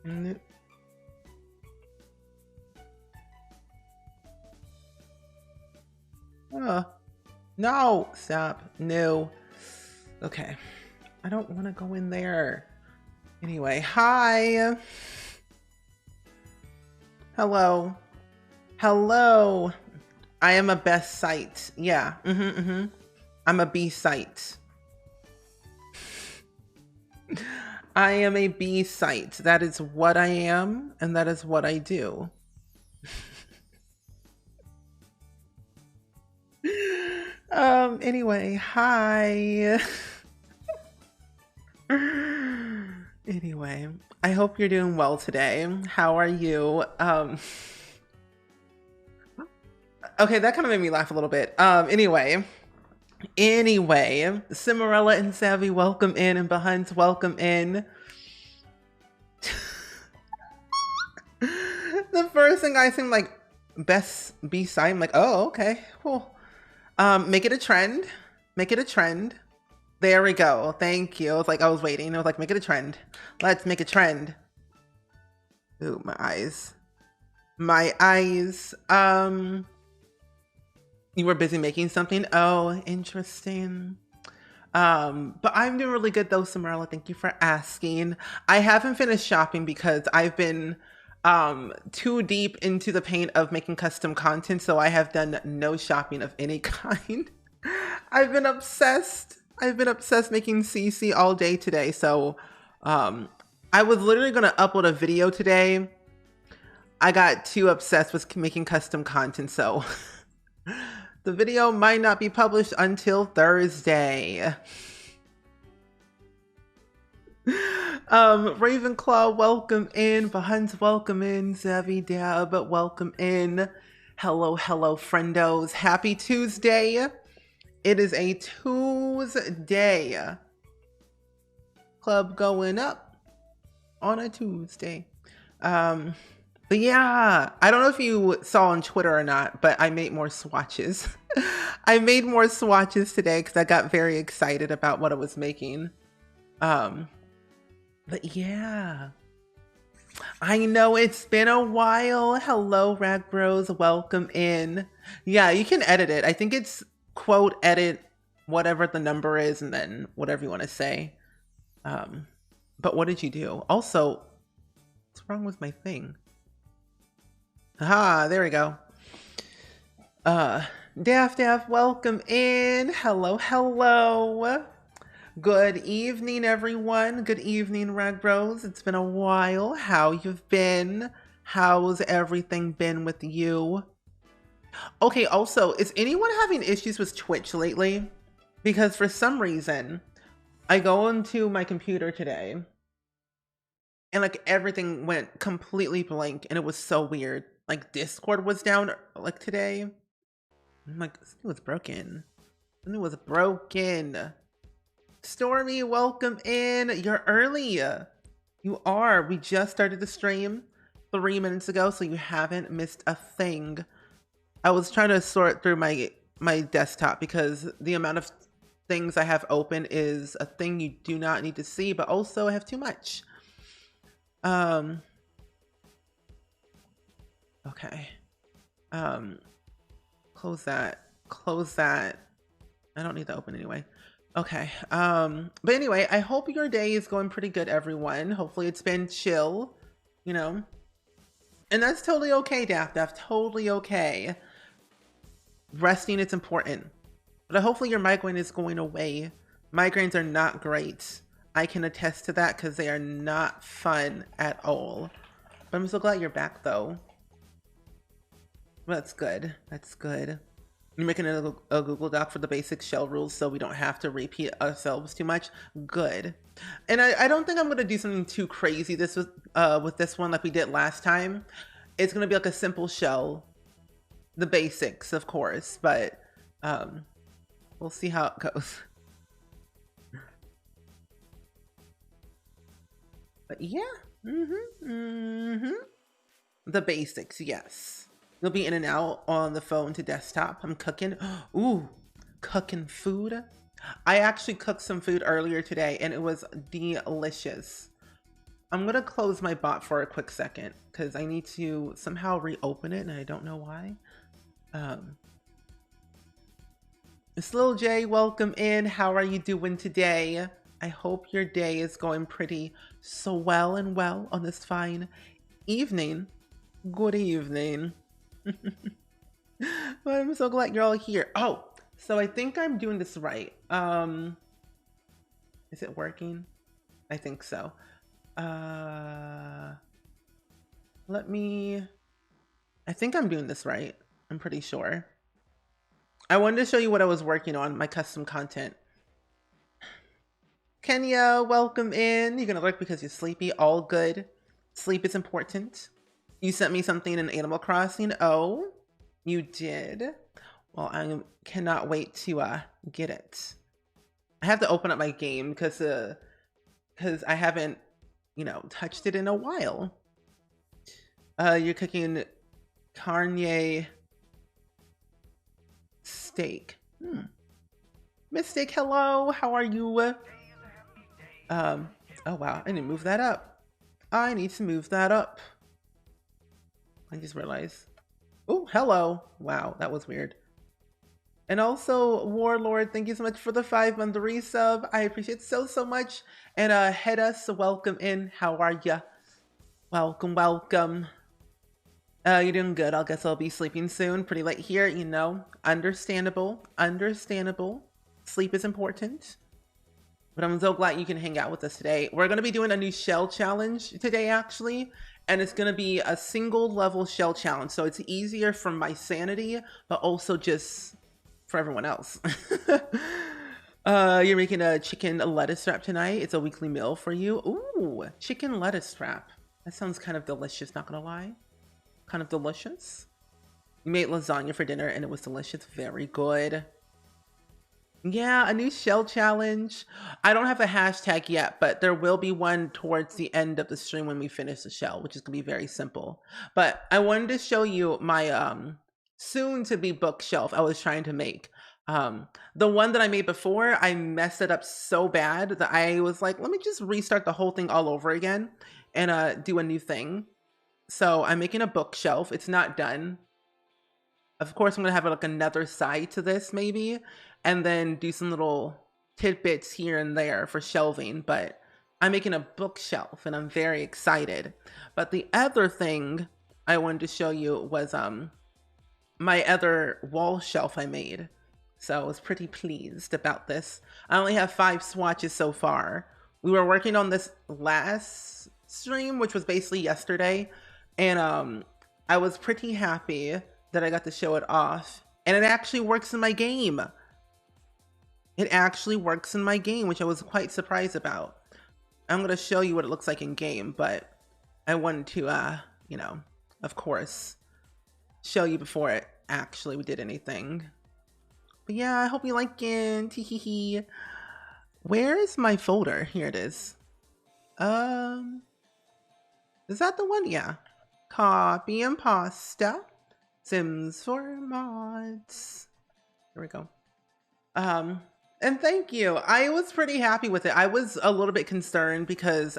N- no, stop. No. Okay. I don't want to go in there. Anyway, hi. Hello. Hello. I am a best site. Yeah. I'm a B site. I am a B site. That is what I am, and that is what I do. Anyway, hi. Anyway, I hope you're doing well today. How are you? Okay, that kind of made me laugh a little bit. Anyway, Cimarella and Savvy, welcome in, and Behinds, welcome in. The first thing I think, like, best B-side, I'm like, oh, okay, cool. Make it a trend. Make it a trend. There we go. Thank you. It's like I was waiting. I was like, make it a trend. Let's make a trend. Ooh, my eyes. My eyes. You were busy making something? Oh, interesting. But I'm doing really good though, Samarla. Thank you for asking. I haven't finished shopping because I've been too deep into the pain of making custom content, so I have done no shopping of any kind. I've been obsessed. I've been obsessed making CC all day today. So I was literally gonna upload a video today. I got too obsessed with making custom content, so the video might not be published until Thursday. Ravenclaw, welcome in. Behinds, welcome in. Savvy Dab, welcome in. Hello, hello, friendos. Happy Tuesday. It is a Tuesday. Club going up on a Tuesday. But yeah, I don't know if you saw on Twitter or not, but I made more swatches. I made more swatches today because I got very excited about what I was making. But yeah, I know it's been a while. Hello, Rag Bros. Welcome in. Yeah, you can edit it. I think it's quote edit whatever the number is and then whatever you want to say. But what did you do? Also, what's wrong with my thing? Aha, there we go. Daff, welcome in. Hello, hello. Good evening, everyone. Good evening, Rag Bros. It's been a while. How you've been? How's everything been with you? Okay, also, is anyone having issues with Twitch lately? Because for some reason, I go into my computer today and like everything went completely blank and it was so weird. Like Discord was down like today. I'm like, something was broken. Something was broken. Stormy, welcome in. You're early. You are. We just started the stream 3 minutes ago, so you haven't missed a thing. I was trying to sort through my desktop because the amount of things I have open is a thing you do not need to see, but also I have too much. Okay. Close that. Close that. I don't need to open anyway. Okay. But anyway, I hope your day is going pretty good, everyone. Hopefully it's been chill, you know. And that's totally okay, Daff. Totally okay. Resting, it's important. But hopefully your migraine is going away. Migraines are not great. I can attest to that because they are not fun at all. But I'm so glad you're back, though. That's good. That's good. You're making a Google Doc for the basic shell rules so we don't have to repeat ourselves too much. Good. And I don't think I'm going to do something too crazy with this one like we did last time. It's going to be like a simple shell. The basics, of course, but we'll see how it goes. But yeah. The basics, yes. You'll be in and out on the phone to desktop. I'm cooking. Ooh, cooking food. I actually cooked some food earlier today and it was delicious. I'm gonna close my bot for a quick second because I need to somehow reopen it and I don't know why. Slow J, welcome in. How are you doing today? I hope your day is going pretty so well on this fine evening. Good evening. Well, I'm so glad you're all here. Oh, so I think I'm doing this right. Is it working? I think so. I think I'm doing this right. I'm pretty sure. I wanted to show you what I was working on, my custom content. Kenya, welcome in. You're gonna lurk because you're sleepy. All good. Sleep is important. You sent me something in Animal Crossing. Oh, you did? Well, I cannot wait to get it. I have to open up my game because I haven't, touched it in a while. You're cooking carne steak. Mystic, hello. How are you? Oh wow, I need to move that up. I just realized. Oh, hello. Wow, that was weird. And also, Warlord, thank you so much for the 5-month resub. I appreciate so much. And Hedus, welcome in. How are ya? Welcome. You're doing good. I guess I'll be sleeping soon. Pretty late here, Understandable. Sleep is important. But I'm so glad you can hang out with us today. We're going to be doing a new shell challenge today, actually. And it's going to be a single level shell challenge. So it's easier for my sanity, but also just for everyone else. You're making a chicken lettuce wrap tonight. It's a weekly meal for you. Ooh, chicken lettuce wrap. That sounds kind of delicious, not gonna lie. Kind of delicious. You made lasagna for dinner and it was delicious. Very good. Yeah, a new shell challenge. I don't have a hashtag yet, but there will be one towards the end of the stream when we finish the shell, which is gonna be very simple. But I wanted to show you my soon to be bookshelf I was trying to make. The one that I made before, I messed it up so bad that I was like, let me just restart the whole thing all over again and do a new thing. So I'm making a bookshelf. It's not done. Of course, I'm gonna have like another side to this maybe, and then do some little tidbits here and there for shelving, but I'm making a bookshelf and I'm very excited. But the other thing I wanted to show you was my other wall shelf I made. So I was pretty pleased about this. I only have 5 swatches so far. We were working on this last stream, which was basically yesterday. And I was pretty happy that I got to show it off. And it actually works in my game. It actually works in my game, which I was quite surprised about. I'm going to show you what it looks like in game, but I wanted to, of course, show you before it actually did anything. But yeah, I hope you like it. Teehee. Where is my folder? Here it is. Is that the one? Yeah. Copy and pasta. Sims for mods. Here we go. And thank you. I was pretty happy with it. I was a little bit concerned because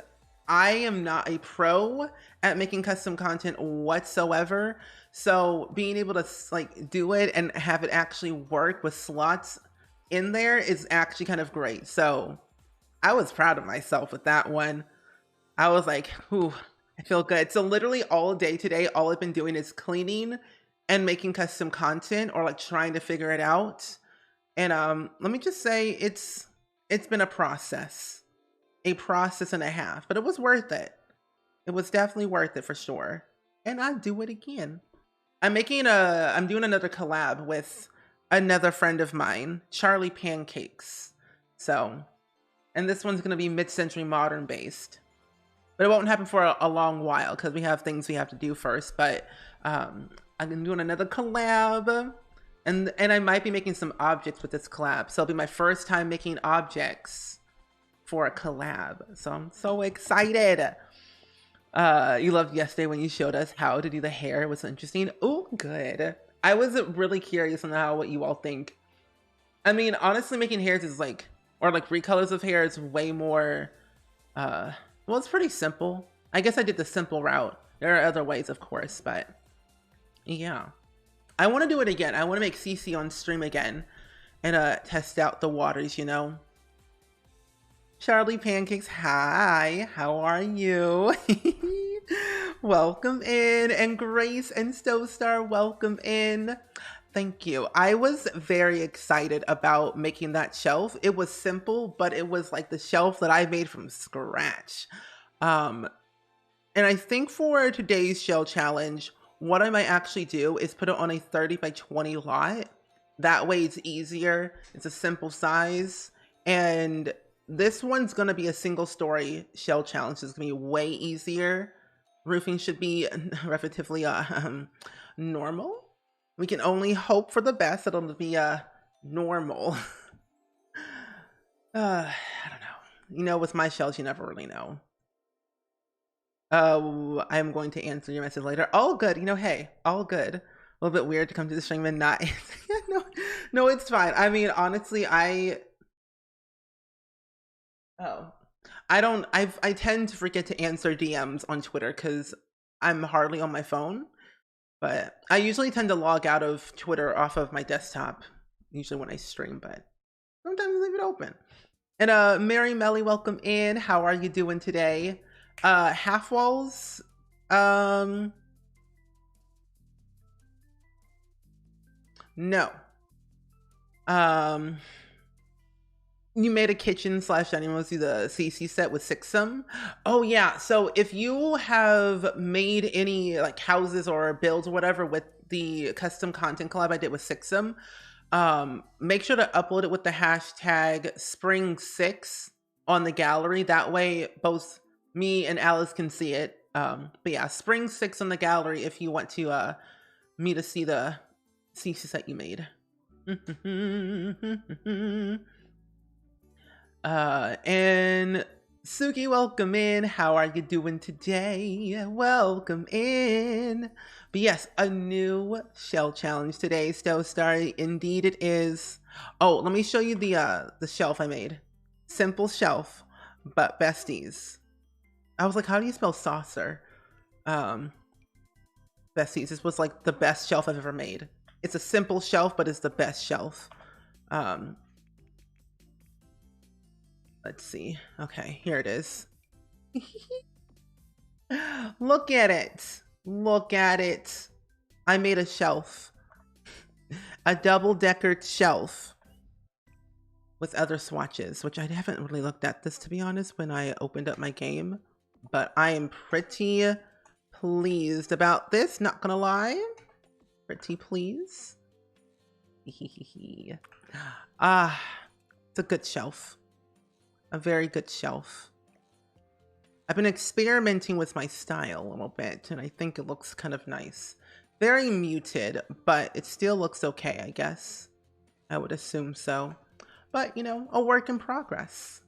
I am not a pro at making custom content whatsoever. So being able to like do it and have it actually work with slots in there is actually kind of great. So I was proud of myself with that one. I was like, ooh, I feel good. So literally all day today, all I've been doing is cleaning and making custom content or like trying to figure it out. And let me just say it's been a process and a half, but it was worth it. It was definitely worth it for sure. And I'd do it again. I'm doing another collab with another friend of mine, Charlie Pancakes. So, and this one's gonna be mid-century modern based. But it won't happen for a long while because we have things we have to do first. But I'm doing another collab. And I might be making some objects with this collab. So it'll be my first time making objects for a collab. So I'm so excited. You loved yesterday when you showed us how to do the hair. It was interesting. Oh, good. I was really curious on what you all think. I mean, honestly, making hairs is like, or like recolors of hair is way more Well, it's pretty simple. I guess I did the simple route. There are other ways, of course, but yeah. I want to do it again. I want to make CC on stream again and test out the waters, you know. Charlie Pancakes, hi, how are you? Welcome in. And Grace and Stowstar, welcome in. Thank you. I was very excited about making that shelf. It was simple, but it was like the shelf that I made from scratch. And I think for today's shell challenge, what I might actually do is put it on a 30 by 20 lot. That way it's easier. It's a simple size. And this one's going to be a single story shell challenge. It's going to be way easier. Roofing should be relatively normal. We can only hope for the best. It'll be normal. I don't know. You know, with my shells, you never really know. I'm going to answer your message later. All good. You know, hey, all good. A little bit weird to come to the stream and not answer. No, it's fine. I mean, honestly, I tend to forget to answer DMs on Twitter because I'm hardly on my phone. But I usually tend to log out of Twitter off of my desktop, usually when I stream, but sometimes I leave it open. And Mary Melly, welcome in. How are you doing today? Half walls. No. You made a kitchen / dining room through the CC set with SpringSims. Oh yeah, so if you have made any like houses or builds or whatever with the custom content collab I did with SpringSims, make sure to upload it with the hashtag Spring6 on the gallery. That way both me and Alice can see it. But yeah, Spring6 on the gallery if you want to me to see the CC set you made. And Suki, welcome in. How are you doing today? Welcome in. But yes, a new shell challenge today, Stowstar. Indeed it is. Oh, let me show you the shelf I made. Simple shelf, but besties. I was like, how do you spell saucer? Besties, this was like the best shelf I've ever made. It's a simple shelf, but it's the best shelf. Let's see. Okay, here it is. Look at it. Look at it. I made a shelf. A double-deckered shelf with other swatches, which I haven't really looked at this, to be honest, when I opened up my game. But I am pretty pleased about this, not gonna lie. Pretty pleased. It's a good shelf. A very good shelf. I've been experimenting with my style a little bit, and I think it looks kind of nice. Very muted, but it still looks okay, I guess. I would assume so. But, you know, a work in progress.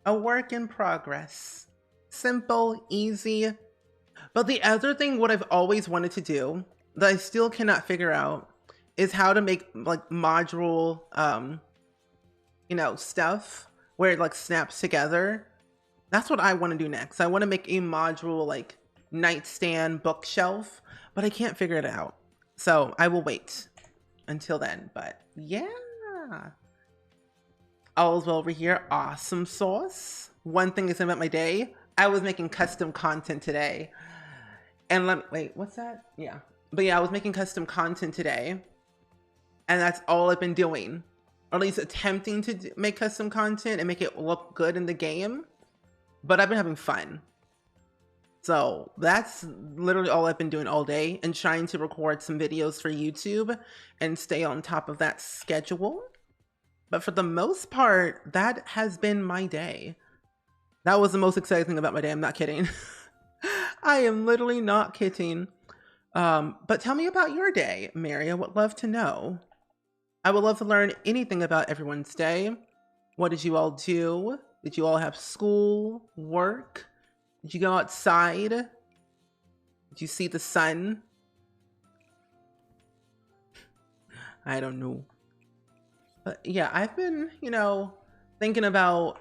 A work in progress. Simple, easy. But the other thing, what I've always wanted to do, that I still cannot figure out, is how to make, like, module, you know, stuff where it like snaps together. That's what I want to do next. I want to make a module like nightstand bookshelf, but I can't figure it out. So I will wait until then, but yeah. All's well over here. Awesome sauce. One thing is about my day. I was making custom content today. And wait, what's that? Yeah. But yeah, I was making custom content today. And that's all I've been doing. Or at least attempting to make custom content and make it look good in the game. But I've been having fun. So that's literally all I've been doing all day, and trying to record some videos for YouTube and stay on top of that schedule. But for the most part, that has been my day. That was the most exciting thing about my day. I'm not kidding. I am literally not kidding. But tell me about your day, Mary. I would love to know. I would love to learn anything about everyone's day. What did you all do? Did you all have school, work? Did you go outside? Did you see the sun? I don't know. But yeah, I've been, you know, thinking about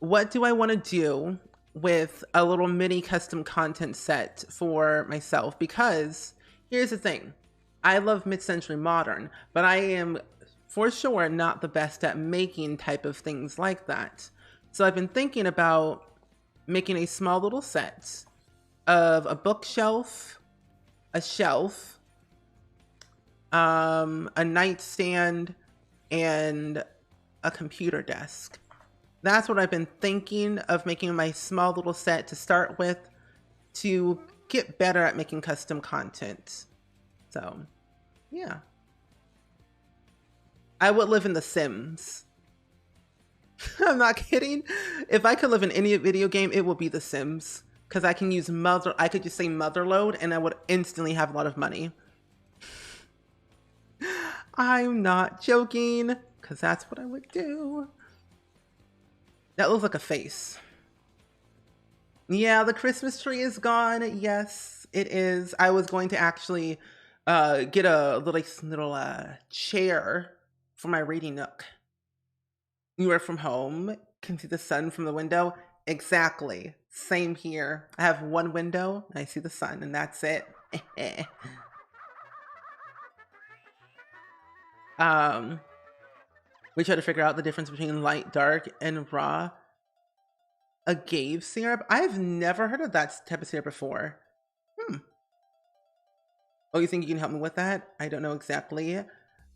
what do I want to do with a little mini custom content set for myself? Because here's the thing. I love mid-century modern, but I am for sure not the best at making type of things like that. So I've been thinking about making a small little set of a bookshelf, a shelf, a nightstand, and a computer desk. That's what I've been thinking of making my small little set to start with to get better at making custom content. So, yeah. I would live in The Sims. I'm not kidding. If I could live in any video game, it would be The Sims. Because I can use I could just say motherload and I would instantly have a lot of money. I'm not joking, because that's what I would do. That looks like a face. Yeah, the Christmas tree is gone. Yes, it is. I was going to actually get a little chair for my reading nook. You work from home, can see the sun from the window. Exactly. Same here. I have one window and I see the sun and that's it. We try to figure out the difference between light, dark, and raw. Agave syrup? I've never heard of that type of syrup before. Oh, you think you can help me with that? I don't know exactly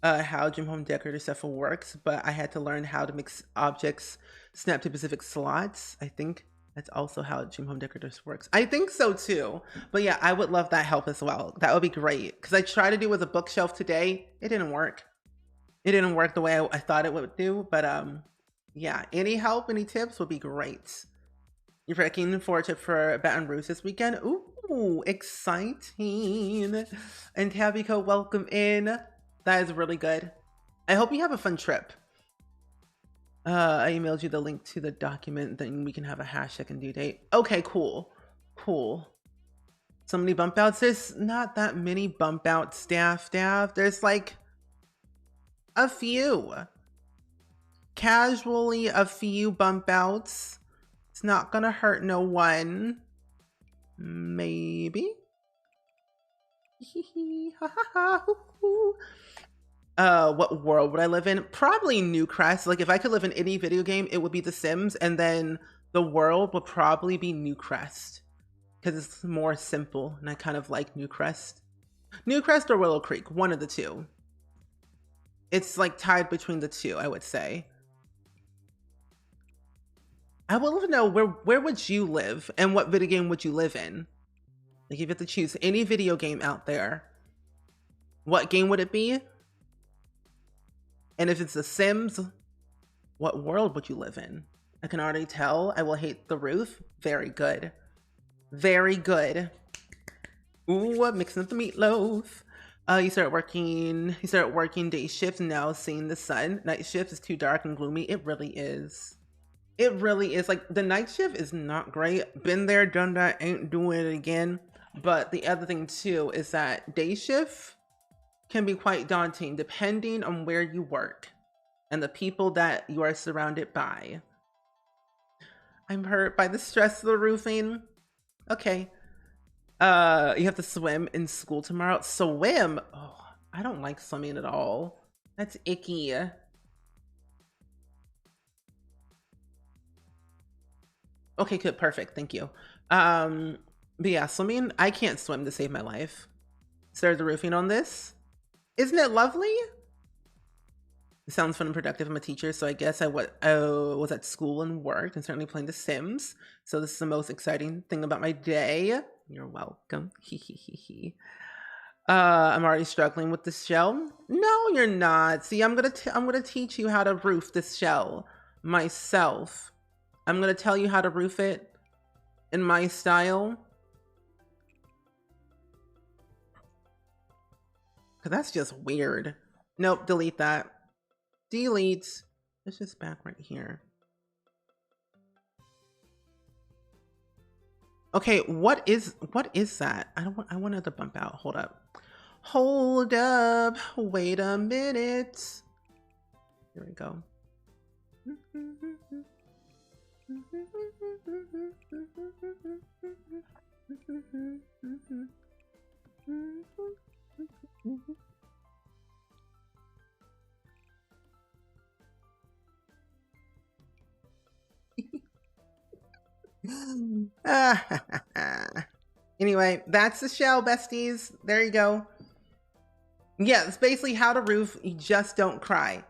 how Dream Home Decorator stuff works, but I had to learn how to mix objects snap to specific slots. I think that's also how Dream Home Decorators works. I think so too. But yeah, I would love that help as well. That would be great. Because I tried to do with a bookshelf today. It didn't work. It didn't work the way I thought it would do. But yeah, any help, any tips would be great. You're looking forward to for Baton Rouge this weekend? Ooh, exciting. And Tabiko, welcome in. That is really good. I hope you have a fun trip. I emailed you the link to the document, then we can have a hashtag and due date. Okay, cool. Cool. So many bump outs. There's not that many bump outs, Daff. There's like a few. Casually a few bump outs. It's not gonna hurt no one. Maybe. What world would I live in? Probably Newcrest. Like if I could live in any video game, it would be The Sims, and then the world would probably be Newcrest because it's more simple, and I kind of like Newcrest. Newcrest or Willow Creek, one of the two. It's like tied between the two, I would say. I would love to know where would you live and what video game would you live in? Like if you have to choose any video game out there, what game would it be? And if it's The Sims, what world would you live in? I can already tell I will hate the roof. Very good. Very good. Ooh, I'm mixing up the meatloaf. You start working day shift and now seeing the sun. Night shift is too dark and gloomy. It really is. It really is. Like the night shift is not great. Been there, done that, ain't doing it again. But the other thing too is that day shift can be quite daunting depending on where you work and the people that you are surrounded by. I'm hurt by the stress of the roofing. Okay. You have to swim in school tomorrow. Swim? Oh, I don't like swimming at all. That's icky. Okay, good, perfect, thank you. But yeah, swimming, I can't swim to save my life. Start the roofing on this. Isn't it lovely? It sounds fun and productive. I'm a teacher, so I guess I was at school and worked and certainly playing The Sims. So this is the most exciting thing about my day. You're welcome. I'm already struggling with this shell. No, you're not. See, I'm gonna teach you how to roof this shell myself. I'm gonna tell you how to roof it in my style. Cause that's just weird. Nope, delete that. Delete. It's just back right here. Okay, what is that? I wanted to bump out. Hold up. Wait a minute. Here we go. Anyway, that's the shell, besties. There you go. Yeah, it's basically how to roof. You just don't cry.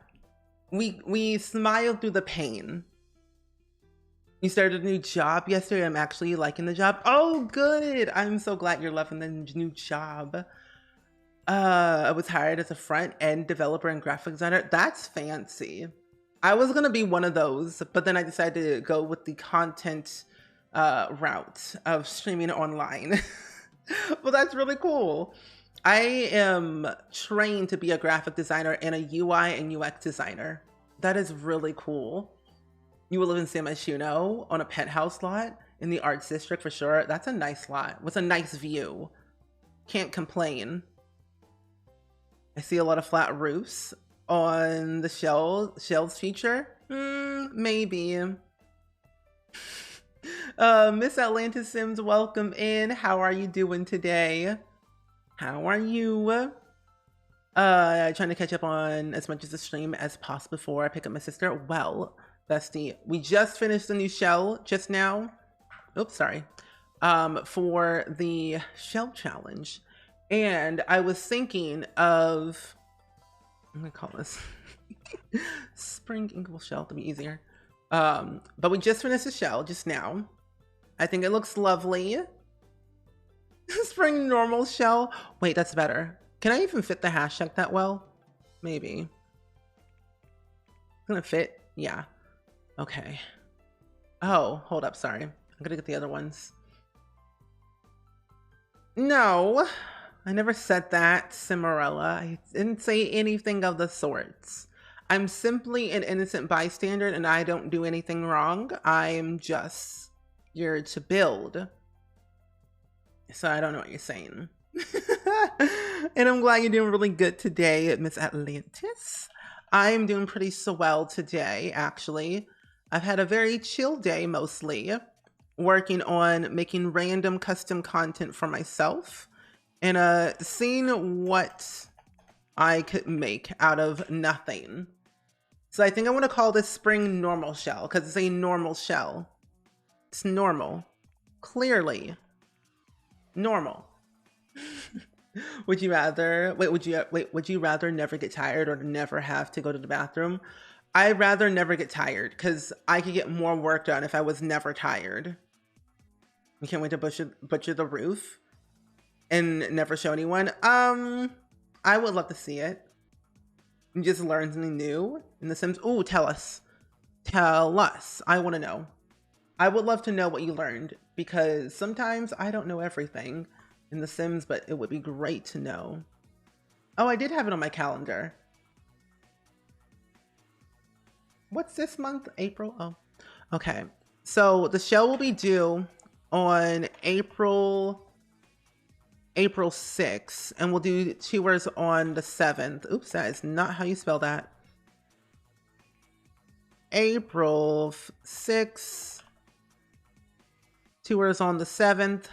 We smile through the pain. You started a new job yesterday. I'm actually liking the job. Oh, good. I'm so glad you're loving the new job. I was hired as a front-end developer and graphic designer. That's fancy. I was gonna be one of those, but then I decided to go with the content route of streaming online. Well, that's really cool. I am trained to be a graphic designer and a UI and UX designer. That is really cool. You will live in San Myshuno on a penthouse lot in the arts district for sure. That's a nice lot with a nice view. Can't complain. I see a lot of flat roofs on the shells feature. Maybe. Miss Atlantis Sims, welcome in. How are you doing today? How are you? Trying to catch up on as much of the stream as possible before I pick up my sister. Well, bestie, we just finished the new shell just now. Oops, sorry. For the shell challenge. And I was thinking of, I'm gonna call this spring inkable shell to be easier. But we just finished the shell just now. I think it looks lovely. Spring normal shell. Wait, that's better. Can I even fit the hashtag that well? Maybe. Gonna fit? Yeah. Okay. Oh, hold up, sorry. I'm gonna get the other ones. No. I never said that, Cimarella. I didn't say anything of the sorts. I'm simply an innocent bystander and I don't do anything wrong. I'm just here to build. So I don't know what you're saying. And I'm glad you're doing really good today, Miss Atlantis. I'm doing pretty swell today, actually. I've had a very chill day mostly, working on making random custom content for myself. And seeing what I could make out of nothing. So I think I want to call this spring normal shell because it's a normal shell. It's normal. Clearly. Normal. Would you rather, would you rather never get tired or never have to go to the bathroom? I'd rather never get tired because I could get more work done if I was never tired. You can't wait to butcher the roof and never show anyone. I would love to see it. You just learn something new in The Sims. Ooh, tell us. Tell us. I want to know. I would love to know what you learned because sometimes I don't know everything in The Sims, but it would be great to know. Oh, I did have it on my calendar. What's this month? April? Oh, okay. So the show will be due on April 6th, and we'll do tours on the 7th. Oops, that is not how you spell that. April 6th. Tours on the 7th.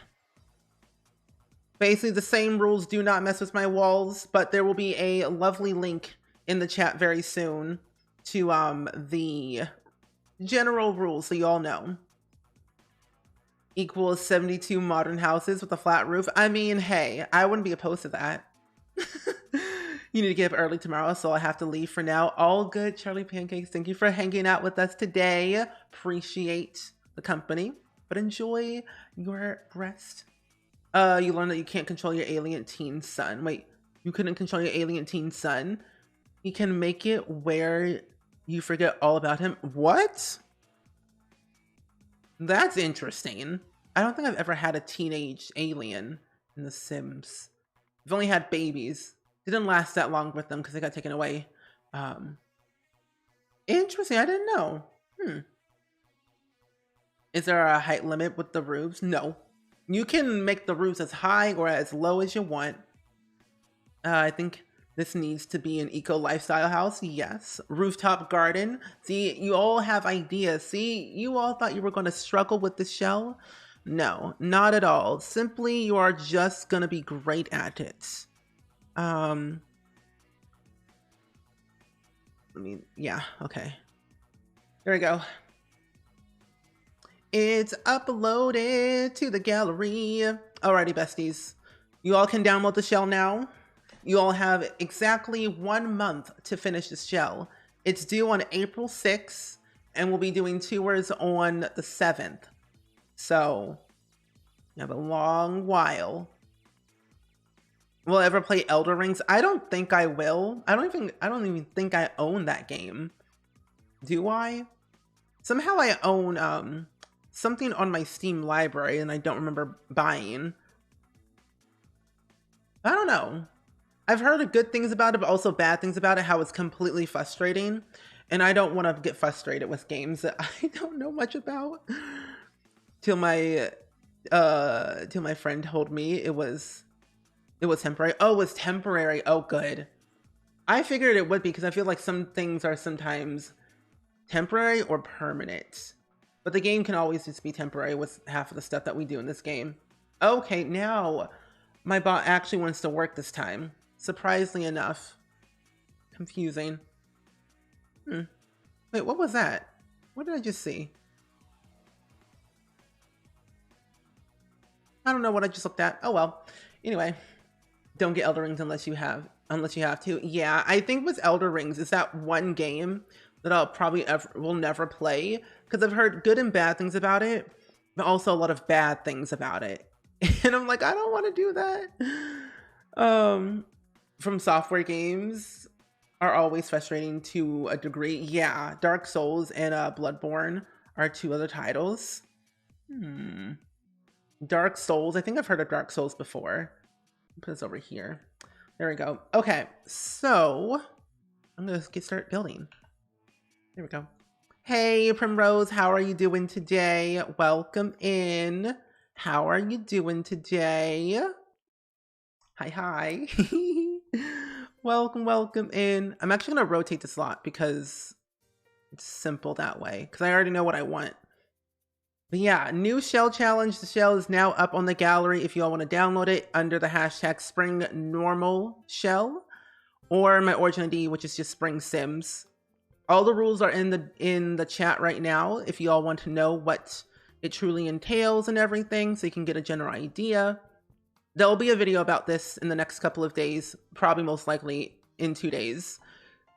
Basically the same rules, do not mess with my walls, but there will be a lovely link in the chat very soon to the general rules so you all know. Equals 72 modern houses with a flat roof. I mean, hey, I wouldn't be opposed to that. You need to get up early tomorrow, so I have to leave for now. All good, Charlie Pancakes. Thank you for hanging out with us today. Appreciate the company, but enjoy your rest. You learned that you can't control your alien teen son. Wait, you couldn't control your alien teen son? You can make it where you forget all about him. What? That's interesting. I don't think I've ever had a teenage alien in The Sims. I've only had babies. Didn't last that long with them because they got taken away. Interesting. I didn't know. Is there a height limit with the roofs? No. You can make the roofs as high or as low as you want. I think This needs to be an eco lifestyle house. Yes. Rooftop garden. See, you all have ideas. See, you all thought you were going to struggle with the shell. No, not at all. Simply, you are just going to be great at it. Yeah, okay. There we go. It's uploaded to the gallery. Alrighty, besties. You all can download the shell now. You all have exactly 1 month to finish the shell. It's due on April 6th, and we'll be doing tours on the 7th. So, you have a long while. Will I ever play Elder Rings? I don't think I will. I don't even think I own that game. Do I? Somehow I own something on my Steam library and I don't remember buying. I don't know. I've heard good things about it, but also bad things about it, how it's completely frustrating. And I don't want to get frustrated with games that I don't know much about. Till my friend told me it was temporary. Oh, it was temporary. Oh, good. I figured it would be because I feel like some things are sometimes temporary or permanent. But the game can always just be temporary with half of the stuff that we do in this game. Okay, now my bot actually wants to work this time. Surprisingly enough. Confusing. Wait, what was that? What did I just see? I don't know what I just looked at. Oh well. Anyway, don't get Elder Rings unless you have to. Yeah, I think with Elder Rings, it's that one game that I'll probably will never play because I've heard good and bad things about it, but also a lot of bad things about it. And I'm like, I don't want to do that. From software games are always frustrating to a degree. Yeah, Dark Souls and Bloodborne are two other titles. Dark Souls. I think I've heard of Dark Souls before. Put this over here. There we go. Okay, so I'm gonna start building. There we go. Hey, Primrose, how are you doing today? Welcome in. How are you doing today? Hi. Welcome in. I'm actually gonna rotate the slot because it's simple that way because I already know what I want. But yeah, new shell challenge. The shell is now up on the gallery if you all want to download it under the hashtag Spring Normal Shell or my origin ID, which is just SpringSims. All the rules are in the chat right now if you all want to know what it truly entails and everything, so you can get a general idea. There'll be a video about this in the next couple of days, probably most likely in 2 days,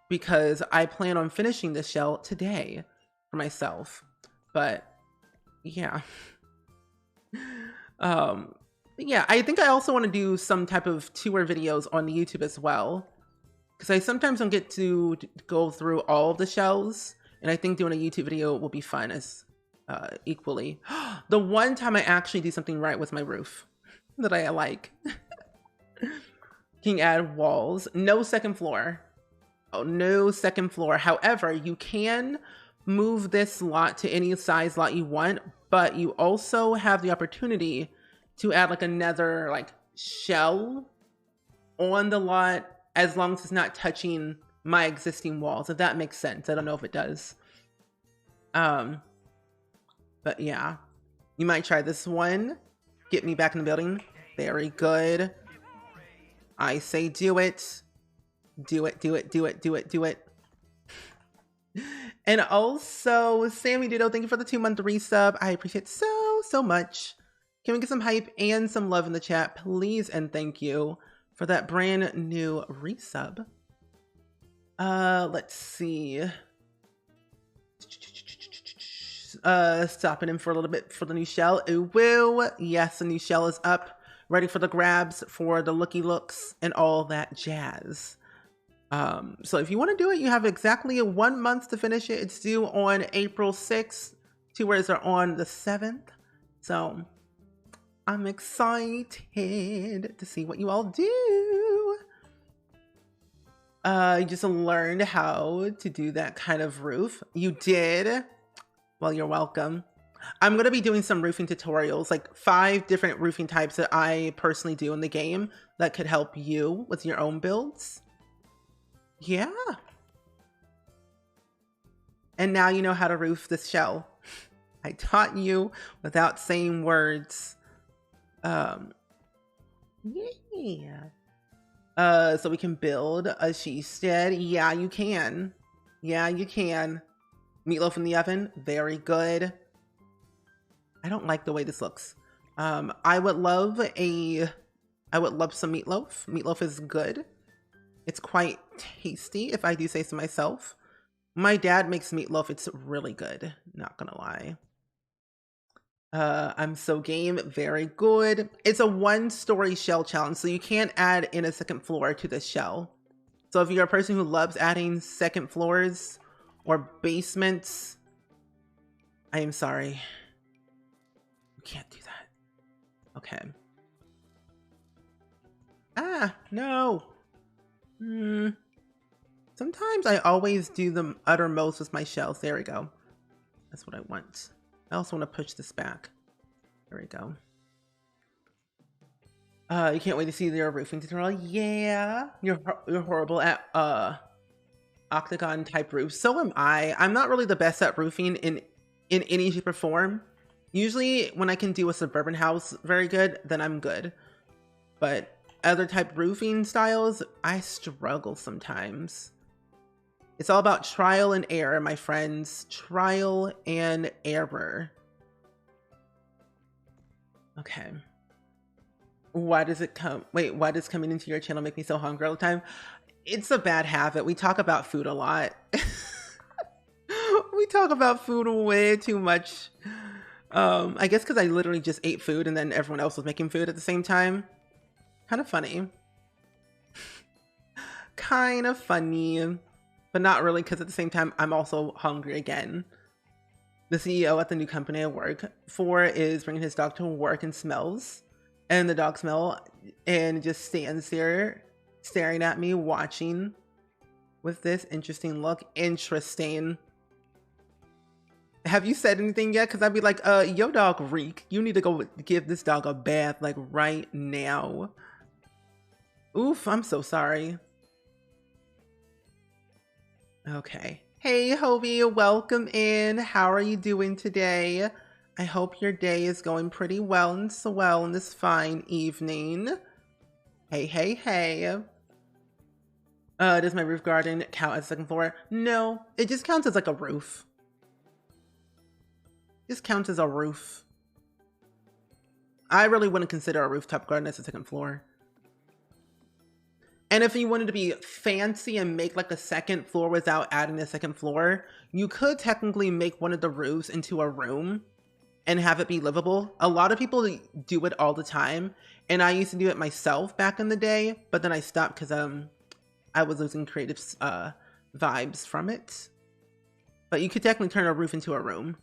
because I plan on finishing this shell today for myself. But yeah. Yeah, I think I also want to do some type of tour videos on YouTube as well, because I sometimes don't get to go through all of the shells, and I think doing a YouTube video will be fun as equally. The one time I actually do something right with my roof that I like. Can add walls. No second floor. Oh, no second floor. However, you can move this lot to any size lot you want, but you also have the opportunity to add like another like shell on the lot as long as it's not touching my existing walls, if that makes sense. I don't know if it does. But yeah, you might try this one. Get me back in the building. Very good. I say do it. Do it. And also, Sammy Ditto, thank you for the 2-month resub. I appreciate it so much. Can we get some hype and some love in the chat, please? And thank you for that brand new resub. Let's see. Stopping in for a little bit for the new shell. Ooh, woo. Yes, the new shell is up, ready for the grabs, for the looky looks, and all that jazz. So if you want to do it, you have exactly 1 month to finish it. It's due on April 6th. Tours are on the 7th. So I'm excited to see what you all do. You just learned how to do that kind of roof. You did? Well, you're welcome. I'm going to be doing some roofing tutorials, like 5 different roofing types that I personally do in the game that could help you with your own builds. Yeah. And now you know how to roof this shell. I taught you without saying words. Yeah. So we can build a sheestead. Yeah, you can. Yeah, you can. Meatloaf in the oven. Very good. I don't like the way this looks. I would love some meatloaf. Meatloaf is good. It's quite tasty, if I do say so myself. My dad makes meatloaf. It's really good. Not gonna lie. I'm so game. Very good. It's a 1-story shell challenge, so you can't add in a second floor to the shell. So if you're a person who loves adding second floors or basements, I am sorry. You can't do that. Okay. Ah, no. Sometimes I always do the uttermost with my shells. There we go. That's what I want. I also want to push this back. There we go. You can't wait to see their roofing tutorial. Yeah, you're horrible at octagon type roofs. So am I. I'm not really the best at roofing in any shape or form. Usually when I can do a suburban house very good, then I'm good. But other type roofing styles, I struggle sometimes. It's all about trial and error, my friends. Trial and error. Okay. Why does it come? Wait, why does coming into your channel make me so hungry all the time? It's a bad habit. We talk about food a lot. We talk about food way too much. I guess because I literally just ate food and then everyone else was making food at the same time. Kind of funny. Kind of funny. But not really, because at the same time, I'm also hungry again. The CEO at the new company I work for is bringing his dog to work and smells. And the dog smell and just stands there staring at me, watching with this interesting look. Interesting. Have you said anything yet? Because I'd be like, yo dog reek. You need to go give this dog a bath like right now. Oof, I'm so sorry. Okay. Hey, Hovey, welcome in. How are you doing today? I hope your day is going pretty well and swell in this fine evening. Hey, hey, hey. Does my roof garden count as a second floor? No, it just counts as like a roof. Just counts as a roof. I really wouldn't consider a rooftop garden as a second floor. And if you wanted to be fancy and make like a second floor without adding a second floor, you could technically make one of the roofs into a room and have it be livable. A lot of people do it all the time. And I used to do it myself back in the day, but then I stopped because I was losing creative vibes from it. But you could technically turn a roof into a room.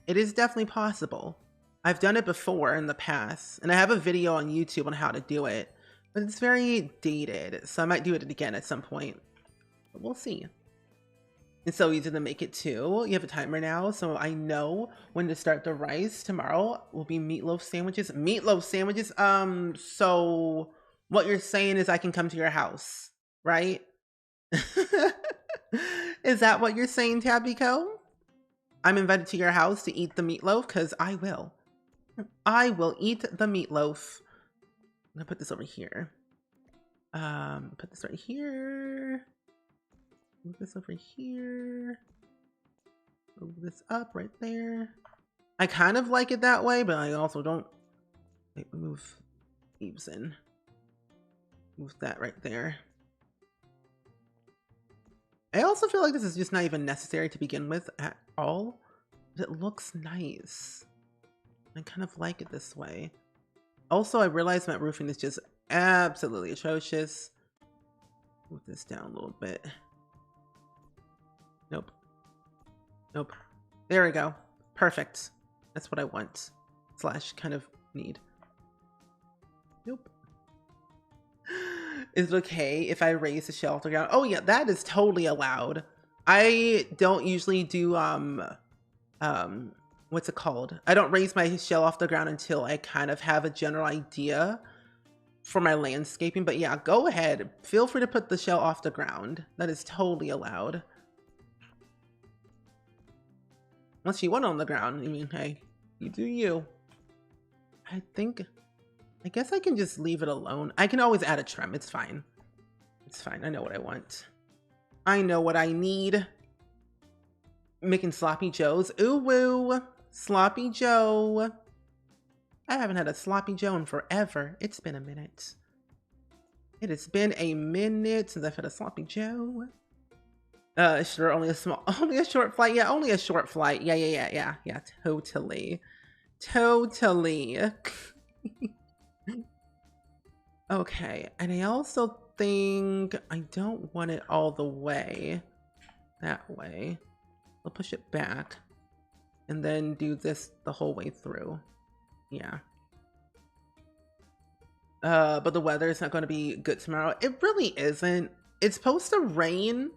It is definitely possible. I've done it before in the past, and I have a video on YouTube on how to do it. But it's very dated, so I might do it again at some point. But we'll see. It's so easy to make it too. You have a timer now, so I know when to start the rice. Tomorrow will be meatloaf sandwiches. Meatloaf sandwiches? So what you're saying is I can come to your house, right? Is that what you're saying, Tabbyco? I'm invited to your house to eat the meatloaf, because I will. I will eat the meatloaf. I'm gonna put this over here. Put this right here. Move this over here. Move this up right there. I kind of like it that way, but I also don't. Wait, move leaves in. Move that right there. I also feel like this is just not even necessary to begin with at all. But it looks nice. I kind of like it this way. Also, I realized my roofing is just absolutely atrocious. Move this down a little bit. Nope. Nope. There we go. Perfect. That's what I want. Slash kind of need. Nope. Is it okay if I raise the shell off the ground? Oh yeah, that is totally allowed. I don't usually do what's it called? I don't raise my shell off the ground until I kind of have a general idea for my landscaping. But yeah, go ahead. Feel free to put the shell off the ground. That is totally allowed. Unless you want it on the ground. I mean, hey, you do you. I guess I can just leave it alone. I can always add a trim. It's fine. It's fine. I know what I want. I know what I need. Making sloppy joes. Ooh woo. Sloppy Joe. I haven't had a sloppy Joe in forever. It's been a minute. It has been a minute since I've had a sloppy Joe. Sure, only a short flight. Yeah, only a short flight. Yeah, totally. Okay, and I also think I don't want it all the way that way. I'll push it back and then do this the whole way through. Yeah. But the weather is not going to be good tomorrow. It really isn't. It's supposed to rain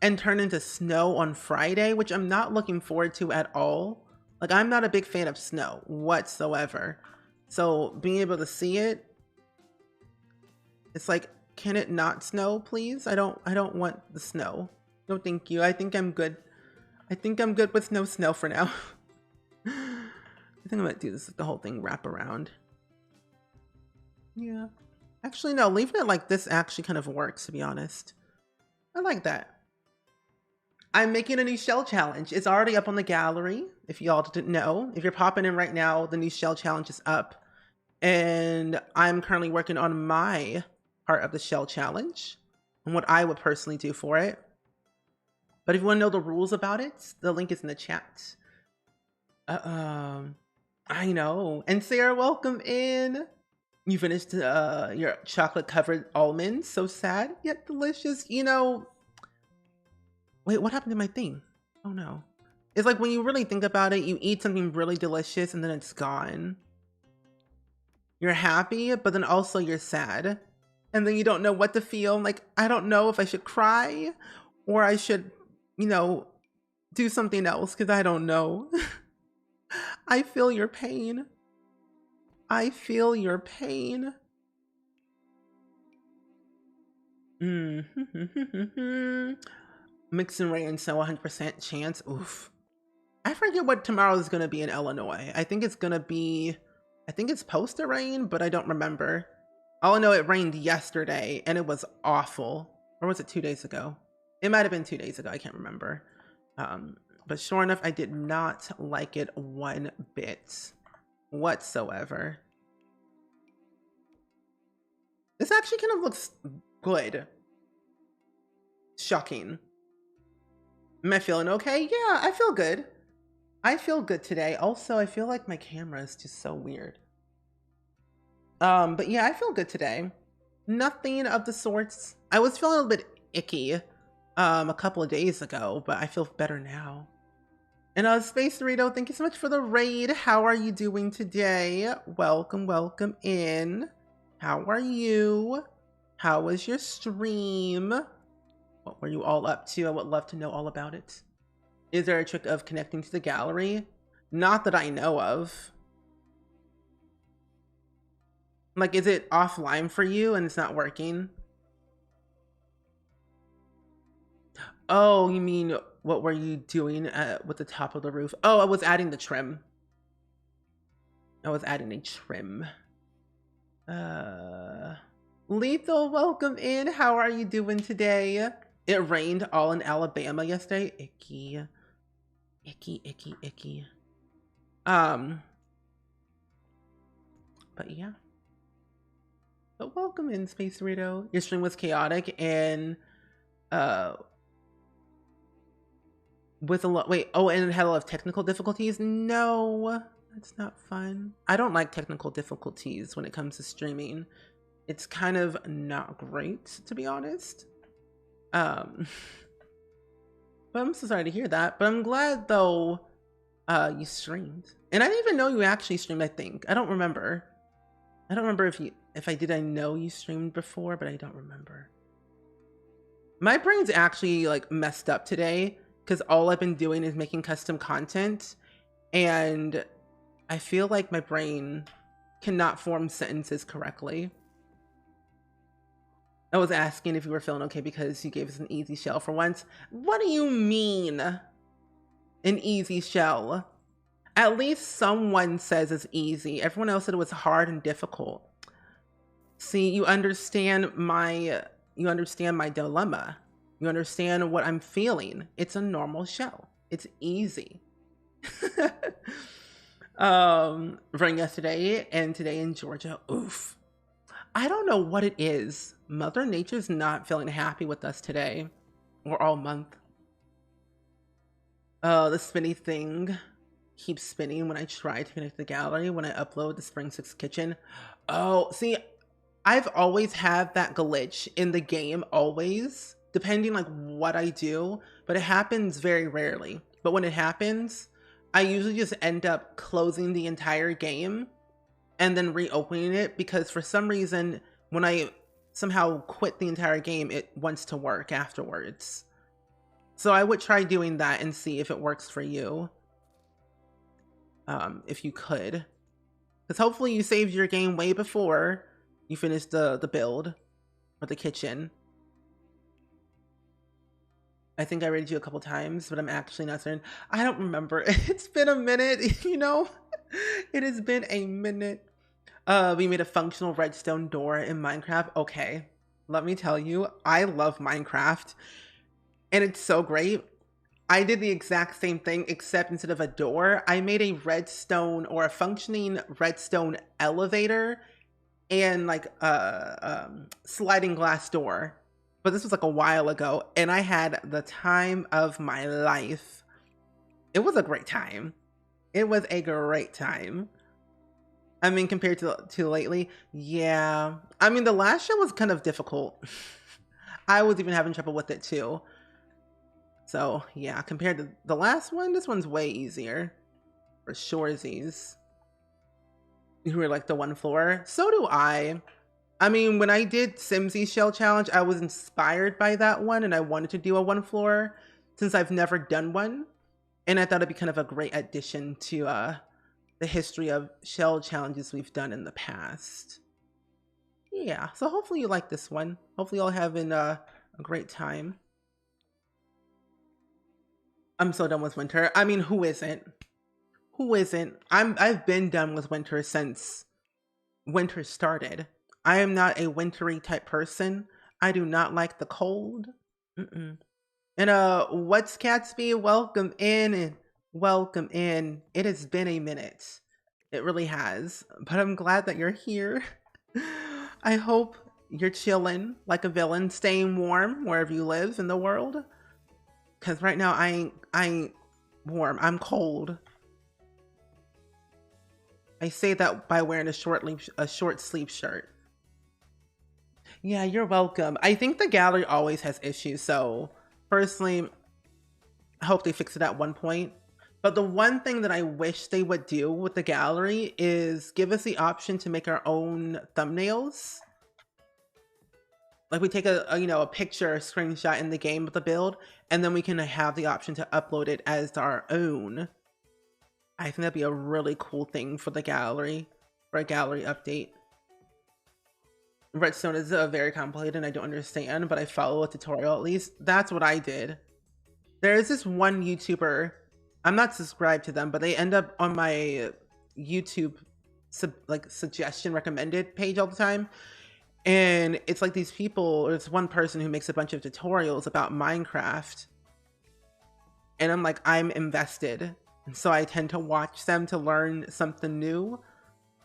and turn into snow on Friday, which I'm not looking forward to at all. Like, I'm not a big fan of snow whatsoever. So being able to see it, it's like, can it not snow, please? I don't want the snow. No, thank you. I think I'm good. I think I'm good with no snow for now. I think I'm gonna do this, the whole thing wrap around. Yeah. Actually, no, leaving it like this actually kind of works, to be honest. I like that. I'm making a new shell challenge. It's already up on the gallery, if y'all didn't know. If you're popping in right now, the new shell challenge is up. And I'm currently working on my part of the shell challenge and what I would personally do for it. But if you want to know the rules about it, the link is in the chat. I know. And Sarah, welcome in. You finished your chocolate-covered almonds. So sad, yet delicious. You know, wait, what happened to my thing? Oh no. It's like when you really think about it, you eat something really delicious and then it's gone. You're happy, but then also you're sad. And then you don't know what to feel. Like, I don't know if I should cry or I should, you know, do something else because I don't know. I feel your pain. I feel your pain. Mix and rain, so 100% chance. Oof. I forget what tomorrow is going to be in Illinois. I think it's going to be, I think it's supposed to rain, but I don't remember. All I know, it rained yesterday and it was awful. Or was it 2 days ago? It might have been 2 days ago. I can't remember. But sure enough, I did not like it one bit whatsoever. This actually kind of looks good. Shocking. Am I feeling okay? Yeah, I feel good. I feel good today. Also, I feel like my camera is just so weird. But yeah, I feel good today. Nothing of the sorts. I was feeling a little bit icky a couple of days ago, but I feel better now. And Space Dorito, thank you so much for the raid. How are you doing today? Welcome, welcome in. How are you? How was your stream? What were you all up to? I would love to know all about it. Is there a trick of connecting to the gallery? Not that I know of. Like, is it offline for you and it's not working? Oh, you mean, what were you doing with the top of the roof? Oh, I was adding the trim. I was adding a trim. Lethal, welcome in. How are you doing today? It rained all in Alabama yesterday. Icky. Icky, icky, icky. But yeah. But welcome in, Space Dorito. Your stream was chaotic and with a lot, wait, oh, and it had a lot of technical difficulties? No, that's not fun. I don't like technical difficulties when it comes to streaming. It's kind of not great, to be honest. But I'm so sorry to hear that. But I'm glad, though, you streamed. And I didn't even know you actually streamed, I think. I don't remember. I don't remember if I know you streamed before, but I don't remember. My brain's actually, like, messed up today because all I've been doing is making custom content. And I feel like my brain cannot form sentences correctly. I was asking if you were feeling okay because you gave us an easy shell for once. What do you mean, an easy shell? At least someone says it's easy. Everyone else said it was hard and difficult. See, you understand my dilemma. You understand what I'm feeling. It's a normal shell. It's easy. From yesterday and today in Georgia. Oof. I don't know what it is. Mother Nature's not feeling happy with us today or all month. The spinny thing keeps spinning when I try to connect the gallery when I upload the SpringSims kitchen. Oh, see, I've always had that glitch in the game, always, depending like what I do, but it happens very rarely. But when it happens, I usually just end up closing the entire game and then reopening it because for some reason, when I somehow quit the entire game, it wants to work afterwards. So I would try doing that and see if it works for you. If you could. Because hopefully you saved your game way before you finished the build or the kitchen. I think I rated you a couple times, but I'm actually not certain. I don't remember. It's been a minute, you know? It has been a minute. We made a functional redstone door in Minecraft. Okay, let me tell you, I love Minecraft. And it's so great. I did the exact same thing, except instead of a door, I made a redstone or a functioning redstone elevator and like a sliding glass door. But this was like a while ago, and I had the time of my life. It was a great time. It was a great time. I mean, compared to lately, yeah. I mean, the last show was kind of difficult. I was even having trouble with it too. So yeah, compared to the last one, this one's way easier. For surezies. You were like the one floor. So do I. I mean, when I did Simsy Shell Challenge, I was inspired by that one and I wanted to do a one floor since I've never done one. And I thought it'd be kind of a great addition to the history of shell challenges we've done in the past. Yeah, so hopefully you like this one. Hopefully you'll having a great time. I'm so done with winter. I mean, who isn't? Who isn't? I've been done with winter since winter started. I am not a wintry type person. I do not like the cold. And what's Catsby? Welcome in and welcome in. It has been a minute. It really has. But I'm glad that you're here. I hope you're chilling like a villain, staying warm wherever you live in the world. Cause right now I ain't warm. I'm cold. I say that by wearing a short sleeve shirt. Yeah, you're welcome. I think the gallery always has issues, so personally, I hope they fix it at one point. But the one thing that I wish they would do with the gallery is give us the option to make our own thumbnails. Like we take a picture, a screenshot in the game of the build, and then we can have the option to upload it as our own. I think that'd be a really cool thing for the gallery, for a gallery update. Redstone is very complicated and I don't understand, but I follow a tutorial at least. That's what I did. There is this one YouTuber, I'm not subscribed to them, but they end up on my YouTube suggestion recommended page all the time. And it's like these people, or it's one person who makes a bunch of tutorials about Minecraft. And I'm like, I'm invested. So I tend to watch them to learn something new.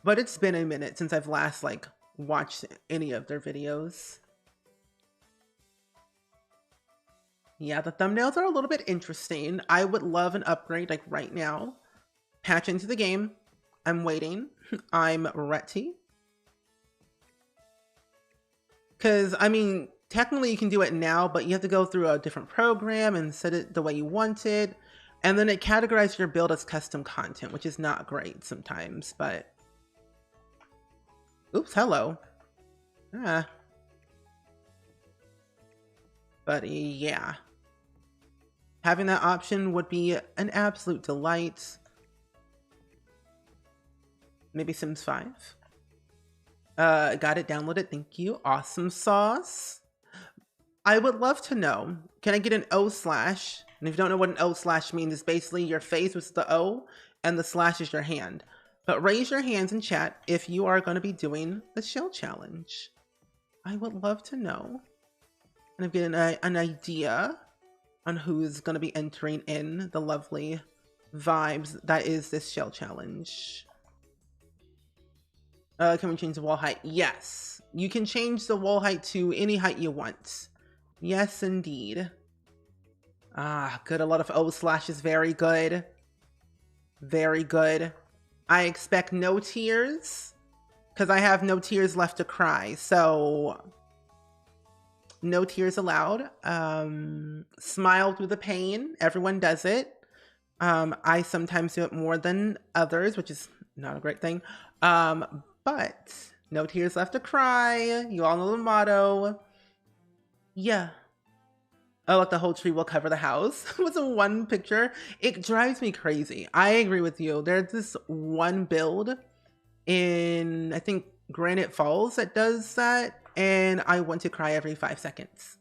But it's been a minute since I've last watched any of their videos. Yeah, the thumbnails are a little bit interesting. I would love an upgrade like right now. Patch into the game. I'm waiting. I'm ready. Because, I mean, technically you can do it now, but you have to go through a different program and set it the way you want it. And then it categorizes your build as custom content, which is not great sometimes, but... Oops, hello. Ah. But yeah. Having that option would be an absolute delight. Maybe Sims 5. Got it downloaded. Thank you. Awesome sauce. I would love to know, can I get an O slash? And if you don't know what an O slash means, it's basically your face, which is the O, and the slash is your hand. But raise your hands in chat if you are going to be doing the shell challenge. I would love to know. And I'm getting an idea on who's going to be entering in the lovely vibes that is this shell challenge. Can we change the wall height? Yes. You can change the wall height to any height you want. Yes, indeed. Ah, good. A lot of O slashes. Very good. Very good. I expect no tears because I have no tears left to cry. So no tears allowed. Smile through the pain. Everyone does it. I sometimes do it more than others, which is not a great thing. But no tears left to cry. You all know the motto. Yeah. Oh, like the whole tree will cover the house. Was a one picture. It drives me crazy. I agree with you. There's this one build in, I think, Granite Falls that does that. And I want to cry every 5 seconds.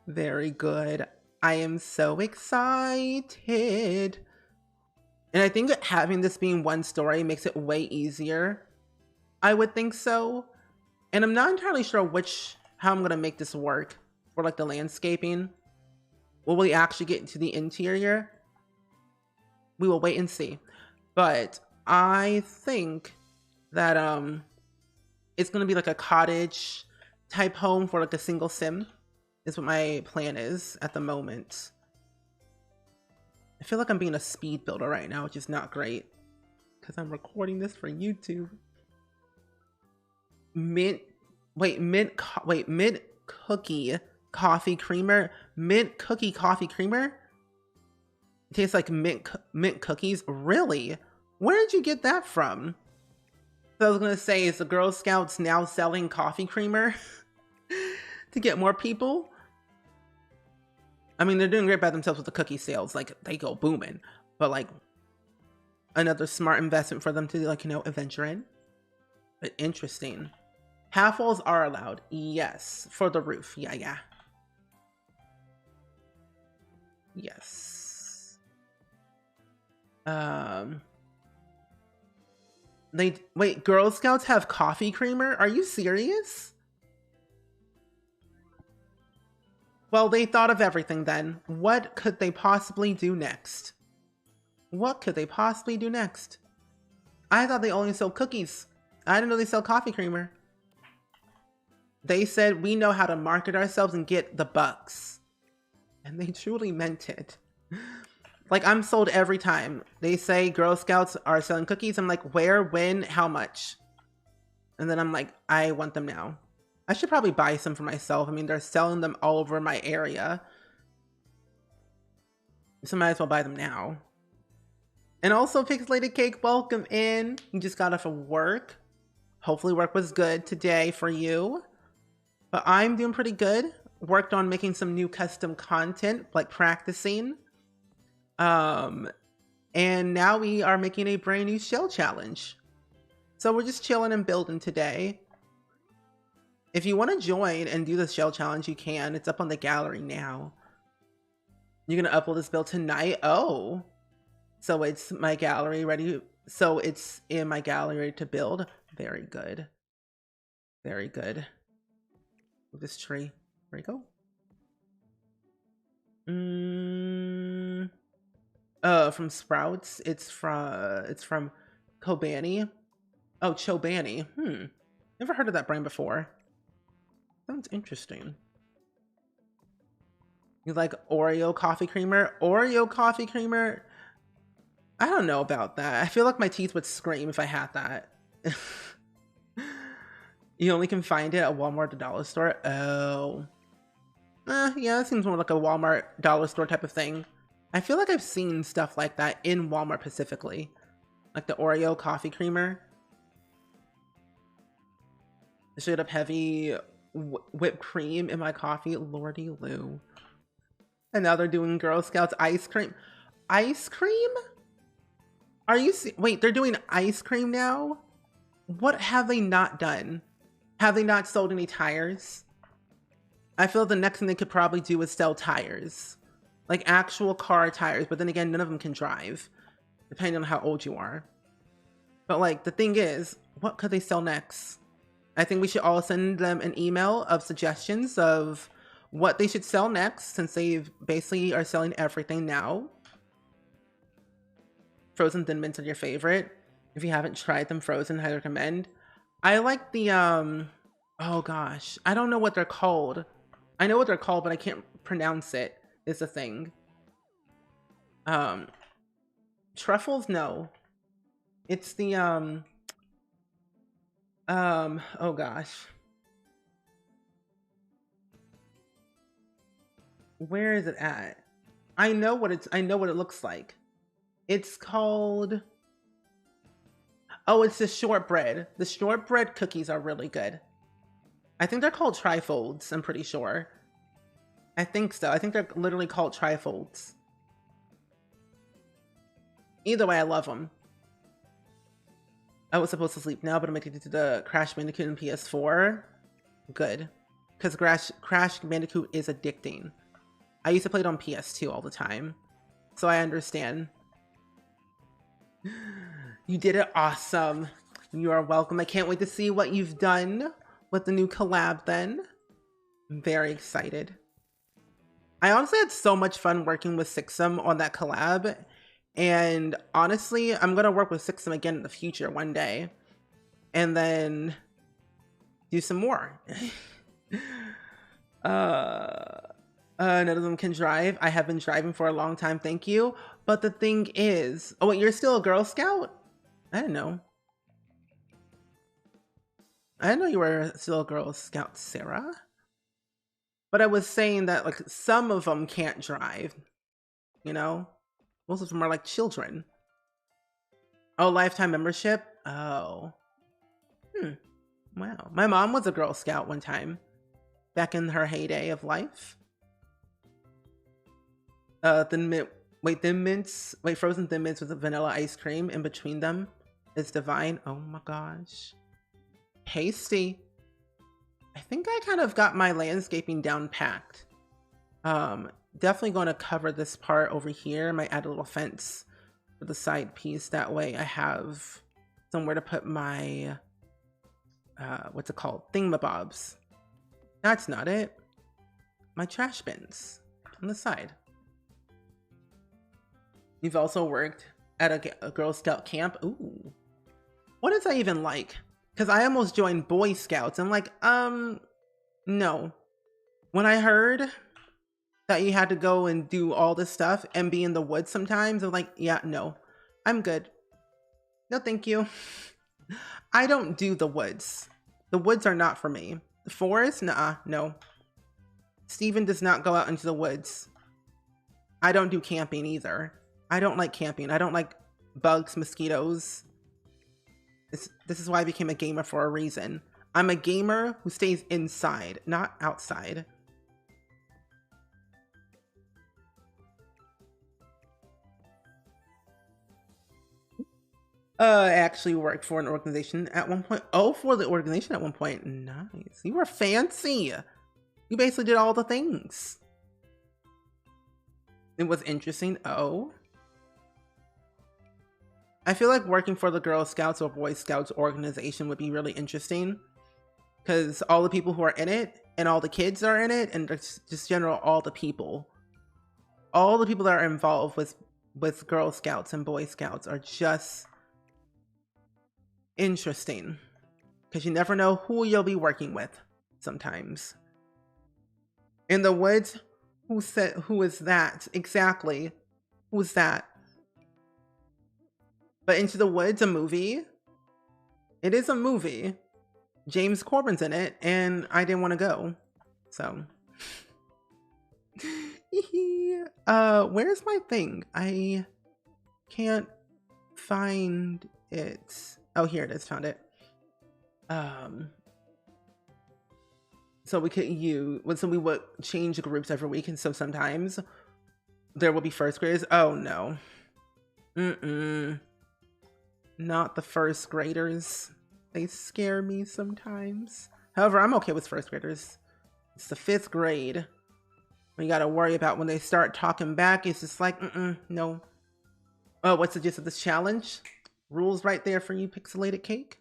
Very good. I am so excited. And I think that having this being one story makes it way easier. I would think so. And I'm not entirely sure how I'm gonna make this work for like the landscaping. Will we actually get into the interior? We will wait and see. But I think that it's gonna be like a cottage type home for like a single sim is what my plan is at the moment. I feel like I'm being a speed builder right now, which is not great because I'm recording this for YouTube. Mint cookie coffee creamer. Mint cookie coffee creamer? It tastes like mint cookies. Really? Where did you get that from? So I was gonna say, is the Girl Scouts now selling coffee creamer to get more people? I mean, they're doing great by themselves with the cookie sales. Like, they go booming. But, like, another smart investment for them to, like, you know, adventure in. But interesting. Half walls are allowed. Yes. For the roof. Yeah. Yes. Wait, Girl Scouts have coffee creamer? Are you serious? Well, they thought of everything then. What could they possibly do next? What could they possibly do next? I thought they only sold cookies. I didn't know they sell coffee creamer. They said, we know how to market ourselves and get the bucks. And they truly meant it. Like, I'm sold every time. They say Girl Scouts are selling cookies. I'm like, where, when, how much? And then I'm like, I want them now. I should probably buy some for myself. I mean, they're selling them all over my area. So might as well buy them now. And also, Pixelated Cake, welcome in. You just got off of work. Hopefully work was good today for you. But I'm doing pretty good. Worked on making some new custom content, like practicing. And now we are making a brand new shell challenge. So we're just chilling and building today. If you want to join and do the shell challenge, you can. It's up on the gallery now. You're going to upload this build tonight? Oh. So it's my gallery ready. So it's in my gallery ready to build. Very good. Very good. This tree. There we go. From Sprouts. It's from Kobani. Oh, Chobani. Never heard of that brand before. Sounds interesting. You like Oreo coffee creamer? Oreo coffee creamer? I don't know about that. I feel like my teeth would scream if I had that. You only can find it at Walmart or dollar store? Oh. Yeah, that seems more like a Walmart dollar store type of thing. I feel like I've seen stuff like that in Walmart specifically. Like the Oreo coffee creamer. Straight up heavy whipped cream in my coffee. Lordy Lou. And now they're doing Girl Scouts ice cream. Ice cream? Are you wait, they're doing ice cream now? What have they not done? Have they not sold any tires? I feel the next thing they could probably do is sell tires. Like actual car tires, but then again, none of them can drive, depending on how old you are. But like, the thing is, what could they sell next? I think we should all send them an email of suggestions of what they should sell next, since they basically are selling everything now. Frozen Thin Mints are your favorite. If you haven't tried them frozen, I recommend. I like the, oh gosh, I don't know what they're called. I know what they're called, but I can't pronounce it, is the thing. Truffles? No. It's the, oh gosh. Where is it at? I know what it looks like. It's called, oh, it's the shortbread. The shortbread cookies are really good. I think they're called trifolds, I'm pretty sure. I think so. I think they're literally called trifolds. Either way, I love them. I was supposed to sleep now, but I'm addicted to the Crash Bandicoot in PS4. Good. Because Crash Bandicoot is addicting. I used to play it on PS2 all the time. So I understand. You did it awesome. You are welcome. I can't wait to see what you've done with the new collab then. I'm very excited. I honestly had so much fun working with SpringSims on that collab. And honestly, I'm going to work with SpringSims again in the future one day. And then do some more. None of them can drive. I have been driving for a long time, thank you. But the thing is, oh wait, you're still a Girl Scout? I didn't know. I didn't know you were still a Girl Scout, Sarah. But I was saying that like some of them can't drive, you know? Most of them are like children. Oh, lifetime membership? Oh. Wow. My mom was a Girl Scout one time, back in her heyday of life. Thin Mints. Wait, frozen Thin Mints with a vanilla ice cream in between them is divine. Oh my gosh. Tasty. I think I kind of got my landscaping down packed. Definitely going to cover this part over here. Might add a little fence for the side piece. That way I have somewhere to put my, what's it called? Thingamabobs. That's not it. My trash bins on the side. You've also worked at a Girl Scout camp. Ooh. What is that even like? Because I almost joined Boy Scouts. I'm like, no. When I heard that you had to go and do all this stuff and be in the woods sometimes, I'm like, yeah, no. I'm good. No, thank you. I don't do the woods. The woods are not for me. The forest? Nuh-uh, no. Steven does not go out into the woods. I don't do camping either. I don't like camping. I don't like bugs, mosquitoes. This is why I became a gamer for a reason. I'm a gamer who stays inside, not outside. I actually worked for an organization at one point. Oh, for the organization at one point. Nice. You were fancy. You basically did all the things. It was interesting. Oh. I feel like working for the Girl Scouts or Boy Scouts organization would be really interesting, because all the people who are in it and all the kids are in it, and just general all the people that are involved with Girl Scouts and Boy Scouts are just interesting, because you never know who you'll be working with sometimes. In the woods, who is that? Exactly. Who's that? But Into the Woods, a movie. It is a movie. James Corbin's in it, and I didn't want to go. So. Where's my thing? I can't find it. Oh, here it is. Found it. So we would change groups every week, and so sometimes there will be first graders. Oh no. not the first graders. They scare me sometimes. However, I'm okay with first graders. It's the 5th grade when you gotta worry about when they start talking back. It's just like, no. Oh, what's the gist of this challenge? Rules right there for you, pixelated cake.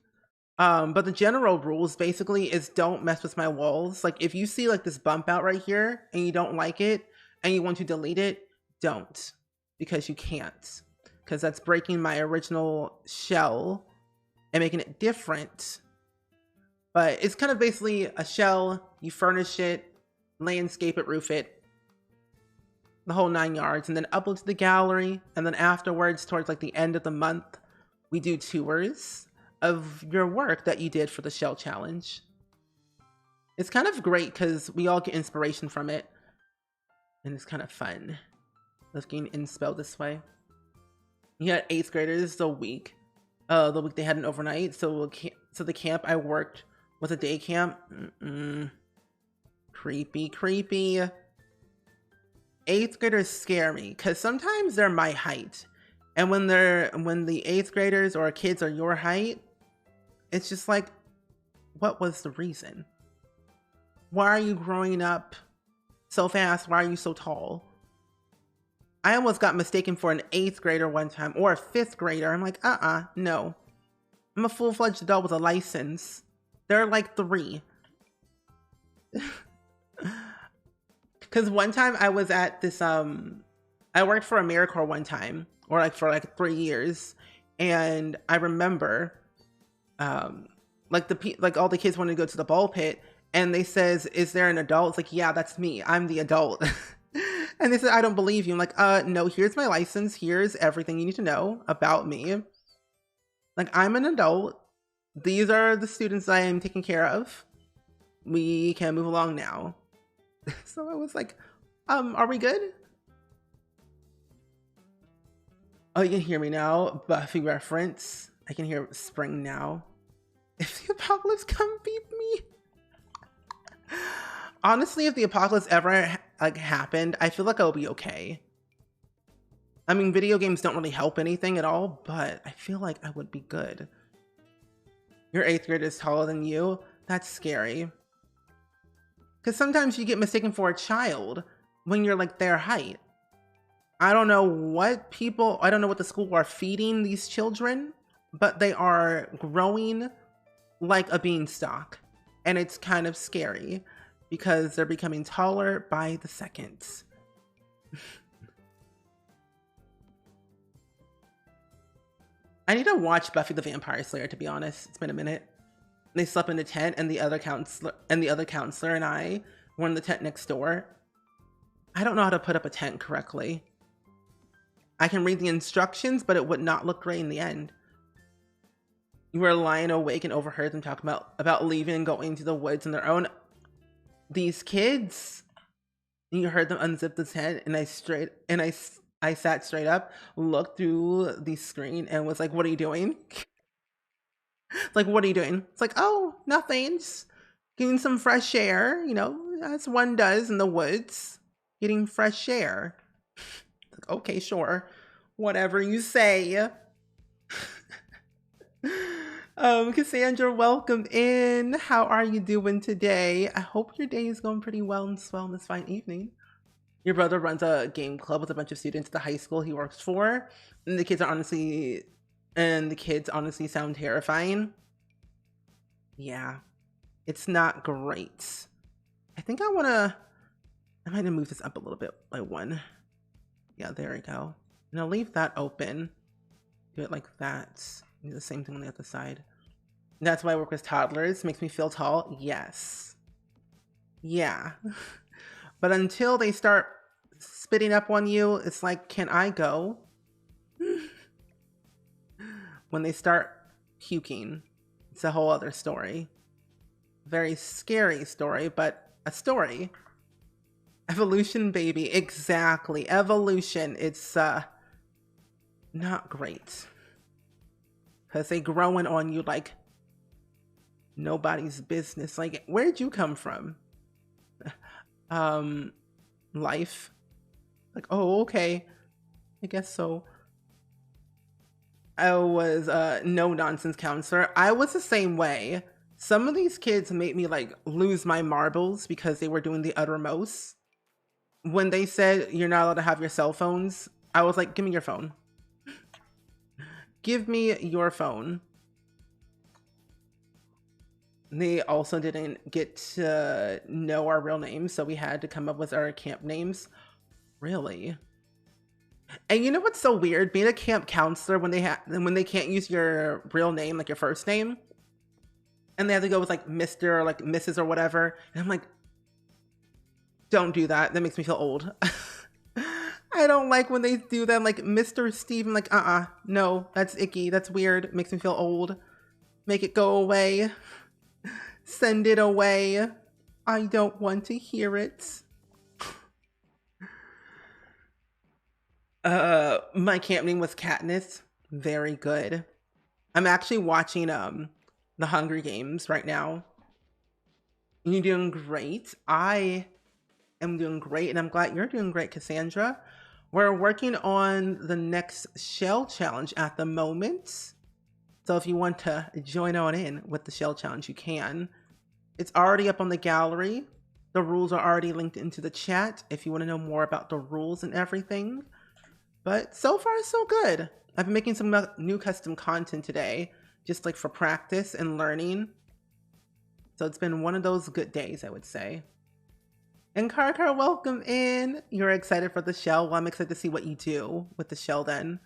But the general rules basically is don't mess with my walls. Like if you see like this bump out right here and you don't like it and you want to delete it, don't, because you can't, because that's breaking my original shell and making it different. But it's kind of basically a shell, you furnish it, landscape it, roof it, the whole 9 yards, and then upload to the gallery. And then afterwards, towards like the end of the month, we do tours of your work that you did for the shell challenge. It's kind of great because we all get inspiration from it. And it's kind of fun. Looking inspo this way. You had 8th graders the week they had an overnight. So the camp I worked was a day camp. Creepy. 8th graders scare me because sometimes they're my height. And when the 8th graders or kids are your height, it's just like, what was the reason? Why are you growing up so fast? Why are you so tall? I almost got mistaken for an 8th grader one time, or a 5th grader. I'm like, no. I'm a full-fledged adult with a license. They're like 3. Because one time I was at this, I worked for AmeriCorps one time, or like for like 3 years. And I remember, like all the kids wanted to go to the ball pit, and they says, is there an adult? It's like, yeah, that's me. I'm the adult. And they said, I don't believe you. I'm like, no, here's my license. Here's everything you need to know about me. Like, I'm an adult. These are the students I am taking care of. We can move along now. So I was like, are we good? Oh, you can hear me now. Buffy reference. I can hear spring now. If the apocalypse come beep me. Honestly, if the apocalypse ever like happened, I feel like I'll be okay. I mean, video games don't really help anything at all, but I feel like I would be good. Your 8th grader is taller than you. That's scary. Because sometimes you get mistaken for a child when you're like their height. I don't know what the school are feeding these children, but they are growing like a beanstalk. And it's kind of scary because they're becoming taller by the second. I need to watch Buffy the Vampire Slayer, to be honest. It's been a minute. They slept in the tent, and the other counselor and I were in the tent next door. I don't know how to put up a tent correctly. I can read the instructions, but it would not look great in the end. You were lying awake and overheard them talking about leaving and going to the woods on their own. These kids. And you heard them unzip the tent, and I sat straight up, looked through the screen, and was like, "What are you doing?" Like, what are you doing? It's like, oh, nothing. Just getting some fresh air, you know, as one does in the woods. Getting fresh air. Like, okay, sure. Whatever you say. Cassandra, welcome in. How are you doing today? I hope your day is going pretty well and swell this fine evening. Your brother runs a game club with a bunch of students at the high school he works for. And the kids honestly sound terrifying. Yeah, it's not great. I think I might move this up a little bit by 1. Yeah, there we go. And I'll leave that open. Do it like that. Do the same thing on the other side. That's why I work with toddlers. Makes me feel tall. Yes. Yeah. But until they start spitting up on you, it's like, can I go? When they start puking, it's a whole other story. Very scary story, but a story. Evolution, baby. Exactly. Evolution. It's not great. Because they growing on you like nobody's business. Like, where'd you come from? Life. Like, oh, okay. I guess so. I was a no nonsense counselor. I was the same way. Some of these kids made me like lose my marbles because they were doing the uttermost. When they said you're not allowed to have your cell phones, I was like, give me your phone. Give me your phone. They also didn't get to know our real names, so we had to come up with our camp names. Really? And you know what's so weird? Being a camp counselor when they can't use your real name, like your first name, and they have to go with like Mr. or like Mrs. or whatever. And I'm like, don't do that. That makes me feel old. I don't like when they do that. I'm like, Mr. Steve. I'm like, no, that's icky. That's weird. It makes me feel old. Make it go away. Send it away. I don't want to hear it. My camp name was Katniss. Very good. I'm actually watching The Hunger Games right now. You're doing great. I am doing great, and I'm glad you're doing great, Cassandra. We're working on the next shell challenge at the moment. So if you want to join on in with the shell challenge, you can. It's already up on the gallery. The rules are already linked into the chat if you want to know more about the rules and everything. But so far, so good. I've been making some new custom content today, just like for practice and learning. So it's been one of those good days, I would say. And Karkar, welcome in. You're excited for the shell? Well, I'm excited to see what you do with the shell then.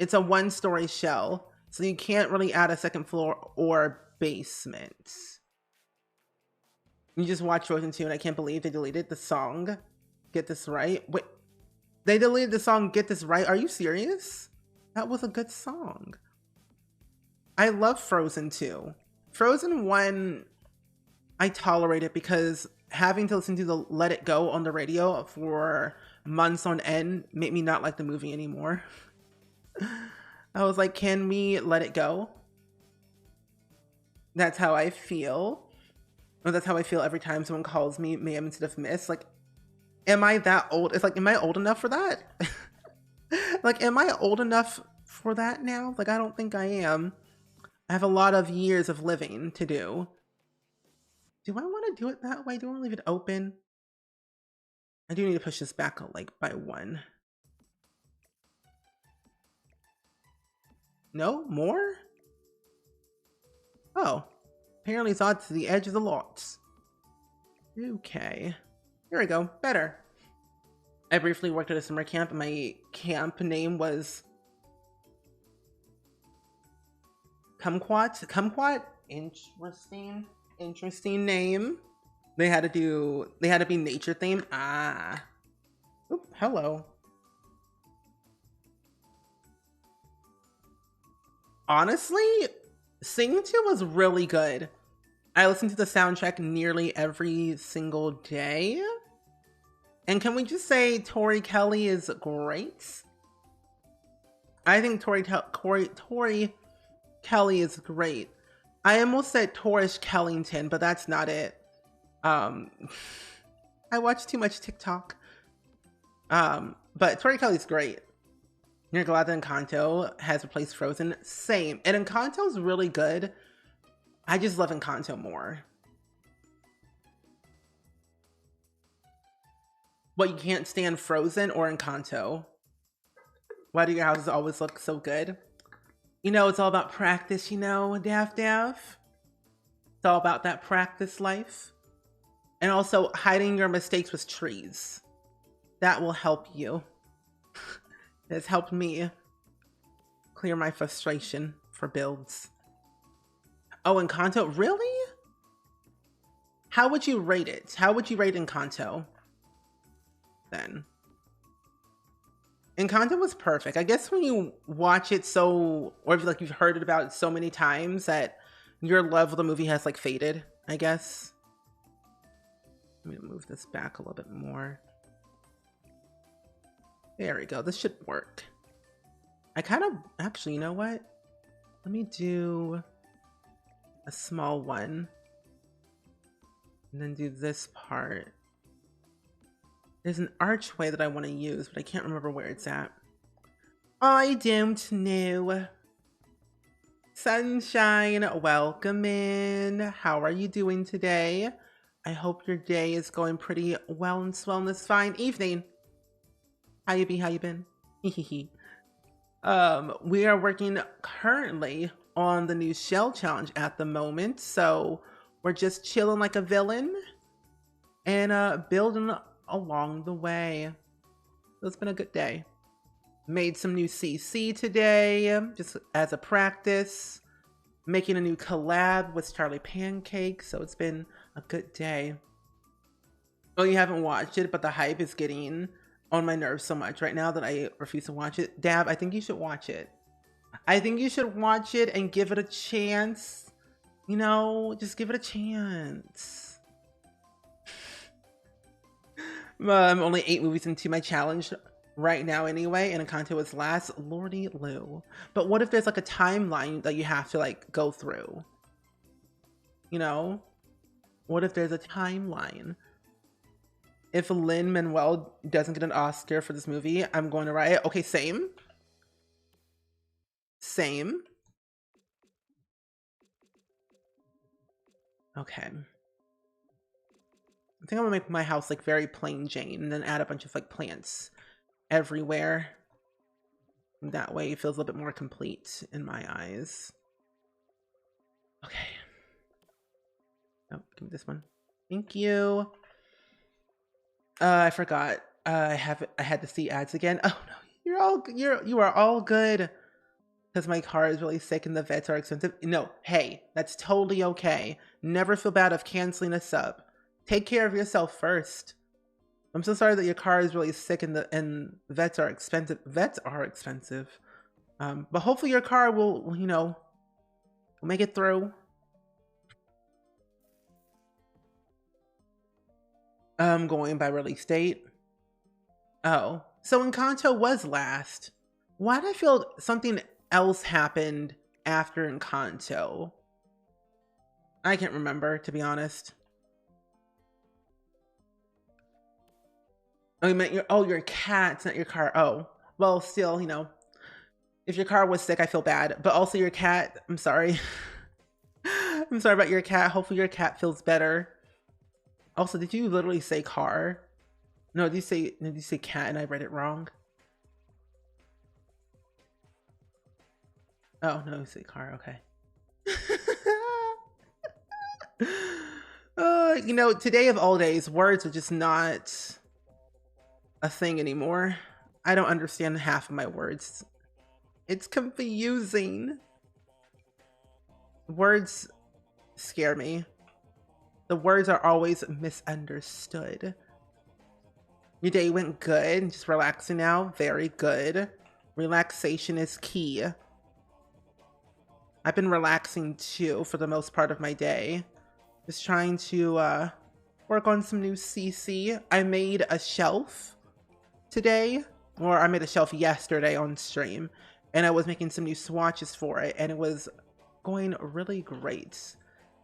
It's a one-story shell, so you can't really add a second floor or basement. You just watched Frozen 2 and I can't believe they deleted the song. Get This Right. Wait, they deleted the song Get This Right? Are you serious? That was a good song. I love Frozen 2. Frozen 1, I tolerate it because having to listen to the Let It Go on the radio for months on end made me not like the movie anymore. I was like, can we let it go? That's how I feel. Or that's how I feel every time someone calls me ma'am instead of miss. Like, am I that old? It's like, am I old enough for that? Like, am I old enough for that now? Like, I don't think I am. I have a lot of years of living to do. Do I want to do it that way? Do I want to leave it open? I do need to push this back like by 1. No? More? Oh. Apparently it's odd to the edge of the lots. Okay. Here we go. Better. I briefly worked at a summer camp and my camp name was Kumquat. Kumquat? Interesting name. They had to be nature themed. Ah. Oop, hello. Honestly, Sing 2 was really good. I listened to the soundtrack nearly every single day. And can we just say Tori Kelly is great? I think Tori Kelly is great. I almost said Torish Kellington, but that's not it. I watch too much TikTok. But Tori Kelly's great. You're glad that Encanto has replaced Frozen? Same. And Encanto's really good. I just love Encanto more. What, you can't stand Frozen or Encanto? Why do your houses always look so good? You know, it's all about practice, you know, Daff Daff. It's all about that practice life. And also hiding your mistakes with trees. That will help you. It's helped me clear my frustration for builds. Oh, Encanto, really? How would you rate it? How would you rate Encanto then? Encanto was perfect. I guess when you watch it or if like you've heard it about so many times that your love of the movie has like faded, I guess. Let me move this back a little bit more. There we go. This should work. Actually, you know what? Let me do a small one. And then do this part. There's an archway that I want to use, but I can't remember where it's at. I don't know. Sunshine, welcome in. How are you doing today? I hope your day is going pretty well and swell this fine evening. How you be? How you been? We are working currently on the new shell challenge at the moment, so we're just chilling like a villain and building along the way. So it's been a good day. Made some new CC today, just as a practice. Making a new collab with Charlie Pancake, so it's been a good day. Oh, you haven't watched it, but the hype is getting on my nerves so much right now that I refuse to watch it. Dab, I think you should watch it. I think you should watch it and give it a chance. You know, just give it a chance. I'm only 8 movies into my challenge right now anyway, and Encanto was last. Lordy Lou. But what if there's like a timeline that you have to like go through? You know? What if there's a timeline? If Lin-Manuel doesn't get an Oscar for this movie, I'm going to riot. Okay, same. Same. Okay. I think I'm gonna make my house like very plain Jane and then add a bunch of like plants everywhere. That way it feels a little bit more complete in my eyes. Okay. Oh, give me this one. Thank you. I forgot. I had to see ads again. Oh no, you are all good. Because my car is really sick and the vets are expensive. No, hey, that's totally okay. Never feel bad of canceling a sub. Take care of yourself first. I'm so sorry that your car is really sick and vets are expensive. Vets are expensive. But hopefully your car will, you know, will make it through. Going by release date. Oh, so Encanto was last. Why did I feel something else happened after Encanto? I can't remember, to be honest. Oh, you meant your cat's not your car. Oh, well, still, you know, if your car was sick, I feel bad. But also your cat, I'm sorry. I'm sorry about your cat. Hopefully your cat feels better. Also, did you literally say car? No, did you say cat and I read it wrong? Oh, no, you say car, okay. You know, today of all days, words are just not a thing anymore. I don't understand half of my words. It's confusing. Words scare me. The words are always misunderstood. Your day went good. Just relaxing now. Very good. Relaxation is key. I've been relaxing too for the most part of my day. Just trying to work on some new CC. I made a shelf today, or I made a shelf yesterday on stream, and I was making some new swatches for it, and it was going really great.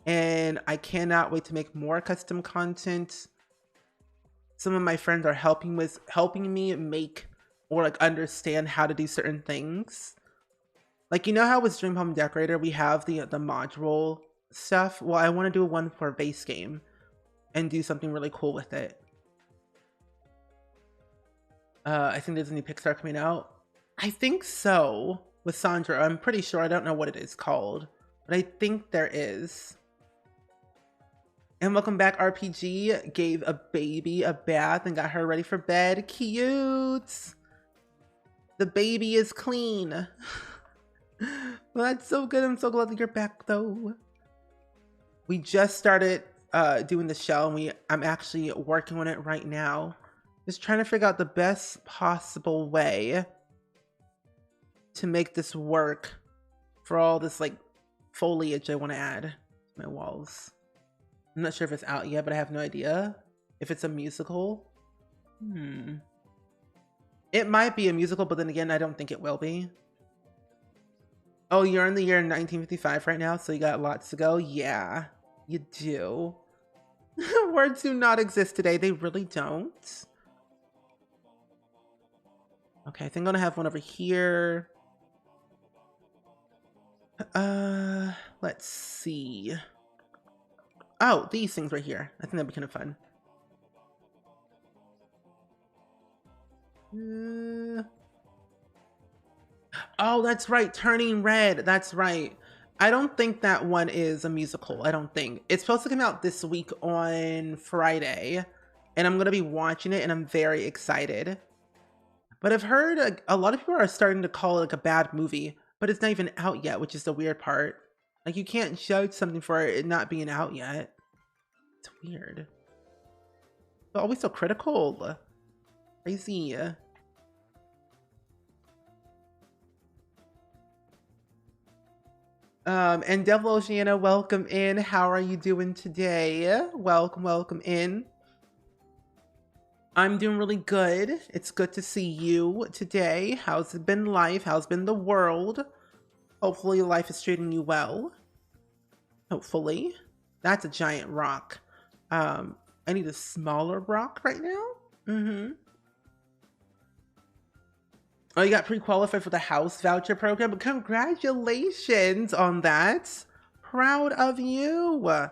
And I cannot wait to make more custom content. Some of my friends are helping me make or like understand how to do certain things. Like, you know how with Dream Home Decorator we have the module stuff? Well, I want to do one for a base game and do something really cool with it. I think there's a new Pixar coming out. I think so, with Sandra. I'm pretty sure. I don't know what it is called, but I think there is. And welcome back, RPG. Gave a baby a bath and got her ready for bed. Cute. The baby is clean. Well, that's so good. I'm so glad that you're back, though. We just started doing the shell, and I'm actually working on it right now. Just trying to figure out the best possible way to make this work for all this like foliage I want to add to my walls. I'm not sure if it's out yet, but I have no idea if it's a musical. It might be a musical, but then again, I don't think it will be. Oh, you're in the year 1955 right now, so you got lots to go? Yeah, you do. Words do not exist today. They really don't. Okay, I think I'm gonna have one over here. Let's see. Oh, these things right here. I think that'd be kind of fun. Oh, that's right. Turning Red. That's right. I don't think that one is a musical. I don't think. It's supposed to come out this week on Friday, and I'm going to be watching it, and I'm very excited. But I've heard a lot of people are starting to call it like a bad movie, but it's not even out yet, which is the weird part. Like, you can't judge something for it not being out yet. It's weird. But always so critical. Crazy. And Devil Oceana, welcome in. How are you doing today? Welcome in. I'm doing really good. It's good to see you today. How's it been life? How's been the world? Hopefully life is treating you well. Hopefully. That's a giant rock. I need a smaller rock right now. Oh, you got pre-qualified for the house voucher program, but congratulations on that. Proud of you.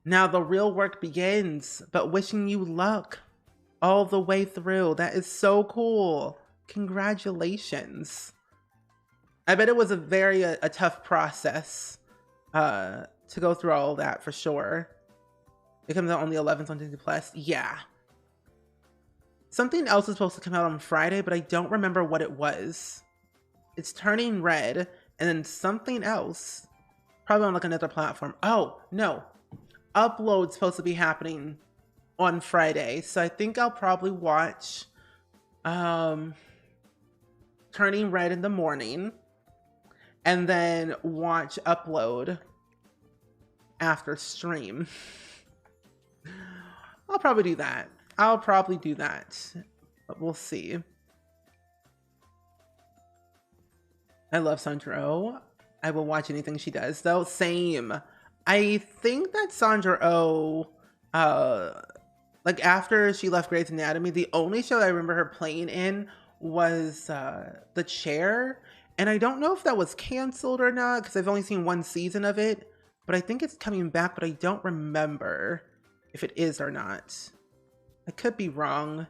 Now the real work begins, but wishing you luck all the way through. That is so cool. Congratulations. I bet it was a very a tough process to go through all of that for sure. It comes out on the 11th on Disney Plus. Yeah. Something else is supposed to come out on Friday, but I don't remember what it was. It's Turning Red, and then something else, probably on like another platform. Oh, no. Upload's supposed to be happening on Friday, so I think I'll probably watch Turning Red in the morning, and then watch Upload after stream. I'll probably do that. But we'll see. I love Sandra Oh. I will watch anything she does, though. Same. I think that Sandra Oh, like after she left Grey's Anatomy, the only show I remember her playing in was The Chair. And I don't know if that was canceled or not, because I've only seen one season of it. But I think it's coming back, but I don't remember if it is or not. I could be wrong,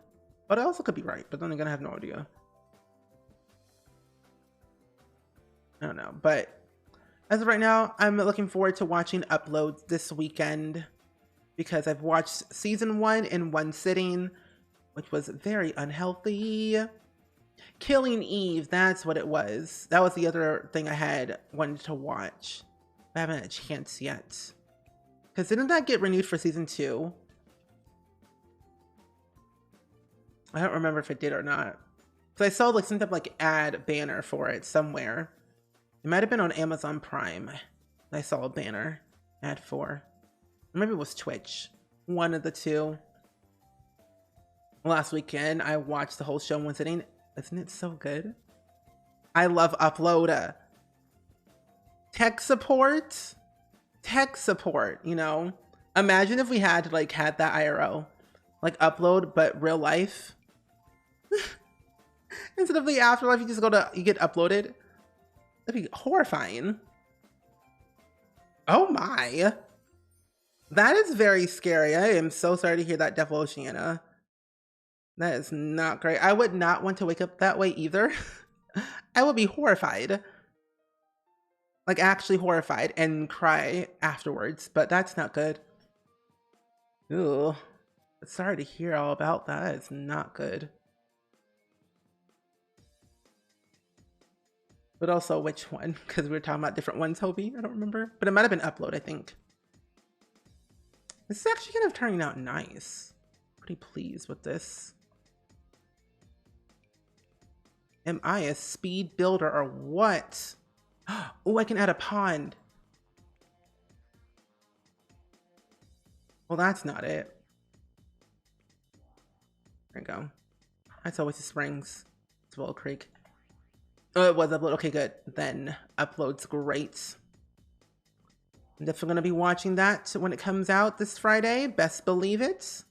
but I also could be right, but then I'm gonna have no idea. I don't know, but as of right now, I'm looking forward to watching Uploads this weekend because I've watched season 1 in one sitting, which was very unhealthy. Killing Eve, that's what it was. That was the other thing I had wanted to watch. I haven't had a chance yet. Because didn't that get renewed for season 2? I don't remember if it did or not. Because I saw like some type of like ad banner for it somewhere. It might have been on Amazon Prime. I saw a banner ad for. Or maybe it was Twitch. One of the two. Last weekend, I watched the whole show in one sitting. Isn't it so good? I love Upload. Tech support, you know? Imagine if we had like had that IRL. Like Upload, but real life. Instead of the afterlife, you just you get uploaded. That'd be horrifying. Oh my. That is very scary. I am so sorry to hear that, Devil Oceana. That is not great. I would not want to wake up that way either. I would be horrified. Like actually horrified and cry afterwards, but that's not good. Ooh. Sorry to hear all about that. It's not good. But also which one? Because we were talking about different ones, Hobie. I don't remember. But it might have been Upload, I think. This is actually kind of turning out nice. Pretty pleased with this. Am I a speed builder or what? Oh, I can add a pond. Well, that's not it. There we go. That's always the springs. It's Willow Creek. Oh, it was Upload. Okay, good. Then Upload's great. I'm definitely going to be watching that when it comes out this Friday. Best believe it.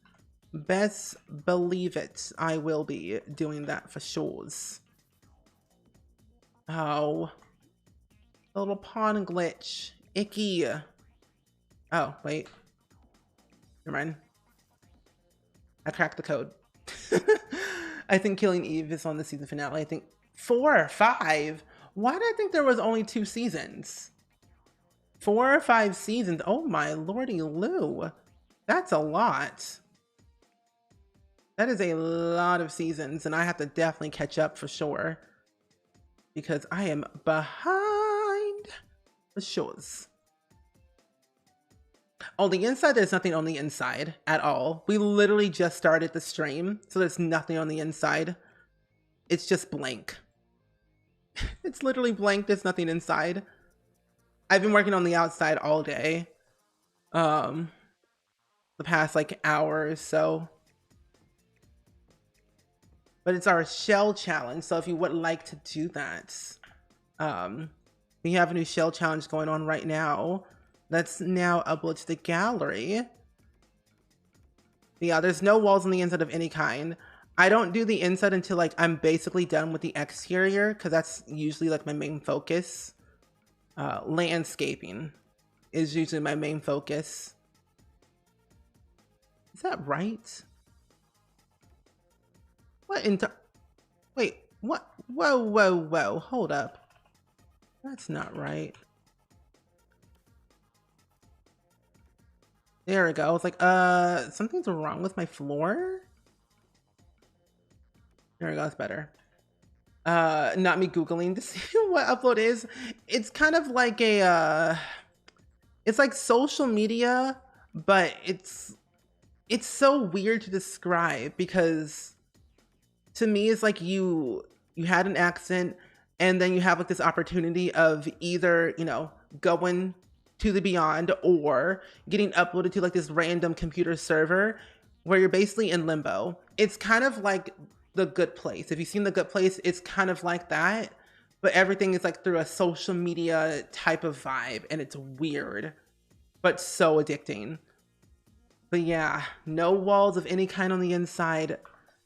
Best believe it. I will be doing that for sure. Oh. A little pawn glitch. Icky. Oh, wait. Never mind. I cracked the code. I think Killing Eve is on the season finale. I think 4 or 5. Why did I think there was only 2 seasons? 4 or 5 seasons. Oh my lordy Lou. That's a lot. That is a lot of seasons, and I have to definitely catch up for sure. Because I am behind the shows. On the inside, there's nothing on the inside at all. We literally just started the stream, so there's nothing on the inside. It's just blank. It's literally blank. There's nothing inside. I've been working on the outside all day. The past like hour or so. But it's our shell challenge, so if you would like to do that, we have a new shell challenge going on right now. Let's now upload to the gallery. Yeah, there's no walls on the inside of any kind. I don't do the inside until like I'm basically done with the exterior, because that's usually like my main focus. Landscaping is usually my main focus. Is that right? What wait, what? Whoa, whoa, whoa, hold up. That's not right. There we go. I was like, something's wrong with my floor? There we go, it's better. Not me Googling to see what upload is. It's kind of like a, it's like social media, but it's so weird to describe because to me, it's like you had an accident and then you have like this opportunity of either, you know, going to the beyond or getting uploaded to like this random computer server where you're basically in limbo. It's kind of like The Good Place. If you've seen The Good Place, it's kind of like that, but everything is like through a social media type of vibe, and it's weird, but so addicting. But yeah, no walls of any kind on the inside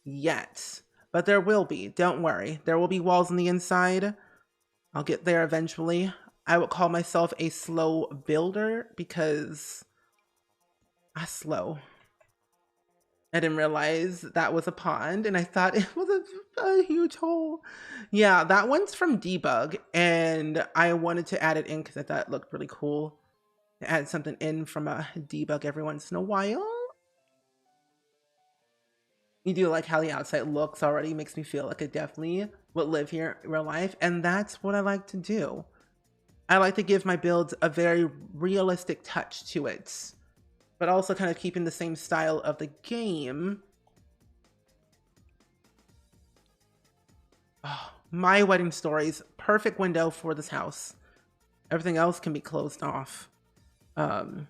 yet, but there will be. Don't worry, there will be walls on the inside. I'll get there eventually. I would call myself a slow builder because I'm slow. I didn't realize that was a pond and I thought it was a huge hole. Yeah, that one's from Debug and I wanted to add it in because I thought it looked really cool to add something in from a Debug every once in a while. You do like how the outside looks already, makes me feel like I definitely would live here in real life, and that's what I like to do. I like to give my builds a very realistic touch to it, but also kind of keeping the same style of the game. Oh, my wedding stories, perfect window for this house. Everything else can be closed off. So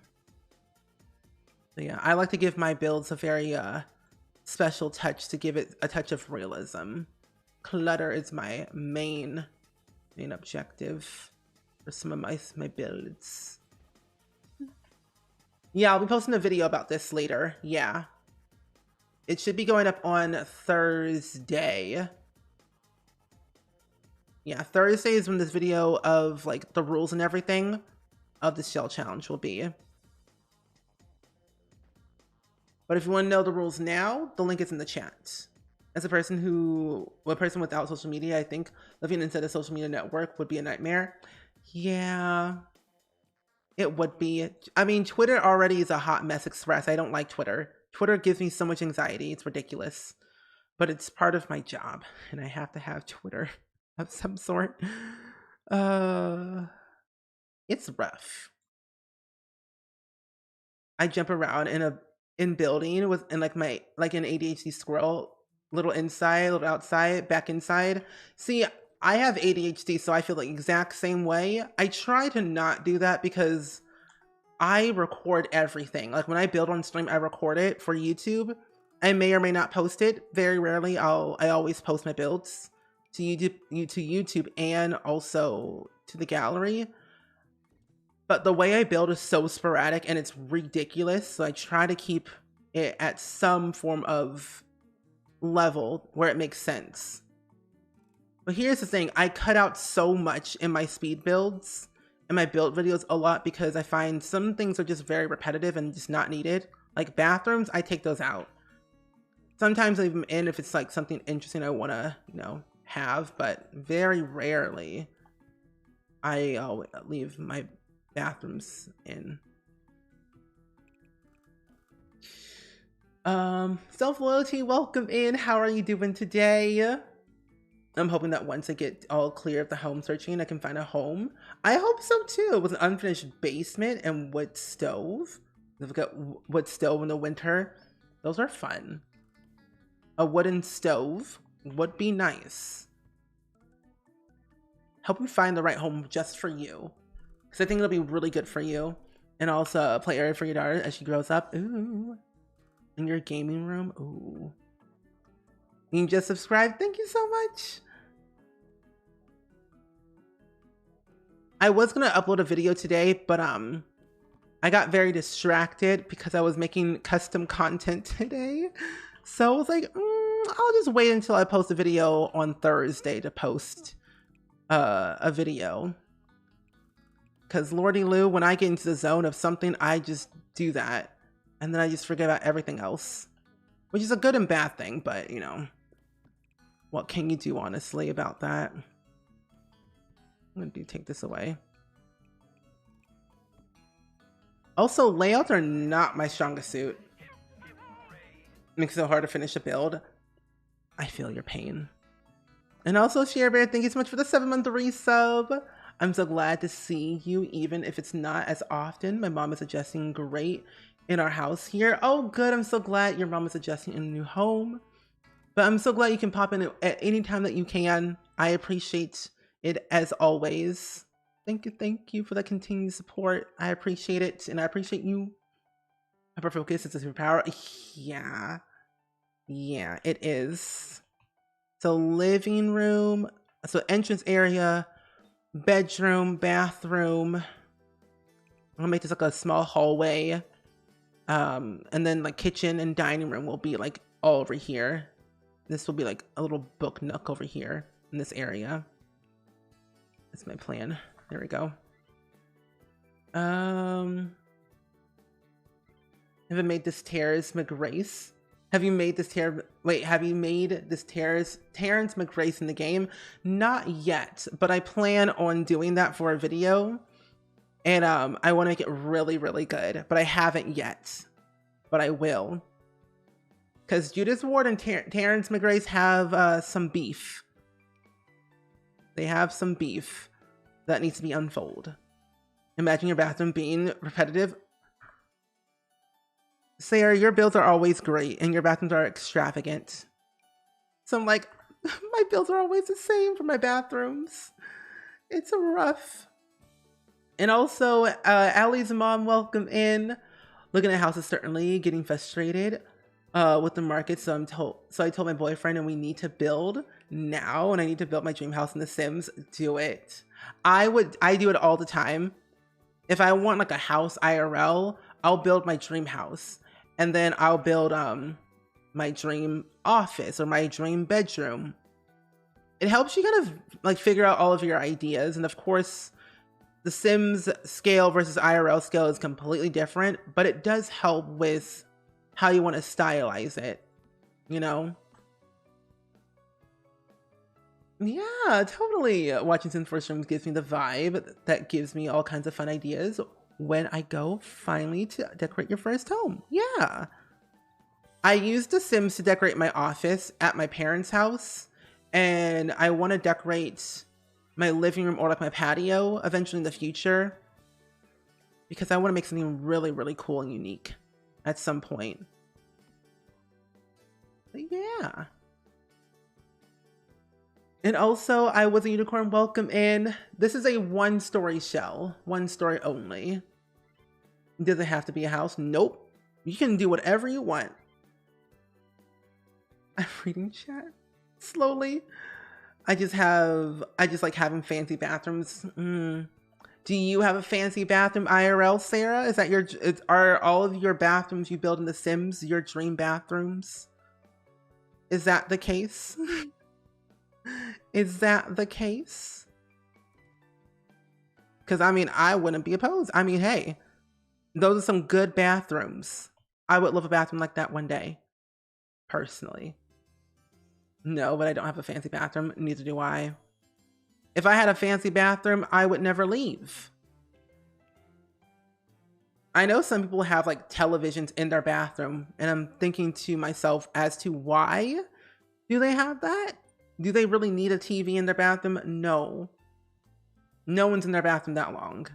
yeah, I like to give my builds a very special touch to give it a touch of realism. Clutter is my main objective for some of my builds. Yeah, I'll be posting a video about this later. Yeah. It should be going up on Thursday. Yeah, Thursday is when this video of like the rules and everything of the shell challenge will be. But if you want to know the rules now, the link is in the chat. As a person without social media, I think living inside a social media network would be a nightmare. Yeah, it would be. I mean, Twitter already is a hot mess express. I don't like Twitter. Twitter gives me so much anxiety. It's ridiculous. But it's part of my job, and I have to have Twitter of some sort. It's rough. I jump around in building with like an ADHD squirrel, little inside, little outside, back inside. See, I have ADHD, so I feel the exact same way. I try to not do that because I record everything. Like when I build on stream, I record it for YouTube. I may or may not post it. Very rarely. I always post my builds to YouTube and also to the gallery. But the way I build is so sporadic and it's ridiculous. So I try to keep it at some form of level where it makes sense. But here's the thing, I cut out so much in my speed builds in my build videos a lot because I find some things are just very repetitive and just not needed. Like bathrooms, I take those out. Sometimes I leave them in if it's like something interesting I want to, you know, have, but very rarely I leave my bathrooms in. Self-loyalty, welcome in. How are you doing today? I'm hoping that once I get all clear of the home searching, I can find a home. I hope so too, with an unfinished basement and wood stove. We've got wood stove in the winter. Those are fun. A wooden stove would be nice. Help me find the right home just for you, because I think it'll be really good for you. And also a play area for your daughter as she grows up. Ooh. In your gaming room. Ooh. You just subscribed. Thank you so much. I was gonna upload a video today, but I got very distracted because I was making custom content today. So I was like, I'll just wait until I post a video on Thursday to post a video. Because Lordy Lou, when I get into the zone of something, I just do that. And then I just forget about everything else. Which is a good and bad thing, but you know. What can you do honestly about that? I'm gonna take this away. Also, layouts are not my strongest suit. Makes it so hard to finish a build. I feel your pain. And also, Share Bear, thank you so much for the 7-month resub. I'm so glad to see you, even if it's not as often. My mom is adjusting great in our house here. Oh, good. I'm so glad your mom is adjusting in a new home. But I'm so glad you can pop in at any time that you can. I appreciate it as always. Thank you for the continued support. I appreciate it, and I appreciate you. Hyperfocus is a superpower. Yeah, it is. So living room, so entrance area, bedroom, bathroom. I'm gonna make this like a small hallway. And then like kitchen and dining room will be like all over here. This will be like a little book nook over here in this area. That's my plan. There we go. Have I made this Terrence McGrace? Have you made this Terrence McGrace in the game? Not yet, but I plan on doing that for a video. And I want to make it really, really good, but I haven't yet. But I will. Because Judith Ward and Terrence McGrace have some beef. They have some beef that needs to be unfolded. Imagine your bathroom being repetitive. Sarah, your builds are always great and your bathrooms are extravagant. So I'm like, my builds are always the same for my bathrooms. It's rough. And also, Allie's mom, welcome in. Looking at houses, certainly getting frustrated with the market. So I told my boyfriend, and we need to build now, and I need to build my dream house in The Sims. Do it. I do it all the time. If I want like a house IRL, I'll build my dream house, and then I'll build my dream office or my dream bedroom. It helps you kind of like figure out all of your ideas, and of course, The Sims scale versus IRL scale is completely different, but it does help with how you want to stylize it, you know? Yeah, totally. Watching Sims 4 streams gives me the vibe that gives me all kinds of fun ideas when I go finally to decorate your first home. Yeah. I used The Sims to decorate my office at my parents' house, and I want to decorate my living room or like my patio eventually in the future, because I want to make something really, really cool and unique at some point. But yeah. And also, I was a unicorn. Welcome in. This is a 1-story shell, 1 story only. Does it have to be a house? Nope. You can do whatever you want. I'm reading chat slowly. I just like having fancy bathrooms. Do you have a fancy bathroom IRL, Sarah? Is that are all of your bathrooms you build in The Sims your dream bathrooms? Is that the case? Is that the case? Because, I mean, I wouldn't be opposed. I mean, hey, those are some good bathrooms. I would love a bathroom like that one day, personally. No, but I don't have a fancy bathroom. Neither do I. If I had a fancy bathroom, I would never leave. I know some people have like televisions in their bathroom, and I'm thinking to myself as to why do they have that? Do they really need a TV in their bathroom? No. No one's in their bathroom that long.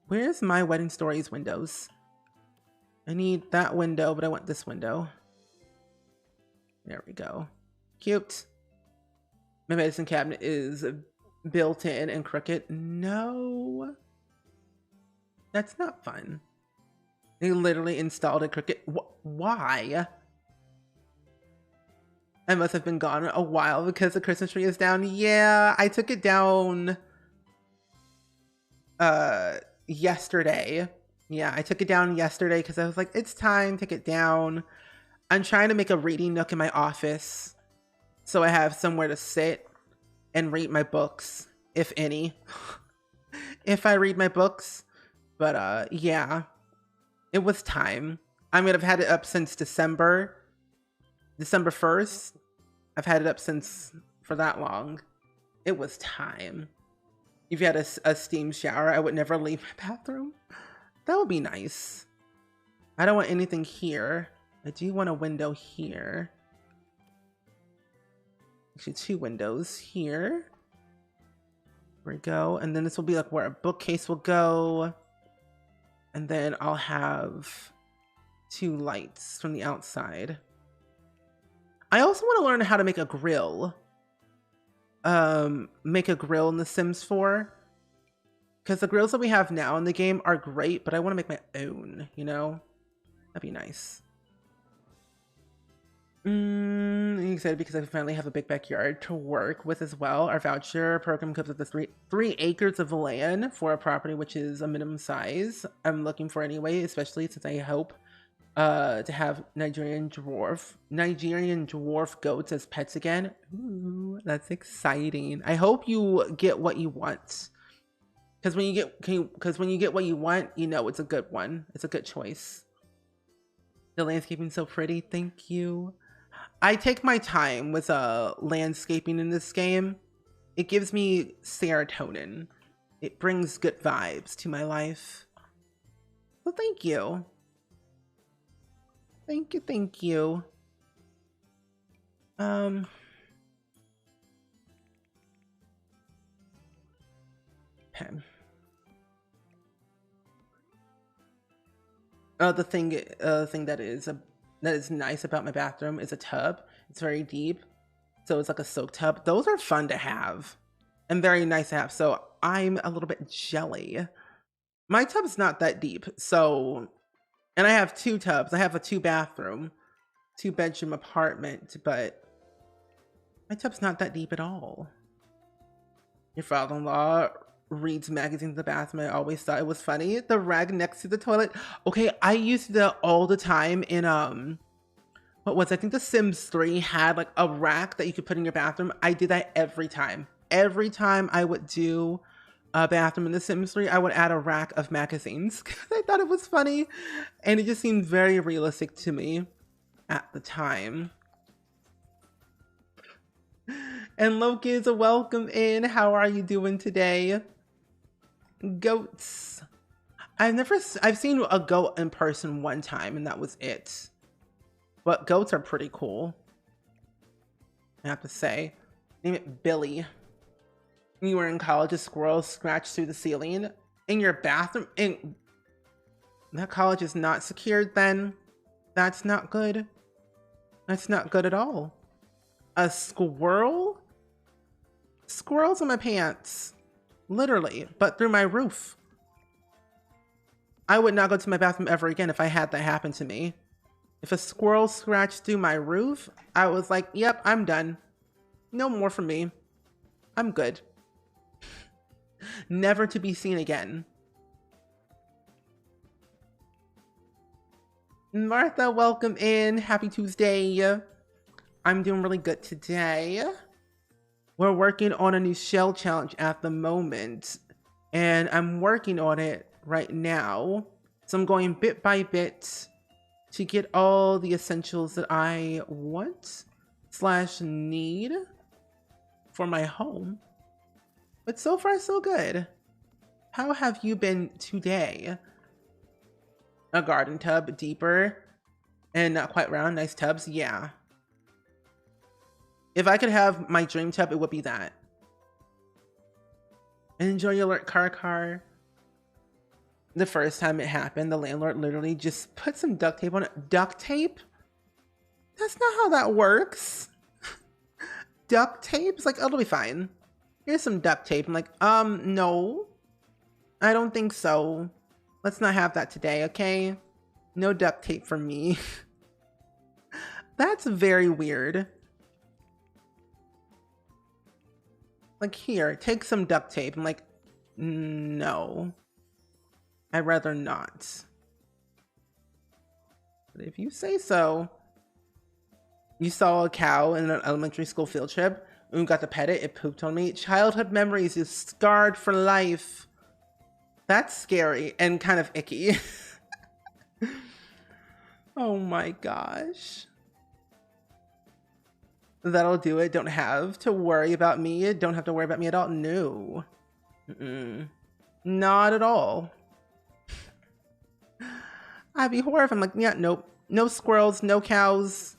Where's my wedding stories windows? I need that window, but I want this window. There we go. Cute. My medicine cabinet is built in and crooked. No. That's not fun. They literally installed a crooked. Why? I must have been gone a while because the Christmas tree is down. Yeah, I took it down yesterday. Yeah, I took it down yesterday because I was like, it's time to take it down. I'm trying to make a reading nook in my office so I have somewhere to sit and read my books, if any. If I read my books. But yeah, it was time. I mean, I've had it up since December 1st. I've had it up since for that long. It was time. If you had a steam shower, I would never leave my bathroom. That would be nice. I don't want anything here. I do want a window here. Actually, 2 windows here. There we go. And then this will be like where a bookcase will go. And then I'll have 2 lights from the outside. I also want to learn how to make a grill. Make a grill in The Sims 4. Because the grills that we have now in the game are great, but I want to make my own, you know? That'd be nice. I'm excited because I finally have a big backyard to work with as well. Our voucher program comes with the 3 acres of land for a property, which is a minimum size I'm looking for anyway, especially since I hope to have Nigerian dwarf goats as pets again. Ooh, that's exciting. I hope you get what you want. Because when you get what you want, you know it's a good one. It's a good choice. The landscaping's so pretty. Thank you. I take my time with landscaping in this game. It gives me serotonin. It brings good vibes to my life. So thank you. Thank you, thank you. Okay. The thing that is nice about my bathroom is a tub. It's very deep, so it's like a soak tub. Those are fun to have and very nice to have. So I'm a little bit jelly. My tub's not that deep, so, and I have 2 tubs. I have a 2-bedroom apartment, but my tub's not that deep at all. Your father-in-law reads magazines in the bathroom. I always thought it was funny. The rag next to the toilet. Okay, I used to do that all the time in what was, I think The Sims 3 had like a rack that you could put in your bathroom. I did that every time. Every time I would do a bathroom in The Sims 3, I would add a rack of magazines because I thought it was funny and it just seemed very realistic to me at the time. And Loki is a welcome in. How are you doing today? Goats. I've seen a goat in person one time and that was it. But goats are pretty cool, I have to say. Name it Billy. When you were in college, a squirrel scratched through the ceiling in your bathroom. And that college is not secured then. That's not good. That's not good at all. A squirrel? Squirrels in my pants. Literally, but through my roof. I would not go to my bathroom ever again if I had that happen to me. If a squirrel scratched through my roof, I was like, yep, I'm done. No more from me. I'm good. Never to be seen again. Martha, welcome in. Happy Tuesday. I'm doing really good today. We're working on a new shell challenge at the moment. and I'm working on it right now. So I'm going bit by bit to get all the essentials that I want / need for my home. But so far, so good. How have you been today? A garden tub, deeper and not quite round, nice tubs. Yeah. If I could have my dream tub, it would be that. Enjoy your alert car. The first time it happened, the landlord literally just put some duct tape on it. Duct tape? That's not how that works. Duct tape? It's like, oh, it'll be fine. Here's some duct tape. I'm like, no. I don't think so. Let's not have that today, okay? No duct tape for me. That's very weird. Like, here, take some duct tape. I'm like, no. I'd rather not. But if you say so. You saw a cow in an elementary school field trip. When we got to pet it, it pooped on me. Childhood memories is scarred for life. That's scary and kind of icky. Oh my gosh. That'll do it. Don't have to worry about me. Don't have to worry about me at all. No. Not at all. I'd be horrified. I'm like, yeah, nope. No squirrels, no cows.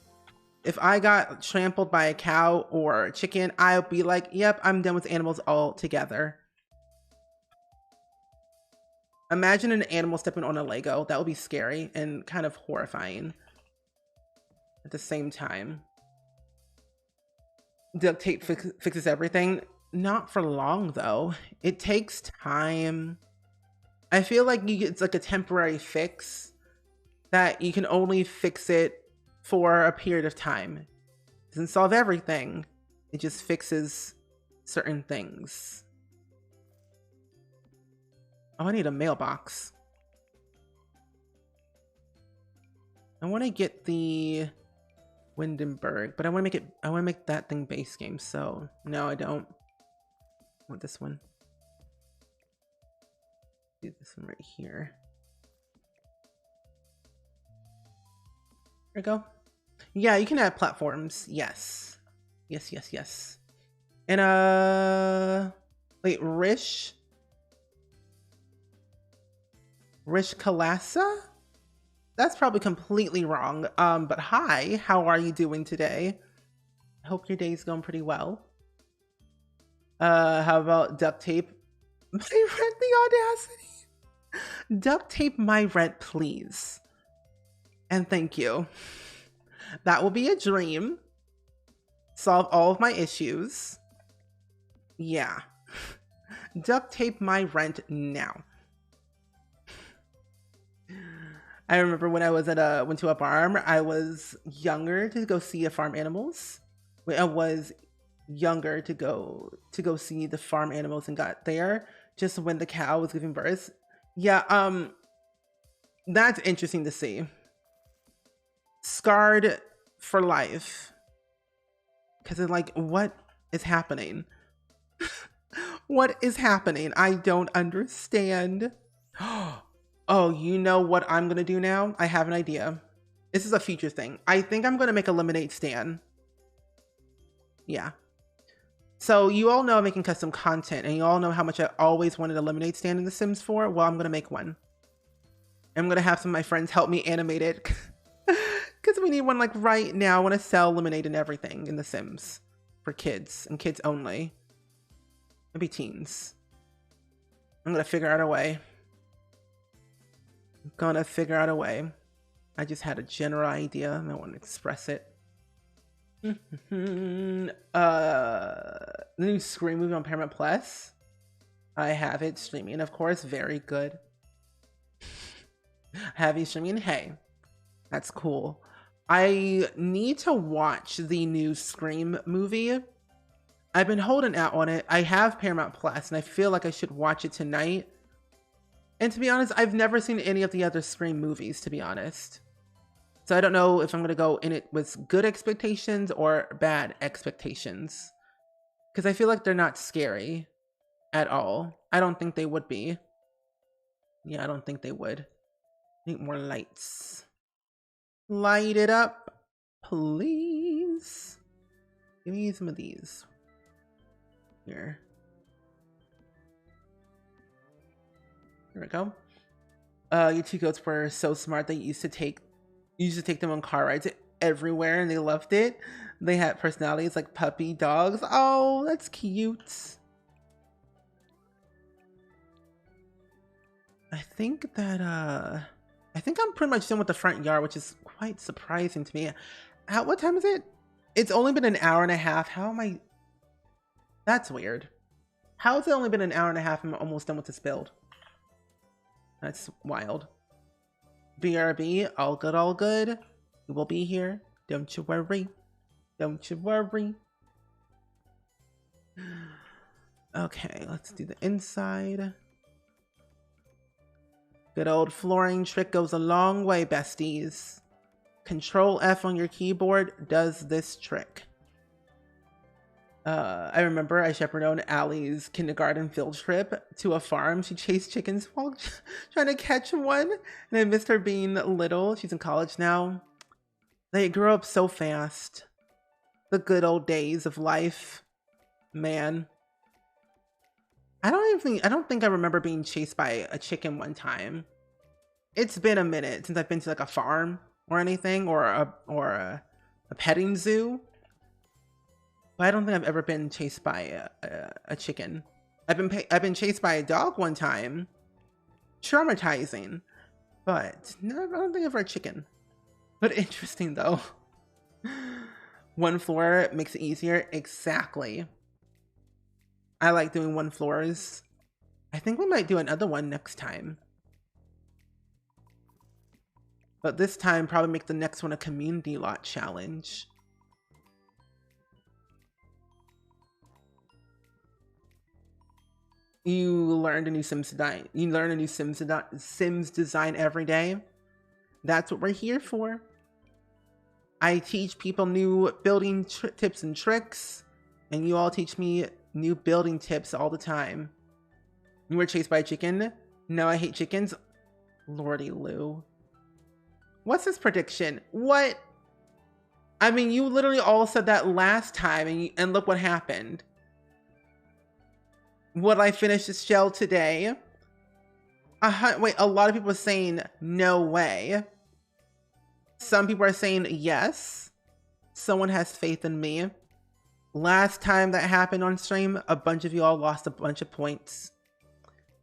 If I got trampled by a cow or a chicken, I'll be like, yep, I'm done with animals altogether. Imagine an animal stepping on a Lego. That would be scary and kind of horrifying at the same time. Duct tape fixes everything. Not for long, though. It takes time. I feel like it's like a temporary fix that you can only fix it for a period of time. It doesn't solve everything. It just fixes certain things. Oh, I need a mailbox. I want to get the Windenburg, but I want to make that thing base game. So no, I don't. I want this one. Do this one right here. There we go. Yeah, you can add platforms. Yes. Yes. And wait, Rish Kalasa? That's probably completely wrong. But hi, how are you doing today? I hope your day's going pretty well. How about duct tape? My rent, the audacity. Duct tape my rent, please. And thank you. That will be a dream. Solve all of my issues. Yeah. Duct tape my rent now. I remember when I was went to a farm, I was younger to go see farm animals. When I was younger to go see the farm animals and got there just when the cow was giving birth. Yeah, that's interesting to see. Scarred for life. Because it's like, what is happening? What is happening? I don't understand. Oh, you know what I'm going to do now? I have an idea. This is a future thing. I think I'm going to make a lemonade stand. Yeah. So you all know I'm making custom content, and you all know how much I always wanted a lemonade stand in The Sims 4. Well, I'm going to make one. I'm going to have some of my friends help me animate it. Because we need one like right now. I want to sell lemonade and everything in The Sims. For kids, and kids only. Maybe teens. I'm going to figure out a way. I just had a general idea and I want to express it. The new Scream movie on Paramount Plus. I have it streaming, of course. Very good. Have you streaming? Hey, that's cool. I need to watch the new Scream movie. I've been holding out on it. I have Paramount Plus and I feel like I should watch it tonight. And to be honest, I've never seen any of the other Scream movies, to be honest. So I don't know if I'm going to go in it with good expectations or bad expectations. Because I feel like they're not scary. at all. I don't think they would be. Yeah, I don't think they would. Need more lights. Light it up, please. Give me some of these. Here. Here we go. Your two goats were so smart. They used to take them on car rides everywhere, and they loved it. They had personalities like puppy dogs. Oh, that's cute. I think I'm pretty much done with the front yard, which is quite surprising to me. What time is it? It's only been an hour and a half. How am I? That's weird. How has it only been an hour and a half and I'm almost done with this build? That's wild. BRB, all good, all good. We will be here. Don't you worry. Don't you worry. Okay, let's do the inside. Good old flooring trick goes a long way, besties. Control F on your keyboard does this trick. I remember I chaperoned Allie's kindergarten field trip to a farm. She chased chickens while trying to catch one, and I missed her being little. She's in college now. They grew up so fast. The good old days of life, man. I don't think I remember being chased by a chicken one time. It's been a minute since I've been to like a farm or anything, or a petting zoo. But I don't think I've ever been chased by a chicken. I've been chased by a dog one time. Traumatizing. But no, I don't think ever a chicken. But interesting though. One floor makes it easier. Exactly. I like doing one floors. I think we might do another one next time. But this time, probably make the next one a community lot challenge. You learned a new Sims design. You learn a new Sims design every day. That's what we're here for. I teach people new building tips and tricks, and you all teach me new building tips all the time. You were chased by a chicken? No, I hate chickens. Lordy Lou. What's this prediction? What? I mean, you literally all said that last time, and look what happened. Would I finish this shell today? Wait, a lot of people are saying no way. Some people are saying yes. Someone has faith in me. Last time that happened on stream, a bunch of you all lost a bunch of points.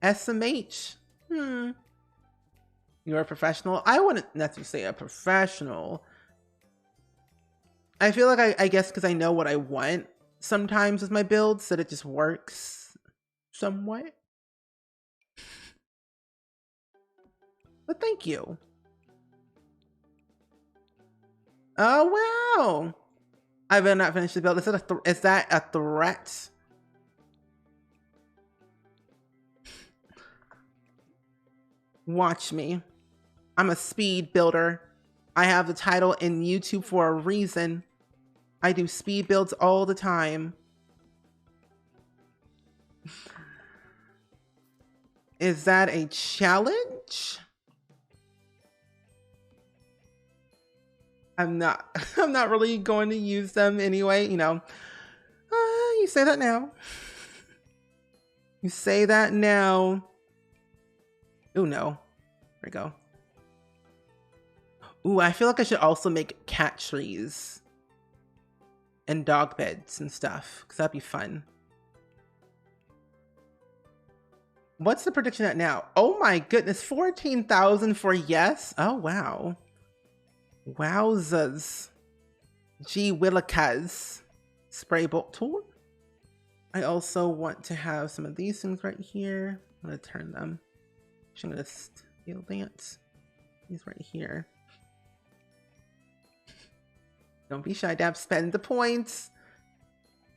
SMH. You're a professional? I wouldn't necessarily say a professional. I feel like I guess because I know what I want sometimes with my builds, that it just works somewhat. But thank you. Oh, wow. I better not finish the build. Is that a threat? Watch me. I'm a speed builder. I have the title in YouTube for a reason. I do speed builds all the time. Is that a challenge? I'm not really going to use them anyway, you know. You say that now. You say that now. Ooh, no. There we go. Ooh, I feel like I should also make cat trees and dog beds and stuff, because that'd be fun. What's the prediction at now? Oh my goodness, 14,000 for yes? Oh, wow. Wowzers. Gee willikers. Spray bolt tool. I also want to have some of these things right here. I'm going to turn them. I'm going to steal that. These right here. Don't be shy, Dab. Spend the points.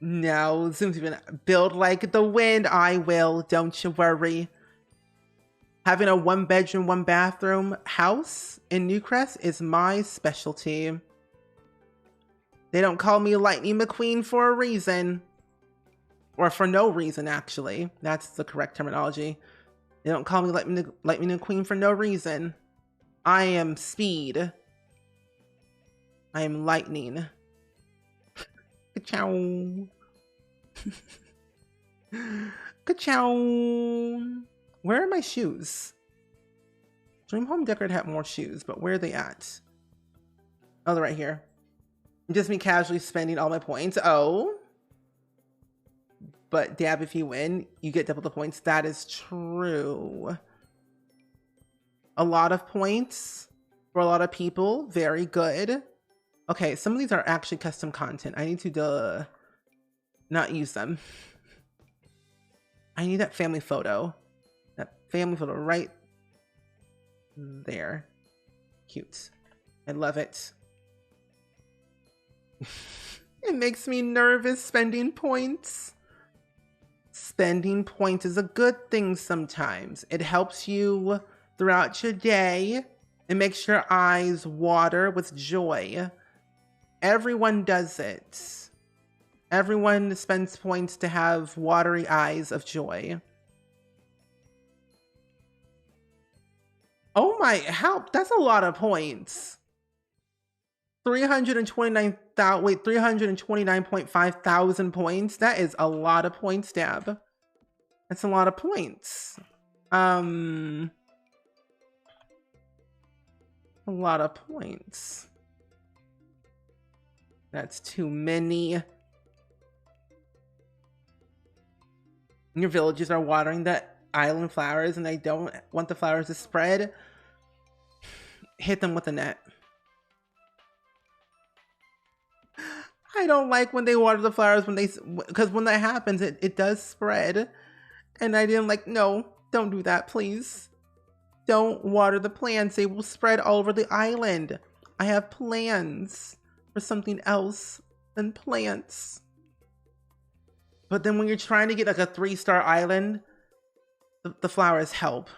No, Zoom's even build like the wind. I will. Don't you worry. Having a 1-bedroom, 1-bathroom house in Newcrest is my specialty. They don't call me Lightning McQueen for a reason. Or for no reason, actually. That's the correct terminology. They don't call me Lightning Queen for no reason. I am speed. I am lightning. Ka-chow. Ka-chow. Where are my shoes? Dream Home Decor had more shoes, but where are they at? Oh, they're right here. Just me casually spending all my points. Oh. But Dab, if you win, you get double the points. That is true. A lot of points for a lot of people. Very good. Okay, some of these are actually custom content. I need to not use them. I need that family photo. That family photo right there. Cute. I love it. It makes me nervous spending points. Spending points is a good thing sometimes. It helps you throughout your day. It makes your eyes water with joy. Everyone does it. Everyone spends points to have watery eyes of joy. Oh my, how? That's a lot of points. 329.5 thousand points. That is a lot of points, Dab. That's a lot of points. A lot of points. That's too many. Your villages are watering the island flowers and I don't want the flowers to spread. Hit them with a net. I don't like when they water the flowers because when that happens, it does spread. And I didn't like, no, don't do that, please. Don't water the plants. They will spread all over the island. I have plans for something else than plants. But then when you're trying to get like a 3-star island, the flowers help.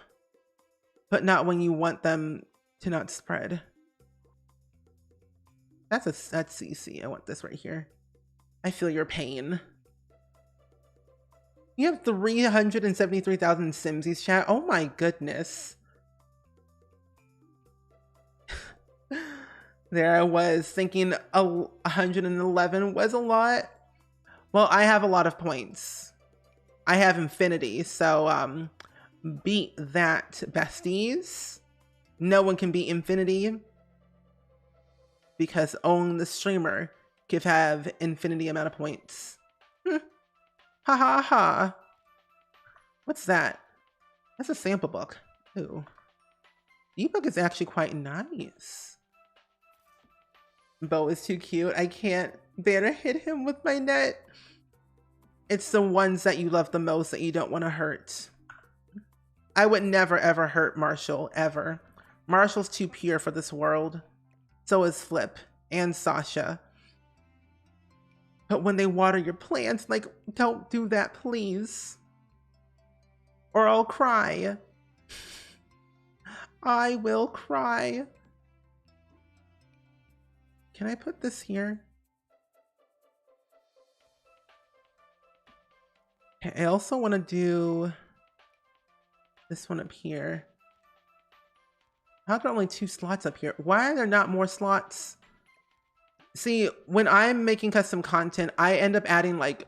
But not when you want them to not spread. That's CC. I want this right here. I feel your pain. You have 373,000 Simsies chat. Oh my goodness. There I was thinking 111 was a lot. Well, I have a lot of points. I have infinity, so beat that, besties. No one can beat infinity because only the streamer can have infinity amount of points. Ha ha ha. What's that? That's a sample book. Ooh. The ebook is actually quite nice. Bo is too cute. I can't bear to hit him with my net. It's the ones that you love the most that you don't want to hurt. I would never ever hurt Marshall, ever. Marshall's too pure for this world. So is Flip and Sasha. But when they water your plants, like, don't do that, please. Or I'll cry. I will cry. Can I put this here? I also want to do this one up here. How come only 2 slots up here? Why are there not more slots? See, when I'm making custom content, I end up adding like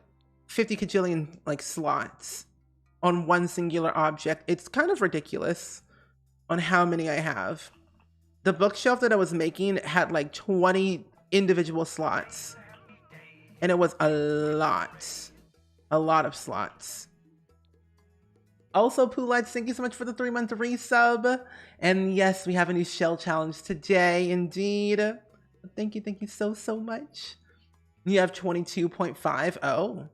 50 kajillion like slots on one singular object. It's kind of ridiculous on how many I have. The bookshelf that I was making had like 20 individual slots. And it was a lot of slots. Also, Poolites, thank you so much for the 3-month resub. And yes, we have a new shell challenge today, indeed. Thank you so much. You have 22.5. Oh.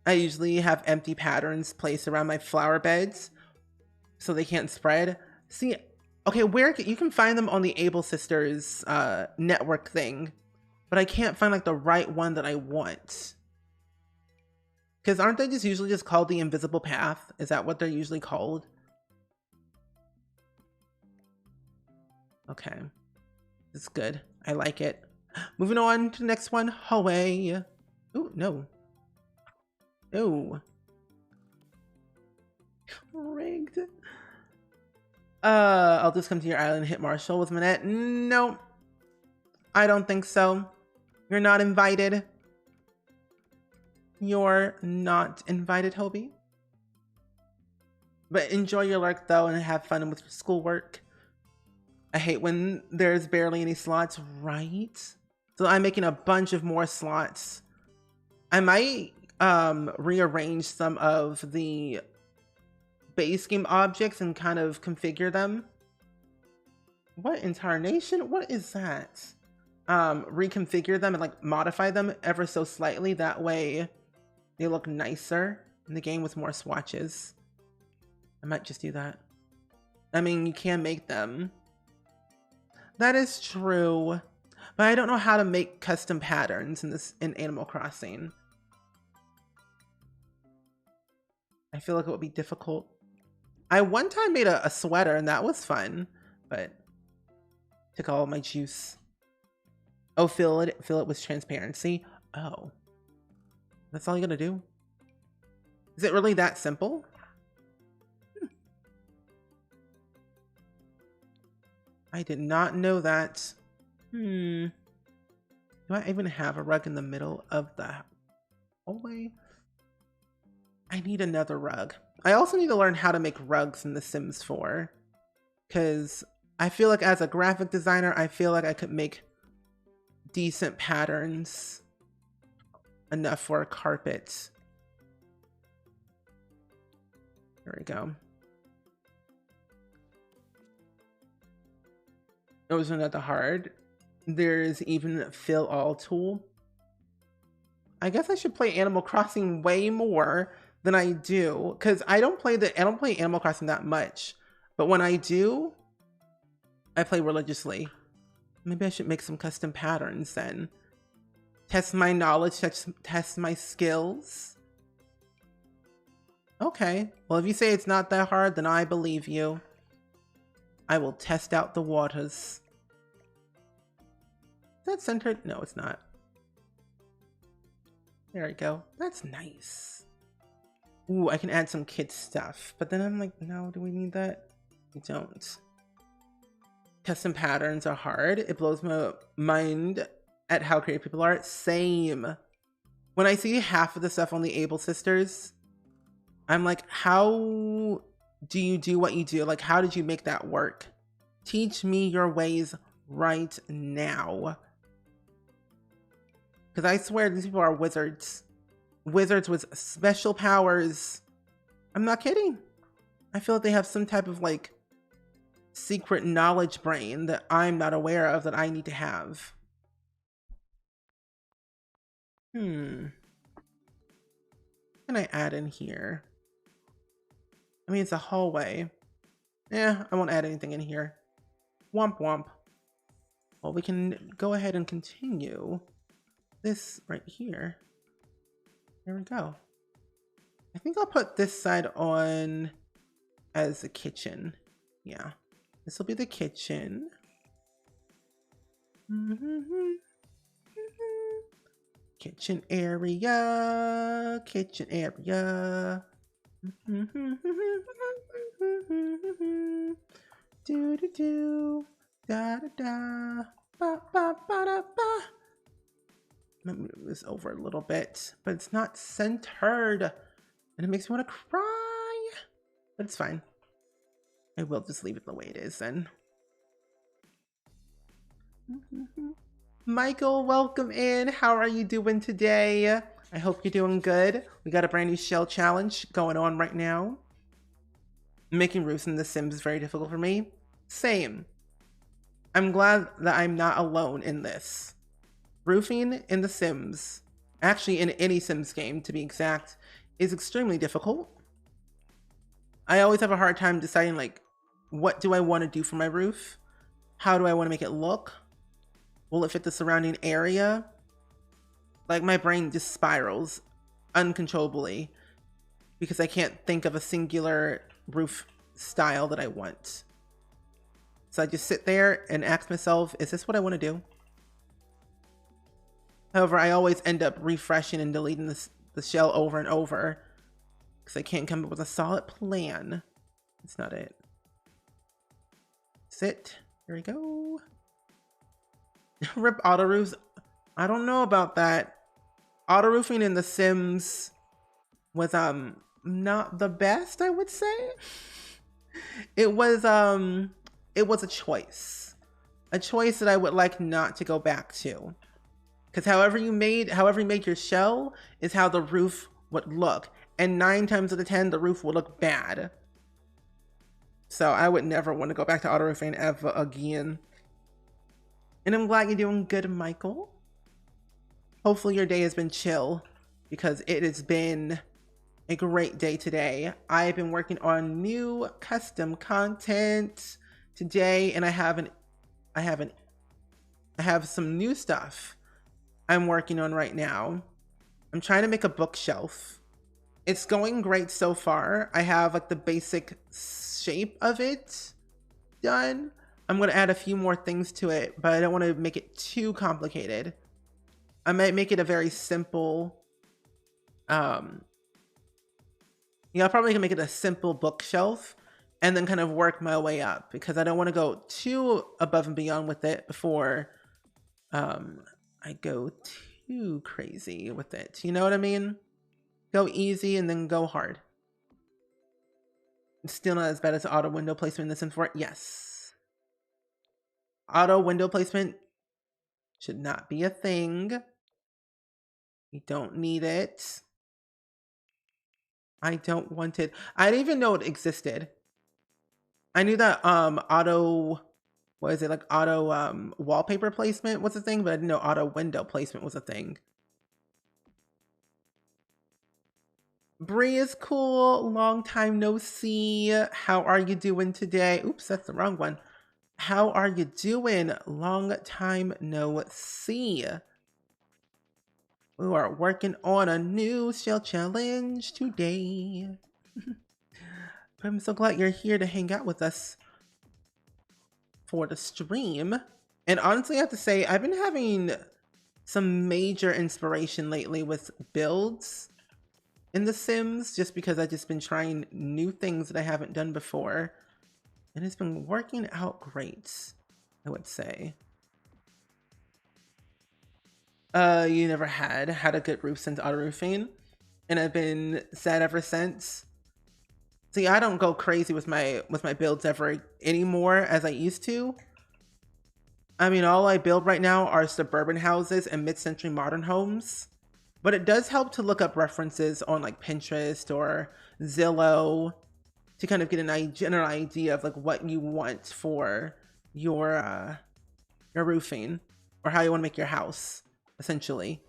I usually have empty patterns placed around my flower beds so they can't spread. See, okay, where you can find them on the Able Sisters network thing, but I can't find like the right one that I want. Because aren't they just usually just called the invisible path? Is that what they're usually called? Okay. It's good. I like it. Moving on to the next one. Hallway. Ooh, no. Ooh. Rigged. I'll just come to your island and hit Marshall with Manette. No, I don't think so. You're not invited. You're not invited, Hobie. But enjoy your lurk though and have fun with your schoolwork. I hate when there's barely any slots, right? So I'm making a bunch of more slots. I might rearrange some of the base game objects and kind of configure them. What incarnation? What is that? Reconfigure them and like modify them ever so slightly. That way they look nicer in the game with more swatches. I might just do that. I mean, you can make them. That is true. But I don't know how to make custom patterns in Animal Crossing. I feel like it would be difficult. I one time made a sweater and that was fun, but took all my juice. Oh, fill it with transparency. Oh, that's all you gotta do? Is it really that simple? I did not know that. Do I even have a rug in the middle of the hallway? I need another rug. I also need to learn how to make rugs in The Sims 4. Because I feel like as a graphic designer, I feel like I could make decent patterns enough for a carpet. There we go. Those are not that hard. There's even a fill all tool. I guess I should play Animal Crossing way more than I do, because I don't play Animal Crossing that much, but when I do, I play religiously. Maybe I should make some custom patterns then. Test my knowledge, test my skills. Okay, well if you say it's not that hard, then I believe you. I will test out the waters. Is that centered? No, it's not. There we go. That's nice. Ooh, I can add some kid stuff. But then I'm like, no, do we need that? We don't. Custom patterns are hard. It blows my mind at how creative people are. Same. When I see half of the stuff on the Able Sisters, I'm like, how do you do what you do? Like, how did you make that work? Teach me your ways right now. Because I swear these people are wizards. Wizards with special powers. I'm not kidding. I feel like they have some type of like secret knowledge brain that I'm not aware of that I need to have. What can I add in here? I mean, it's a hallway. I won't add anything in here. Womp womp. Well, we can go ahead and continue this right here. There we go. I think I'll put this side on as the kitchen. Yeah, this will be the kitchen. Kitchen area, kitchen area. Do do do, da da da, ba ba ba da ba. I'm gonna move this over a little bit, but it's not centered, and it makes me want to cry. But it's fine. I will just leave it the way it is then. Michael, welcome in. How are you doing today? I hope you're doing good. We got a brand new shell challenge going on right now. Making roofs in The Sims is very difficult for me. Same. I'm glad that I'm not alone in this. Roofing in The Sims, actually in any Sims game to be exact, is extremely difficult. I always have a hard time deciding like, what do I want to do for my roof? How do I want to make it look? Will it fit the surrounding area? Like my brain just spirals uncontrollably because I can't think of a singular roof style that I want. So I just sit there and ask myself, is this what I want to do? However, I always end up refreshing and deleting the the shell over and over because I can't come up with a solid plan. That's not it. Sit. Here we go. Rip auto roofs. I don't know about that. Auto roofing in The Sims was not the best, I would say. It was a choice. A choice that I would like not to go back to. Because however you made your shell is how the roof would look. And 9 times out of 10, the roof will look bad. So I would never want to go back to auto roofing ever again. And I'm glad you're doing good, Michael. Hopefully your day has been chill, because it has been a great day today. I've been working on new custom content today, and I have some new stuff I'm working on right now. I'm trying to make a bookshelf. It's going great so far. I have like the basic shape of it done. I'm going to add a few more things to it, but I don't want to make it too complicated. I might make it a very simple, yeah, I'll probably make it a simple bookshelf and then kind of work my way up, because I don't want to go too above and beyond with it before I go too crazy with it. You know what I mean? Go easy and then go hard. It's still not as bad as auto window placement in The Sims 4. Yes. Auto window placement should not be a thing. You don't need it. I don't want it. I didn't even know it existed. I knew that auto, what is it, like auto wallpaper placement was a thing, but I didn't know auto window placement was a thing. Bree is cool. Long time no see. How are you doing today? Oops, that's the wrong one. How are you doing? Long time no see. We are working on a new shell challenge today. But I'm so glad you're here to hang out with us for the stream. And honestly, I have to say, I've been having some major inspiration lately with builds in The Sims, just because I've just been trying new things that I haven't done before. And it's been working out great, I would say. You never had a good roof since auto roofing, and I've been sad ever since. See, I don't go crazy with my builds ever anymore as I used to. I mean, all I build right now are suburban houses and mid-century modern homes, but it does help to look up references on like Pinterest or Zillow to kind of get a general idea of like what you want for your roofing, or how you want to make your house. Essentially,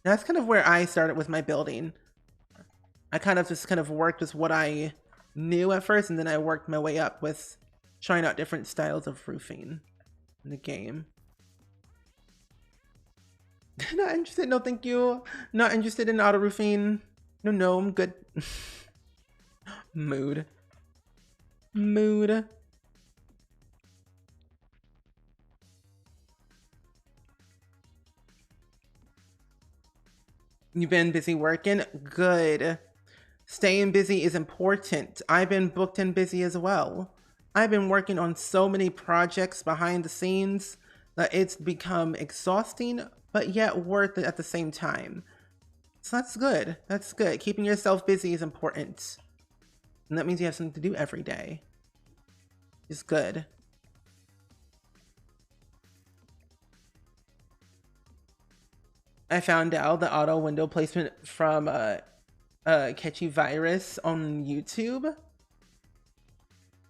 that's kind of where I started with my building. I just worked with what I knew at first, and then I worked my way up with trying out different styles of roofing in the game. Not interested? No, thank you. Not interested in auto roofing. No, I'm good. Mood. You've been busy working? Good. Staying busy is important. I've been booked and busy as well. I've been working on so many projects behind the scenes that it's become exhausting, but yet worth it at the same time. So that's good. That's good. Keeping yourself busy is important. And that means you have something to do every day. It's good. I found out the auto window placement from Catchy Virus on YouTube.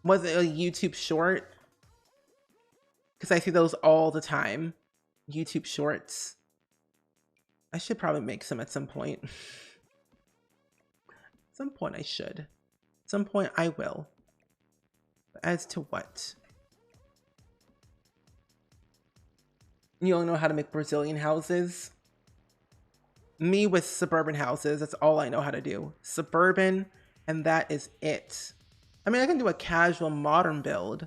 Was it a YouTube short? Because I see those all the time. YouTube shorts. I should probably make some at some point. At some point I should. At some point I will. But as to what? You don't know how to make Brazilian houses? Me with suburban houses, that's all I know how to do. Suburban, and that is it. I mean, I can do a casual modern build,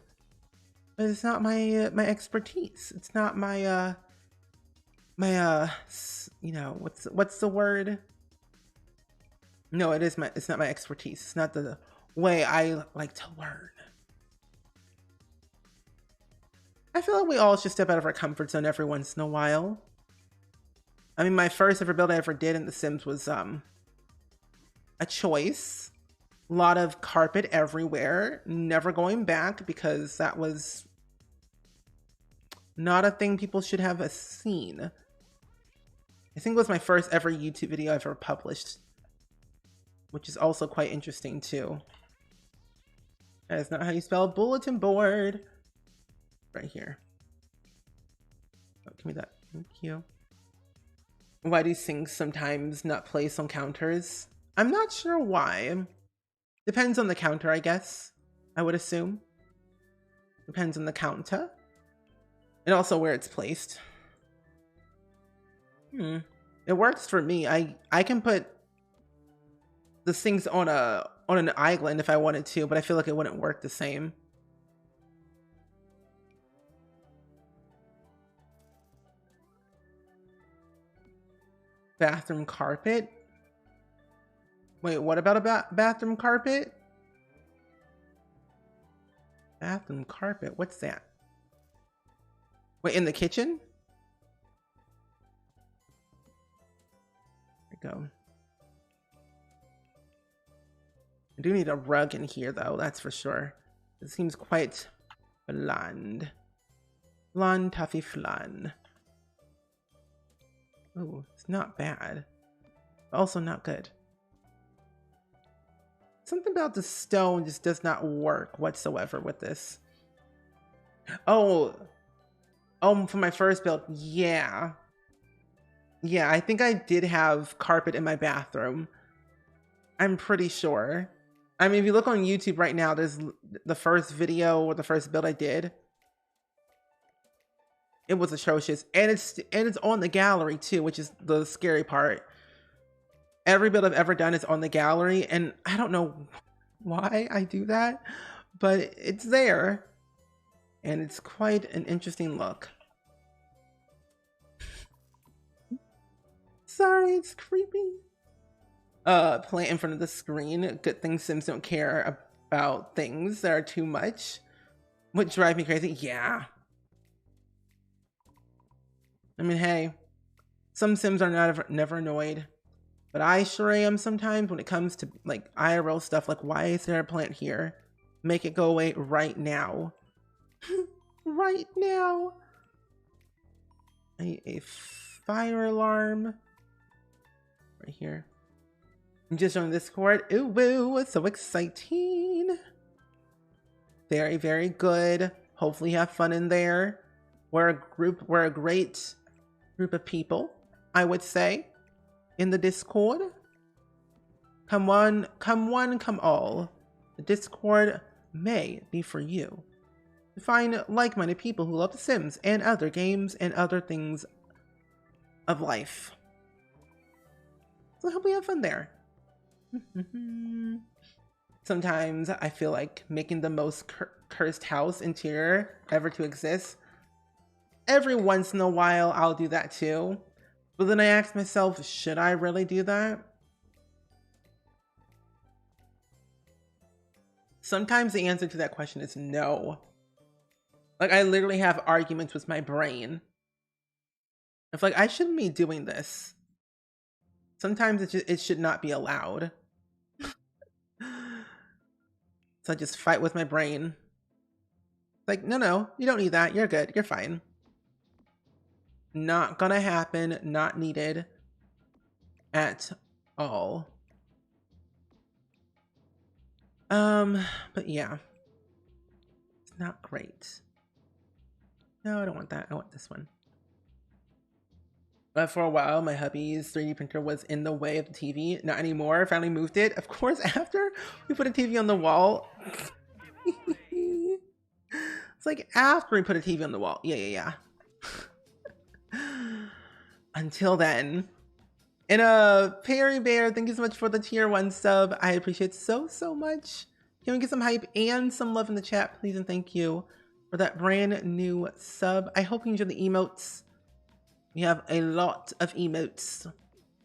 but it's not my expertise. It's not my my you know, what's the word? No, it's not my expertise. It's not the way I like to learn. I feel like we all should step out of our comfort zone every once in a while. I mean, my first ever build I ever did in The Sims was a choice. A lot of carpet everywhere, never going back because that was not a thing people should have seen. I think it was my first ever YouTube video I've ever published, which is also quite interesting too. That is not how you spell bulletin board. Right here. Oh, give me that. Thank you. Why do things sometimes not place on counters? I'm not sure why. Depends on the counter, I guess. I would assume. Depends on the counter. And also where it's placed. It works for me. I can put the things on an island if I wanted to, but I feel like it wouldn't work the same. Bathroom carpet? Wait, what about a bathroom carpet? Bathroom carpet, what's that? Wait, in the kitchen? There we go. I do need a rug in here though, that's for sure. It seems quite bland. Flan, toffee flan. Ooh, it's not bad. Also not good. Something about the stone just does not work whatsoever with this. Oh, for my first build, yeah. Yeah, I think I did have carpet in my bathroom. I'm pretty sure. I mean, if you look on YouTube right now, there's the first video or the first build I did. It was atrocious, and it's on the gallery too, which is the scary part. Every build I've ever done is on the gallery, and I don't know why I do that, but it's there, and it's quite an interesting look. Sorry, it's creepy. Plant in front of the screen. Good thing Sims don't care about things that are too much. Would drive me crazy. Yeah. I mean, hey, some Sims are never annoyed, but I sure am sometimes when it comes to like IRL stuff. Like, why is there a plant here? Make it go away right now. Right now. I need a fire alarm right here. I'm just on Discord. Ooh, woo, it's so exciting. Very, very good. Hopefully you have fun in there. We're a great group of people, I would say, in the Discord. Come one, come all. The Discord may be for you. To find like-minded people who love The Sims and other games and other things of life. So I hope we have fun there. Sometimes I feel like making the most cursed house interior ever to exist. Every once in a while, I'll do that too. But then I ask myself, should I really do that? Sometimes the answer to that question is no. Like, I literally have arguments with my brain. It's like, I shouldn't be doing this. Sometimes it should not be allowed. So I just fight with my brain. Like, no, you don't need that. You're good. You're fine. Not gonna happen. Not needed at all. But yeah. It's not great. No, I don't want that. I want this one. But for a while, my hubby's 3D printer was in the way of the TV. Not anymore. Finally moved it. Of course, after we put a TV on the wall. It's like after we put a TV on the wall. Yeah. Until then. And Perry Bear, thank you so much for the tier 1 sub. I appreciate so much. Can we get some hype and some love in the chat, please? And thank you for that brand new sub. I hope you enjoy the emotes. We have a lot of emotes,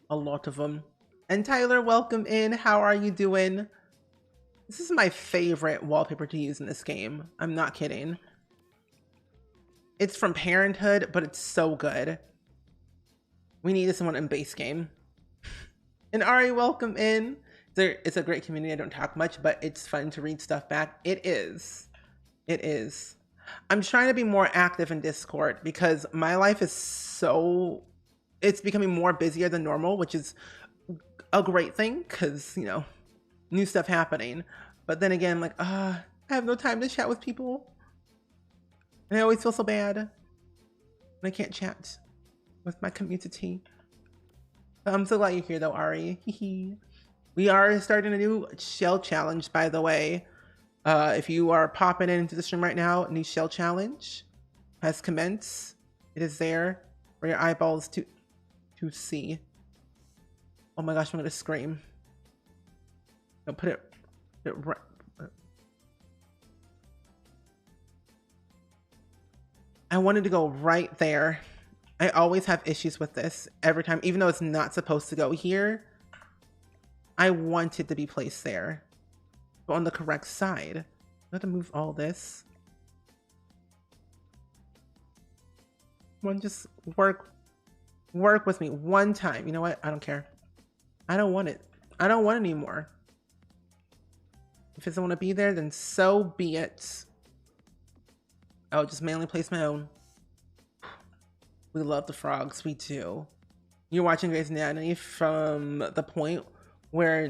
a lot of them. And Tyler, welcome in. How are you doing? This is my favorite wallpaper to use in this game. I'm not kidding. It's from Parenthood, but it's so good. We need this one in base game. And Ari, welcome in. It's a great community. I don't talk much, but it's fun to read stuff back. It is. It is. I'm trying to be more active in Discord because my life is it's becoming more busier than normal, which is a great thing because, you know, new stuff happening. But then again, like, I have no time to chat with people. And I always feel so bad when I can't chat with my community. But I'm so glad you're here though, Ari. We are starting a new shell challenge, by the way. If you are popping into the stream right now, new shell challenge has commenced. It is there for your eyeballs to see. Oh my gosh, I'm gonna scream. I'll put it right. I wanted to go right there. I always have issues with this every time, even though it's not supposed to go here. I want it to be placed there, but on the correct side. I have to move all this. One, just work with me one time. You know what? I don't care. I don't want it. I don't want it anymore. If it doesn't want to be there, then so be it. I'll just manually place my own. We love the frogs. We do. You're watching Grey's Anatomy from the point where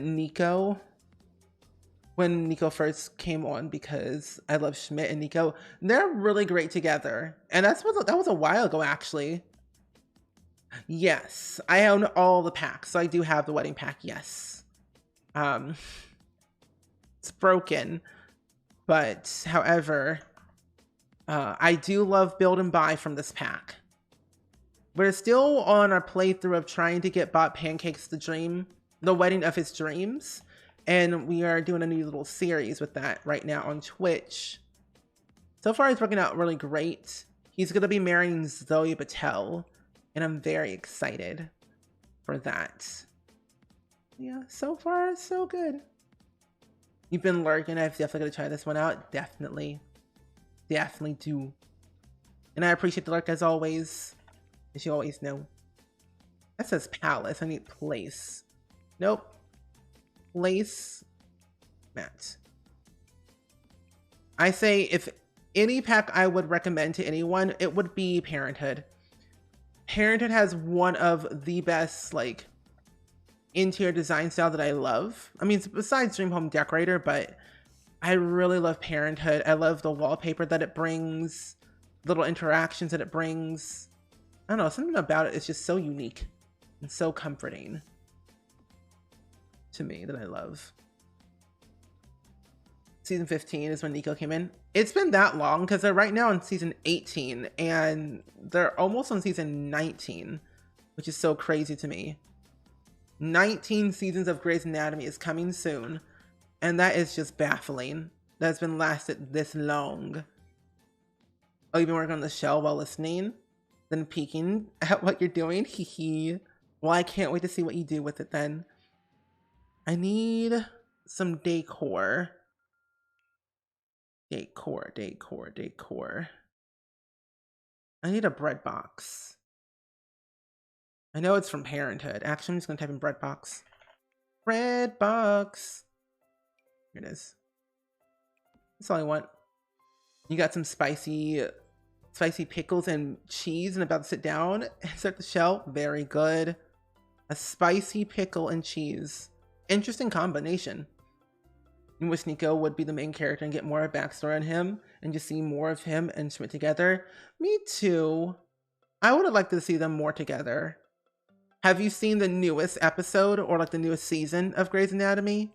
when Nico first came on, because I love Schmidt and Nico. They're really great together. And that was a while ago, actually. Yes, I own all the packs. So I do have the wedding pack, yes. It's broken. But, however, I do love build and buy from this pack. We're still on our playthrough of trying to get Bob Pancakes the wedding of his dreams. And we are doing a new little series with that right now on Twitch. So far, it's working out really great. He's going to be marrying Zoe Patel. And I'm very excited for that. Yeah, so far, so good. You've been lurking. I'm definitely going to try this one out. Definitely. Definitely do. And I appreciate the lurk as always. As you always know. That says palace. I need place. Nope. Place mat. I say if any pack I would recommend to anyone, it would be Parenthood. Parenthood has one of the best like interior design style that I love. I mean, besides Dream Home Decorator, but I really love Parenthood. I love the wallpaper that it brings, little interactions that it brings. I don't know, something about it is just so unique and so comforting to me that I love. Season 15 is when Nico came in. It's been that long because they're right now in season 18 and they're almost on season 19, which is so crazy to me. 19 seasons of Grey's Anatomy is coming soon, and that is just baffling. That's been lasted this long. Oh, you've been working on the shell while listening? Then peeking at what you're doing? Hee. Well, I can't wait to see what you do with it then. I need some decor. Decor. I need a bread box. I know it's from Parenthood. Actually, I'm just gonna type in bread box. Bread box. Here it is. That's all I want. You got some spicy pickles and cheese and about to sit down and start the shell. Very good. A spicy pickle and cheese. Interesting combination. I wish Nico would be the main character and get more of a backstory on him and just see more of him and Schmidt together. Me too. I would have liked to see them more together. Have you seen the newest episode or like the newest season of Grey's Anatomy?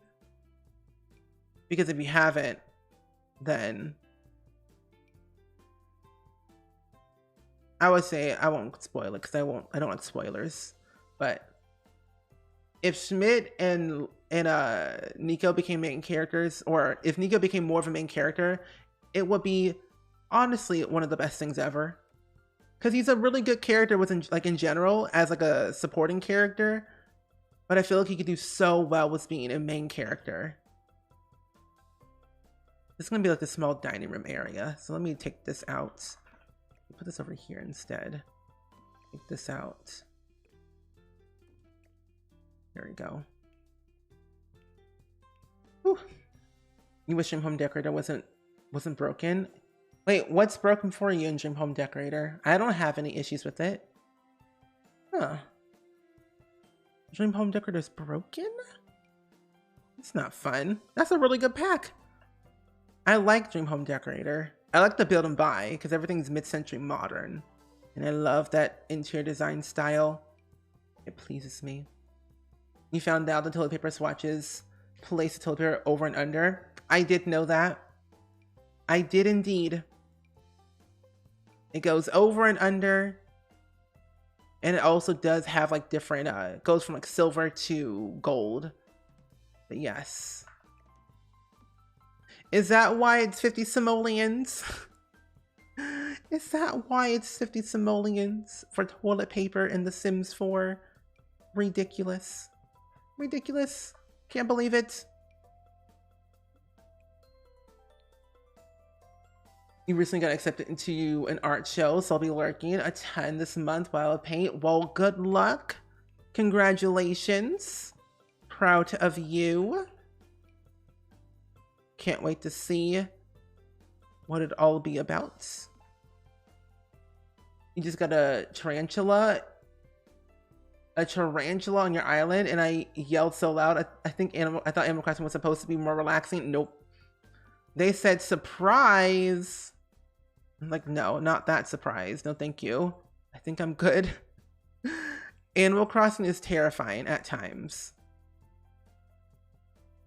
Because if you haven't, then I would say I won't spoil it because I don't like spoilers. But if Schmidt and Nico became main characters, or if Nico became more of a main character, it would be honestly one of the best things ever. Because he's a really good character within, like, in general, as like a supporting character. But I feel like he could do so well with being a main character. This is gonna be like the small dining room area. So let me take this out. Put this over here instead. Take this out. There we go. Whew. You wish Dream Home Decorator wasn't broken? Wait, what's broken for you in Dream Home Decorator? I don't have any issues with it. Huh. Dream Home Decorator's broken? It's not fun. That's a really good pack. I like Dream Home Decorator. I like the build and buy because everything's mid-century modern. And I love that interior design style. It pleases me. You found out the toilet paper swatches place the toilet paper over and under. I did know that. I did indeed. It goes over and under. And it also does have like different, it goes from like silver to gold. But yes. Is that why it's 50 simoleons? Is that why it's 50 simoleons for toilet paper in The Sims 4? Ridiculous. Ridiculous. Can't believe it. You recently got accepted into an art show, so I'll be lurking a ton this month while I paint. Well, good luck. Congratulations. Proud of you. Can't wait to see what it'd all be about. You just got a tarantula on your island, and I yelled so loud. I thought Animal Crossing was supposed to be more relaxing. Nope. They said surprise. I'm like, no, not that surprise. No, thank you. I think I'm good. Animal Crossing is terrifying at times.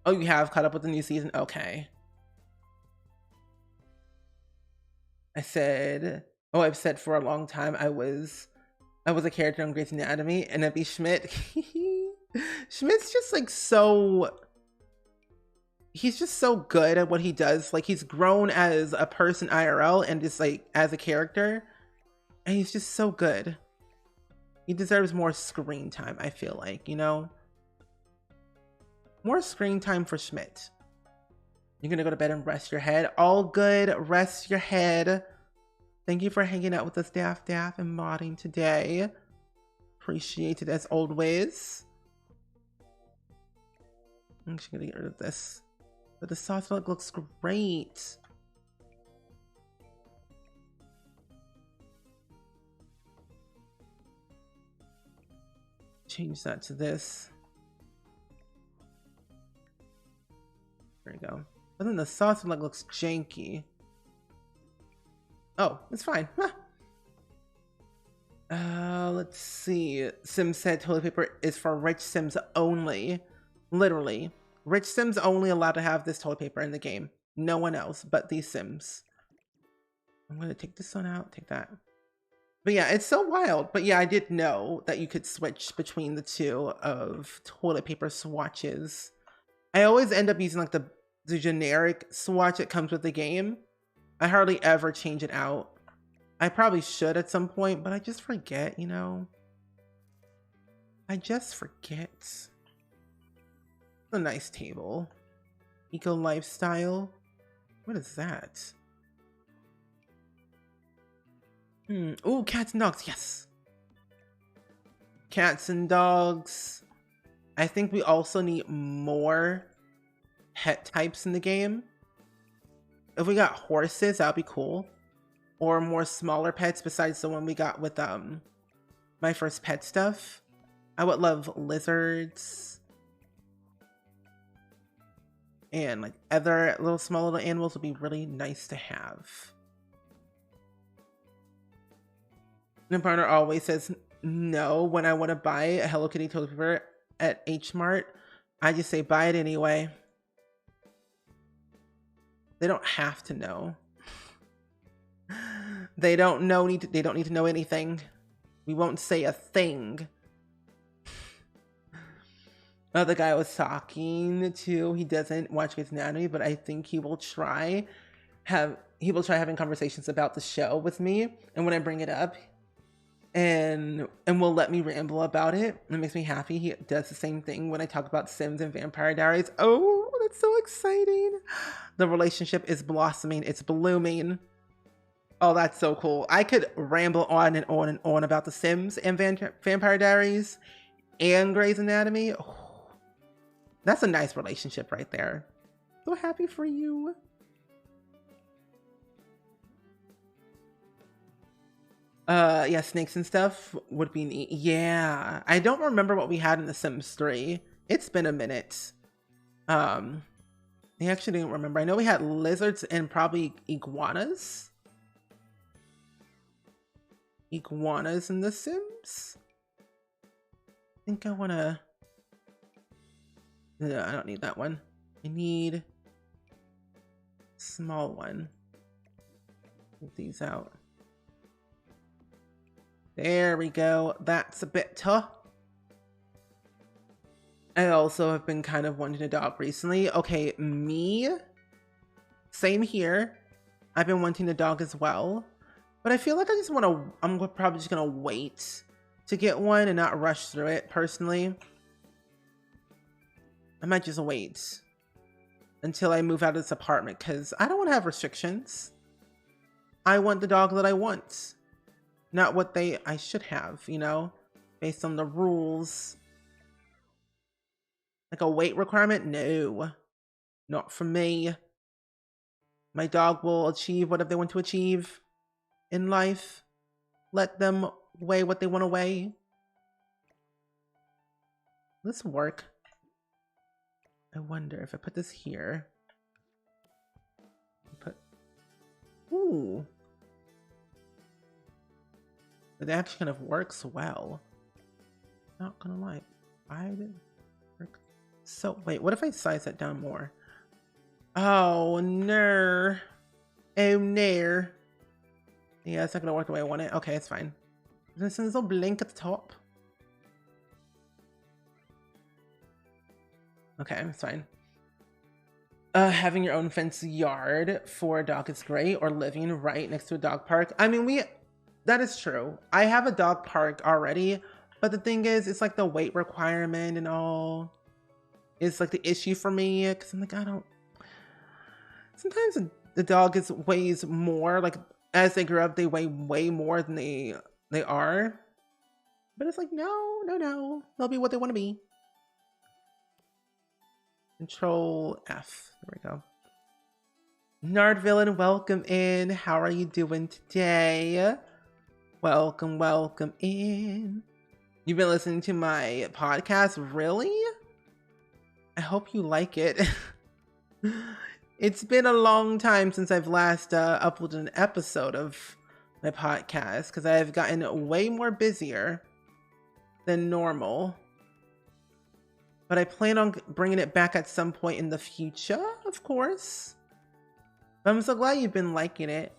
Oh, you have caught up with the new season? Okay. I've said for a long time I was a character on Grey's Anatomy, and Epi Schmidt. Schmidt's just like he's just so good at what he does. Like, he's grown as a person IRL and just like as a character, and he's just so good. He deserves more screen time, I feel like, you know? More screen time for Schmidt. You're gonna go to bed and rest your head. All good, rest your head. Thank you for hanging out with us, Daff and modding today. Appreciate it as always. I'm actually gonna get rid of this. But the sauce milk looks great. Change that to this. There we go. But then the sauce milk looks janky. Oh, it's fine. Huh. Let's see. Sim said toilet paper is for rich Sims only. Literally. Rich Sims only allowed to have this toilet paper in the game. No one else but these Sims. I'm gonna take this one out, take that. But yeah, it's so wild. But yeah, I did know that you could switch between the two of toilet paper swatches. I always end up using like the generic swatch that comes with the game. I hardly ever change it out. I probably should at some point, but I just forget, you know? I just forget. A nice table. Eco lifestyle. What is that? Oh, cats and dogs. Yes. Cats and dogs. I think we also need more pet types in the game. If we got horses, that'd be cool. Or more smaller pets besides the one we got with my first pet stuff. I would love lizards. And like other small little animals would be really nice to have. My partner always says no when I want to buy a Hello Kitty toilet paper at H Mart. I just say buy it anyway. They don't have to know. They don't need to know anything. We won't say a thing. The guy I was talking to, he doesn't watch Grey's Anatomy, but I think he will try having conversations about the show with me. And when I bring it up, and will let me ramble about it. It makes me happy. He does the same thing when I talk about Sims and Vampire Diaries. Oh, that's so exciting. The relationship is blossoming. It's blooming. Oh, that's so cool. I could ramble on and on and on about the Sims and Vampire Diaries and Grey's Anatomy. Oh, that's a nice relationship right there. So happy for you. Yeah, snakes and stuff would be neat. Yeah, I don't remember what we had in The Sims 3. It's been a minute. I actually didn't remember. I know we had lizards and probably iguanas. Iguanas in The Sims. I think I wanna... No, I don't need that one. I need small one. Get these out. There we go. That's a bit tough. I also have been kind of wanting a dog recently. Okay, me. Same here. I've been wanting a dog as well. But I feel like I just want to... I'm probably just going to wait to get one and not rush through it, personally. I might just wait until I move out of this apartment because I don't want to have restrictions. I want the dog that I want. Not what I should have, you know, based on the rules. Like a weight requirement? No, not for me. My dog will achieve whatever they want to achieve in life. Let them weigh what they want to weigh. This work. I wonder if I put this here. Ooh. It actually kind of works well. Not gonna lie. I didn't work. So, wait, what if I size that down more? Oh, no. Oh, no. Yeah, it's not gonna work the way I want it. Okay, it's fine. There's a little blink at the top. Okay, it's fine. Having your own fenced yard for a dog is great, or living right next to a dog park. I mean, that is true. I have a dog park already, but the thing is, it's like the weight requirement and all. It's like the issue for me, because I'm like, I don't... Sometimes the dog weighs more, like as they grow up, they weigh way more than they are. But it's like, no, no, no. They'll be what they want to be. Control F. There we go. Nard Villain, welcome in. How are you doing today? Welcome, welcome in. You've been listening to my podcast? Really? I hope you like it. It's been a long time since I've last uploaded an episode of my podcast because I've gotten way more busier than normal. But I plan on bringing it back at some point in the future, of course. But I'm so glad you've been liking it.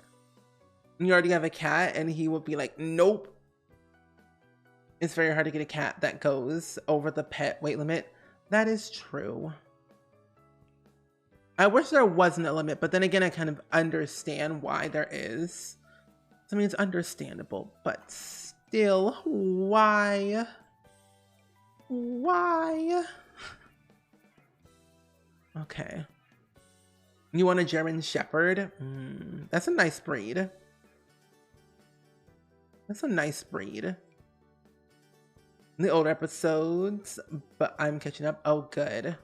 You already have a cat and he will be like, nope. It's very hard to get a cat that goes over the pet weight limit. That is true. I wish there wasn't a limit, but then again, I kind of understand why there is. I mean, it's understandable, but still, why? Why? Okay. You want a German Shepherd? That's a nice breed. That's a nice breed. The older episodes, but I'm catching up. Oh, good.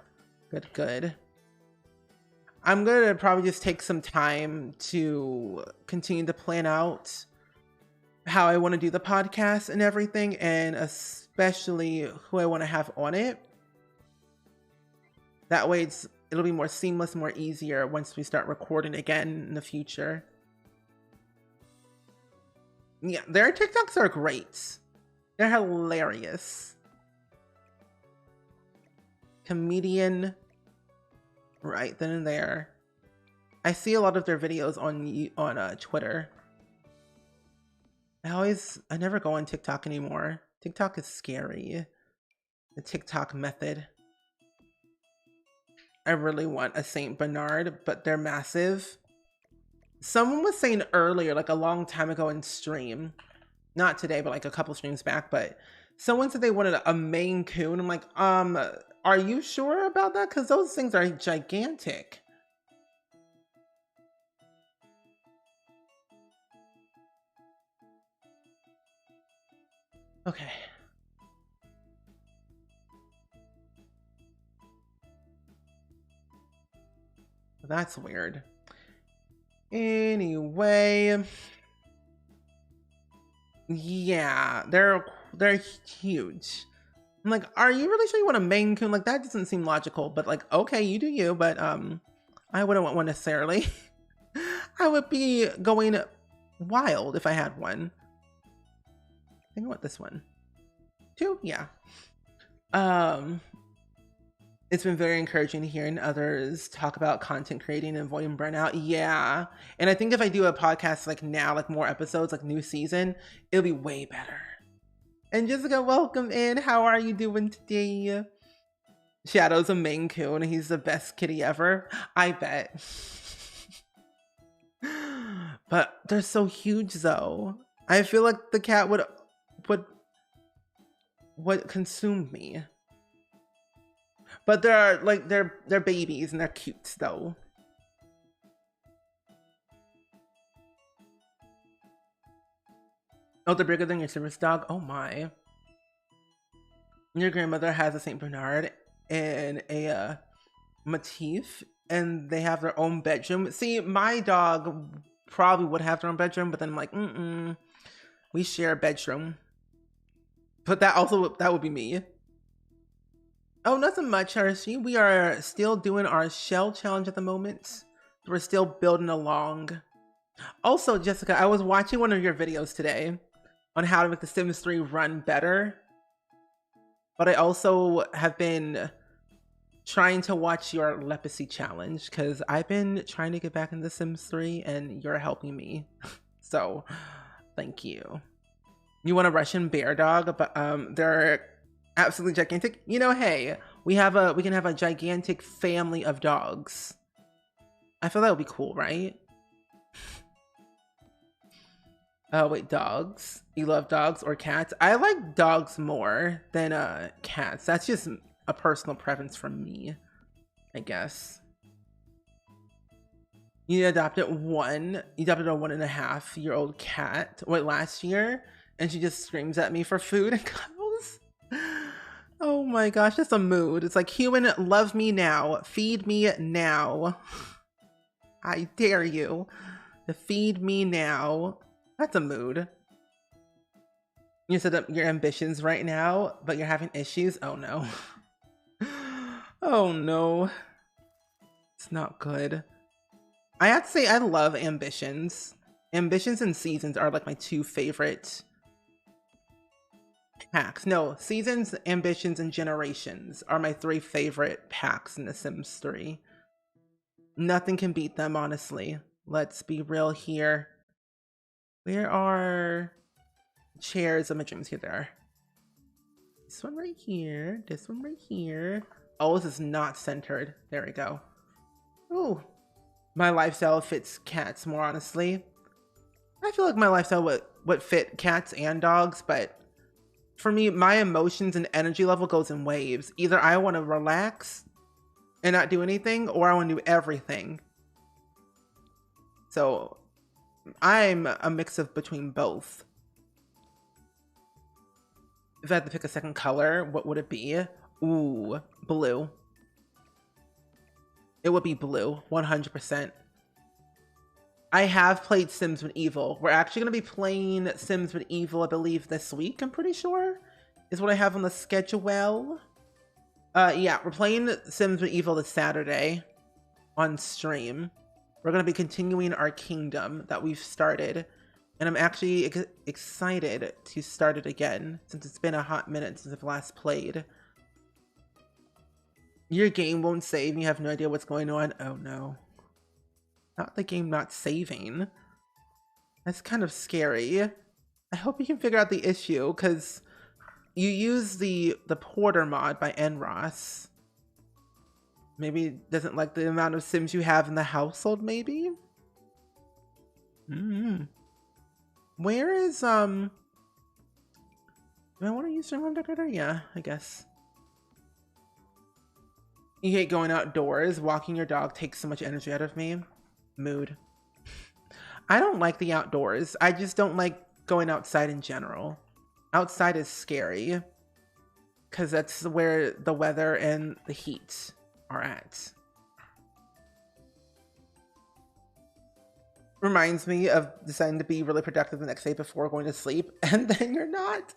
Good, good. I'm gonna probably just take some time to continue to plan out how I want to do the podcast and everything, and especially who I want to have on it. That way it'll be more seamless, more easier once we start recording again in the future. Yeah, their TikToks are great. They're hilarious. Comedian right then and there. I see a lot of their videos on Twitter. I never go on TikTok anymore. TikTok is scary. The TikTok method. I really want a Saint Bernard, but they're massive. Someone was saying earlier, like a long time ago in stream, not today, but like a couple streams back, but someone said they wanted a Maine Coon. I'm like, are you sure about that? Because those things are gigantic. Okay. That's weird. Anyway, yeah, they're huge. I'm like, are you really sure you want a Maine Coon? Like, that doesn't seem logical, but like, okay, you do you, but I wouldn't want one necessarily. I would be going wild if I had one. I think I want this one. 2? Yeah. It's been very encouraging hearing others talk about content creating and avoiding burnout. Yeah. And I think if I do a podcast like now, like more episodes, like new season, it'll be way better. And Jessica, welcome in. How are you doing today? Shadow's a Maine Coon. He's the best kitty ever. I bet. But they're so huge though. I feel like the cat would consume me. But they're like they're babies and they're cute though. Oh, they're bigger than your service dog? Oh my. Your grandmother has a Saint Bernard and a Matif, and they have their own bedroom. See, my dog probably would have their own bedroom, but then I'm like, we share a bedroom. But that would be me. Oh, nothing much, Hershey. We are still doing our shell challenge at the moment. We're still building along. Also, Jessica, I was watching one of your videos today on how to make The Sims 3 run better. But I also have been trying to watch your leprosy challenge because I've been trying to get back into The Sims 3 and you're helping me. So, thank you. You want a Russian bear dog, but they're absolutely gigantic. You know, hey, we can have a gigantic family of dogs. I feel that would be cool, right? Oh wait, dogs. You love dogs or cats? I like dogs more than cats. That's just a personal preference for me, I guess. You adopted a 1.5-year-old cat last year, and she just screams at me for food and cuddles. Oh my gosh, that's a mood. It's like, human, love me now. Feed me now. I dare you to feed me now. That's a mood. You set up your ambitions right now, but you're having issues? Oh no. Oh no. It's not good. I have to say, I love ambitions. Ambitions and seasons are like my 2 favorite packs. No, seasons, ambitions, and generations are my 3 favorite packs in The Sims 3. Nothing can beat them, honestly. Let's be real here. Where are chairs of my dreams? Here they are. This one right here. This one right here. Oh, this is not centered. There we go. Ooh. My lifestyle fits cats more, honestly. I feel like my lifestyle would fit cats and dogs, but for me, my emotions and energy level goes in waves. Either I want to relax and not do anything, or I want to do everything. So I'm a mix of between both. If I had to pick a second color, what would it be? Ooh, blue. It would be blue, 100%. I have played Sims Medieval. We're actually going to be playing Sims Medieval, I believe, this week, I'm pretty sure, is what I have on the schedule. Yeah, we're playing Sims Medieval this Saturday on stream. We're going to be continuing our kingdom that we've started. And I'm actually excited to start it again, since it's been a hot minute since I've last played. Your game won't save, you have no idea what's going on. Oh no. Not the game not saving. That's kind of scary. I hope you can figure out the issue, because you use the Porter mod by Enros. Maybe it doesn't like the amount of Sims you have in the household, maybe? Where is Do I want to use a home decorator? Yeah, I guess. You hate going outdoors. Walking your dog takes so much energy out of me. Mood. I don't like the outdoors. I just don't like going outside in general. Outside is scary because that's where the weather and the heat are at. Reminds me of deciding to be really productive the next day before going to sleep, and then you're not.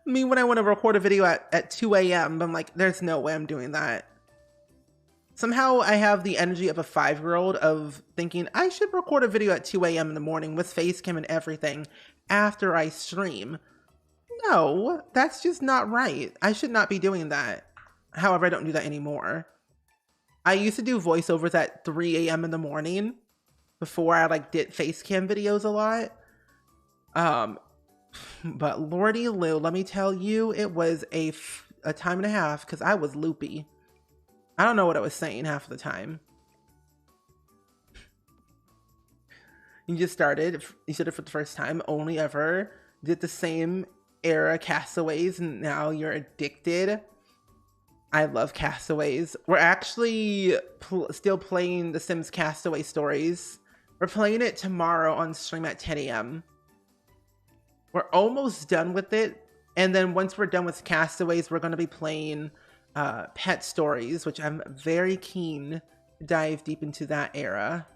Me, when I want to record a video at 2 a.m., I'm like, there's no way I'm doing that. Somehow I have the energy of a 5-year-old of thinking I should record a video at 2 a.m. in the morning with face cam and everything after I stream. No, that's just not right. I should not be doing that. However, I don't do that anymore. I used to do voiceovers at 3 a.m. in the morning before I did face cam videos a lot. But Lordy Lou, let me tell you, it was a time and a half because I was loopy. I don't know what I was saying half of the time. You just started, you said it for the first time, only ever, did the same era Castaways, and now you're addicted. I love Castaways. We're actually still playing The Sims Castaway Stories. We're playing it tomorrow on stream at 10 a.m. We're almost done with it. And then once we're done with Castaways, we're going to be playing Pet Stories, which I'm very keen to dive deep into that era.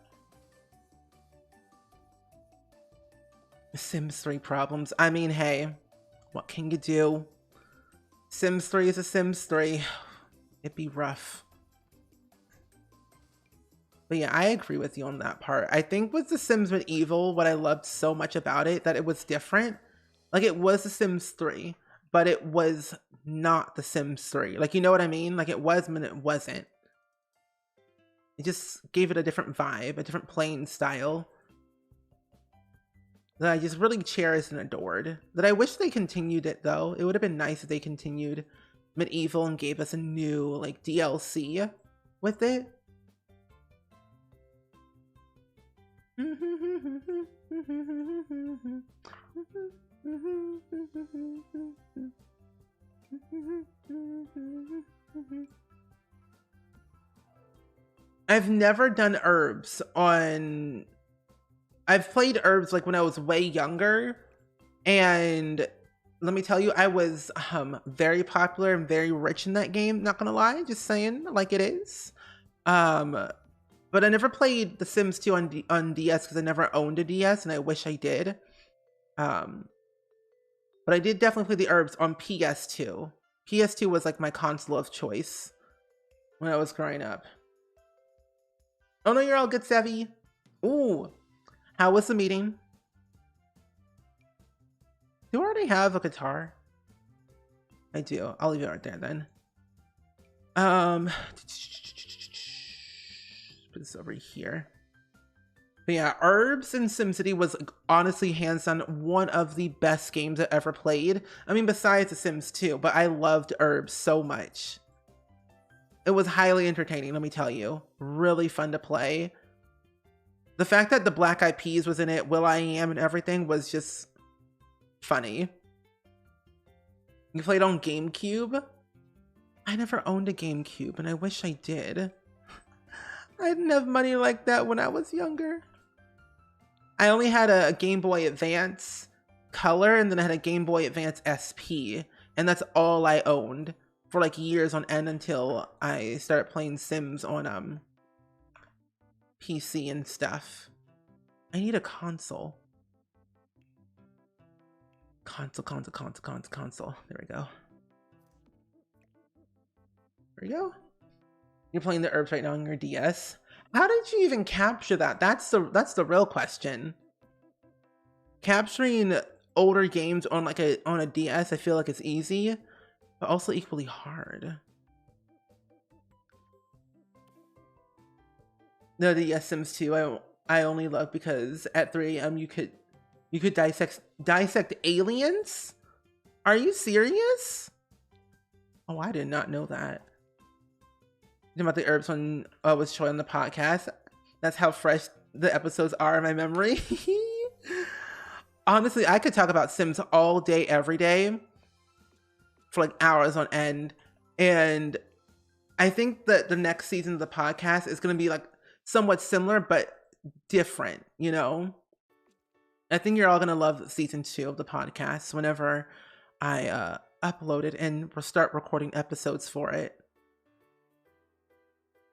Sims 3 problems. I mean, hey, what can you do? Sims 3 is a Sims 3. It'd be rough. But yeah, I agree with you on that part. I think with The Sims Medieval, what I loved so much about it, that it was different. Like, it was The Sims 3, but it was not The Sims 3. Like, you know what I mean? Like, it was, but it wasn't. It just gave it a different vibe, a different playing style that I just really cherished and adored. That I wish they continued it, though. It would have been nice if they continued Medieval and gave us a new, like, DLC with it. I've never done herbs on... I've played herbs like when I was way younger, and let me tell you, I was very popular and very rich in that game, not gonna lie, just saying, like it is. But I never played The Sims 2 on DS because I never owned a DS, and I wish I did. But I did definitely play the herbs on PS2. PS2 was like my console of choice when I was growing up. Oh no, you're all good, Savvy. Ooh, how was the meeting? Do you already have a guitar? I do. I'll leave it right there then. Put this over here. But yeah, Herbs in SimCity was honestly hands down one of the best games I ever played. I mean, besides The Sims 2, but I loved Herbs so much. It was highly entertaining, let me tell you. Really fun to play. The fact that the Black Eyed Peas was in it, will.i.am and everything was just funny. You played on GameCube? I never owned a GameCube, and I wish I did. I didn't have money like that when I was younger. I only had a Game Boy Advance Color, and then I had a Game Boy Advance SP, and that's all I owned for like years on end until I started playing Sims on PC and stuff. I need a console. Console. There we go. There we go. You're playing the herbs right now on your DS. How did you even capture that? That's the real question. Capturing older games on on a DS, I feel like it's easy, but also equally hard. No, the Sims 2 I only love because at 3 a.m. you could dissect aliens? Are you serious? Oh, I did not know that. About the herbs when I was showing the podcast. That's how fresh the episodes are in my memory. Honestly, I could talk about Sims all day, every day. for like hours on end. And I think that the next season of the podcast is going to be like somewhat similar, but different, you know? I think you're all going to love season 2 of the podcast whenever I upload it and we'll start recording episodes for it.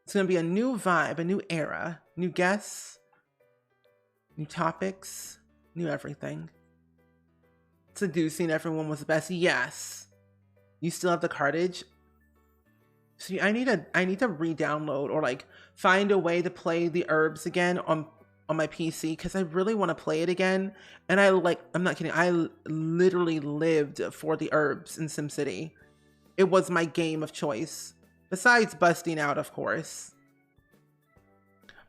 It's going to be a new vibe, a new era, new guests, new topics, new everything. Seducing everyone was the best. Yes. You still have the cartridge? See, I need to re-download or like find a way to play the herbs again on my PC because I really want to play it again. And I'm not kidding, I literally lived for the herbs in SimCity. It was my game of choice. Besides busting out, of course.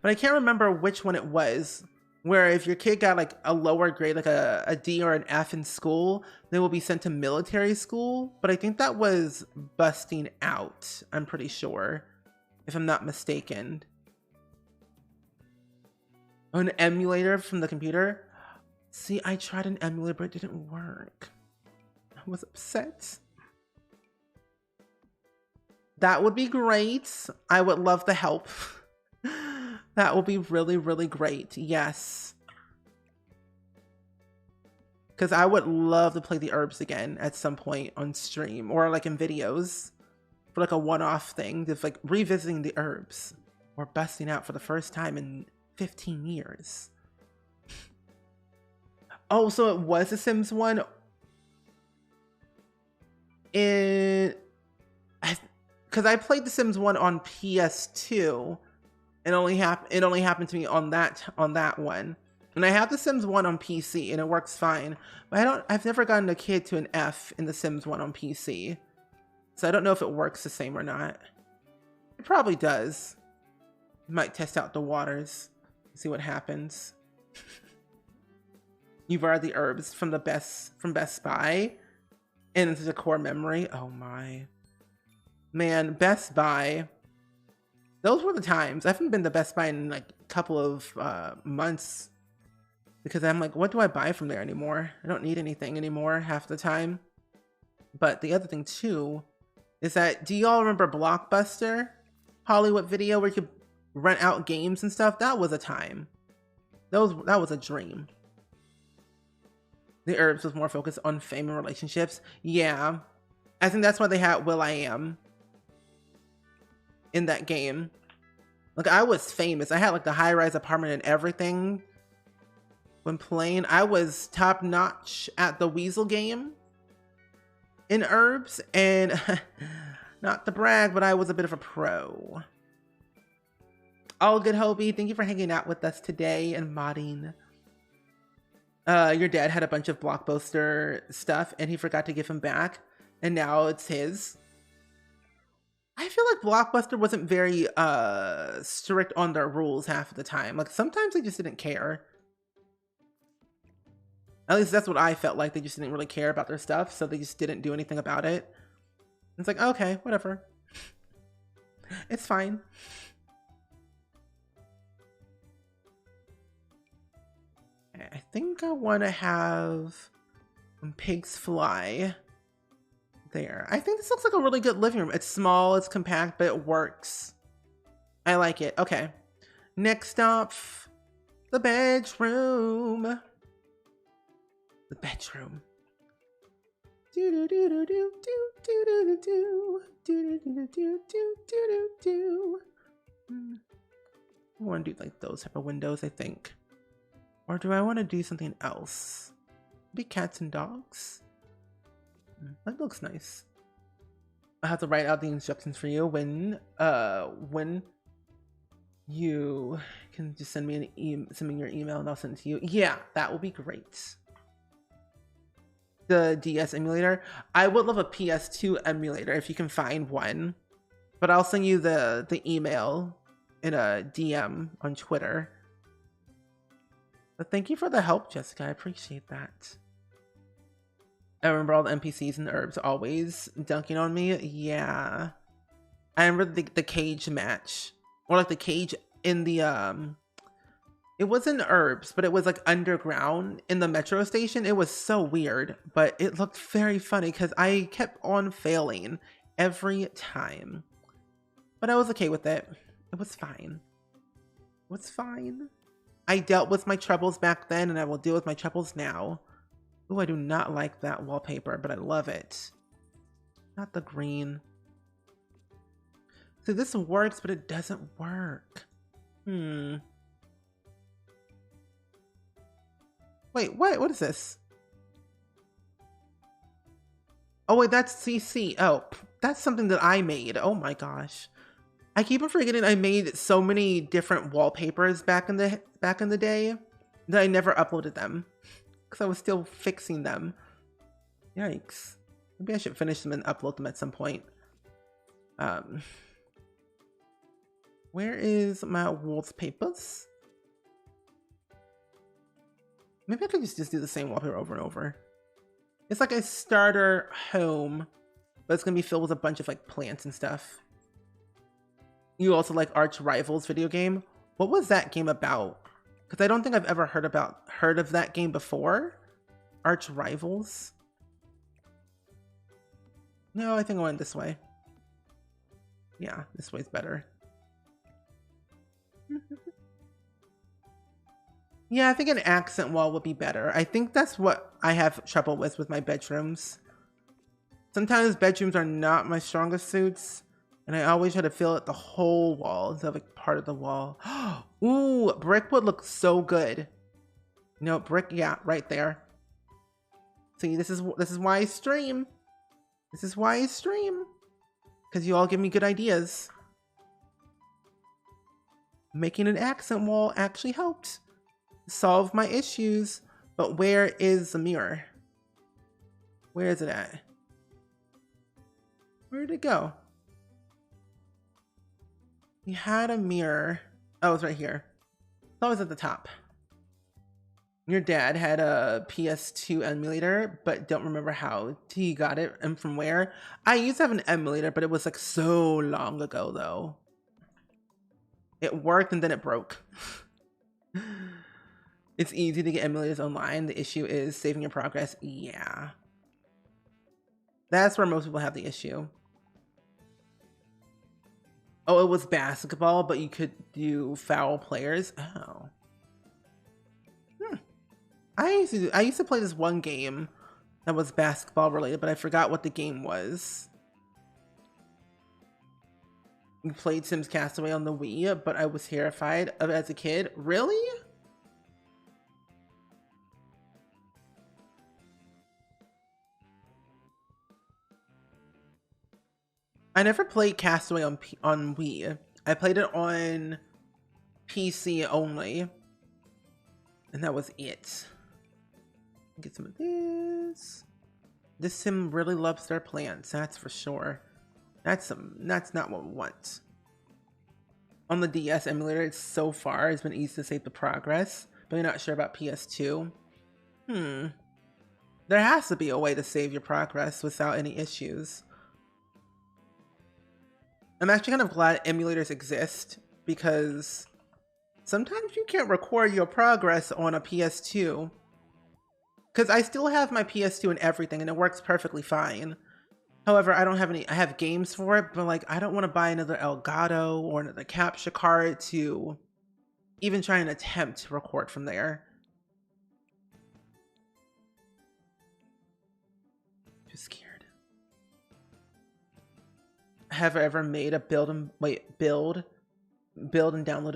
But I can't remember which one it was. Where if your kid got like a lower grade, like a D or an F in school, they will be sent to military school. But I think that was busting out, I'm pretty sure, if I'm not mistaken. An emulator from the computer? See, I tried an emulator, but it didn't work. I was upset. That would be great. I would love the help. That would be really, really great. Yes. Because I would love to play the herbs again at some point on stream or like in videos for like a one-off thing. Just like revisiting the herbs or busting out for the first time in 15 years. Oh, so it was a Sims 1? Because I played The Sims 1 on PS2. It only happened to me on that one. And I have The Sims 1 on PC and it works fine. But I've never gotten a kid to an F in The Sims 1 on PC. So I don't know if it works the same or not. It probably does. Might test out the waters. See what happens. You borrowed the herbs from Best Buy. And into the core memory. Oh my. Man, Best Buy. Those were the times. I haven't been to Best Buy in like a couple of months because I'm like, what do I buy from there anymore? I don't need anything anymore half the time. But the other thing too is that, do y'all remember Blockbuster? Hollywood Video, where you could rent out games and stuff? That was a time. That was a dream. The herbs was more focused on fame and relationships. Yeah. I think that's why they had will.i.am in that game. Like, I was famous. I had like the high-rise apartment and everything when playing. I was top notch at the Weasel game in herbs, and not to brag, but I was a bit of a pro. All good, Hobie. Thank you for hanging out with us today and modding. Your dad had a bunch of Blockbuster stuff and he forgot to give him back, and now it's his. I feel like Blockbuster wasn't very strict on their rules half of the time. Like, sometimes they just didn't care. At least that's what I felt like. They just didn't really care about their stuff, so they just didn't do anything about it. It's like, okay, whatever. It's fine. I think I want to have pigs fly there. I think this looks like a really good living room. It's small, it's compact, but it works. I like it. Okay. Next up, the bedroom. The bedroom. Do do do do do do do do do do do do do do do. I want to do like those type of windows, I think. Or do I want to do something else? Maybe cats and dogs? That looks nice. I have to write out the instructions for you when you can just send me send me your email and I'll send it to you. Yeah, that will be great. The DS emulator. I would love a PS2 emulator if you can find one. But I'll send you the email in a DM on Twitter. But thank you for the help, Jessica. I appreciate that. I remember all the NPCs and the herbs always dunking on me. Yeah. I remember the cage match. Or like the cage in the It wasn't herbs, but it was like underground in the metro station. It was so weird, but it looked very funny because I kept on failing every time. But I was okay with it. It was fine. It was fine. I dealt with my troubles back then, and I will deal with my troubles now. Oh, I do not like that wallpaper, but I love it. Not the green. So this works, but it doesn't work. Wait, what? What is this? Oh, wait, that's CC. Oh, that's something that I made. Oh my gosh. I keep on forgetting I made so many different wallpapers back in the day that I never uploaded them because I was still fixing them. Yikes. Maybe I should finish them and upload them at some point. Where is my wallpapers? Maybe I could just do the same wallpaper over and over. It's like a starter home, but it's gonna be filled with a bunch of like plants and stuff. You also like Arch Rivals video game? What was that game about? Because I don't think I've ever heard of that game before. Arch Rivals? No, I think I went this way. Yeah, this way's better. Yeah, I think an accent wall would be better. I think that's what I have trouble with my bedrooms. Sometimes bedrooms are not my strongest suits, and I always try to fill out the whole wall instead of like part of the wall. Ooh, brick would look so good. No, brick, yeah, right there. See, this is why I stream. This is why I stream. Because you all give me good ideas. Making an accent wall actually helped solve my issues. But where is the mirror? Where is it at? Where did it go? We had a mirror. Oh, it's right here. It's always at the top. Your dad had a PS2 emulator, but don't remember how he got it and from where. I used to have an emulator, but it was like so long ago though. It worked and then it broke. It's easy to get emulators online. The issue is saving your progress. Yeah. That's where most people have the issue. Oh, it was basketball, but you could do foul players. Oh. I used to play this one game that was basketball related, but I forgot what the game was. We played Sims Castaway on the Wii, but I was terrified of it as a kid. Really? I never played Castaway on Wii. I played it on PC only, and that was it. Get some of this. This sim really loves their plants, that's for sure. That's not what we want. On the DS emulator, it's so far it's been easy to save the progress, but you're not sure about PS2. There has to be a way to save your progress without any issues. I'm actually kind of glad emulators exist because sometimes you can't record your progress on a PS2. Because I still have my PS2 and everything, and it works perfectly fine. However, I don't have any. I have games for it, but like I don't want to buy another Elgato or another capture card to even try and attempt to record from there. Just scared. Have I ever made a build and downloaded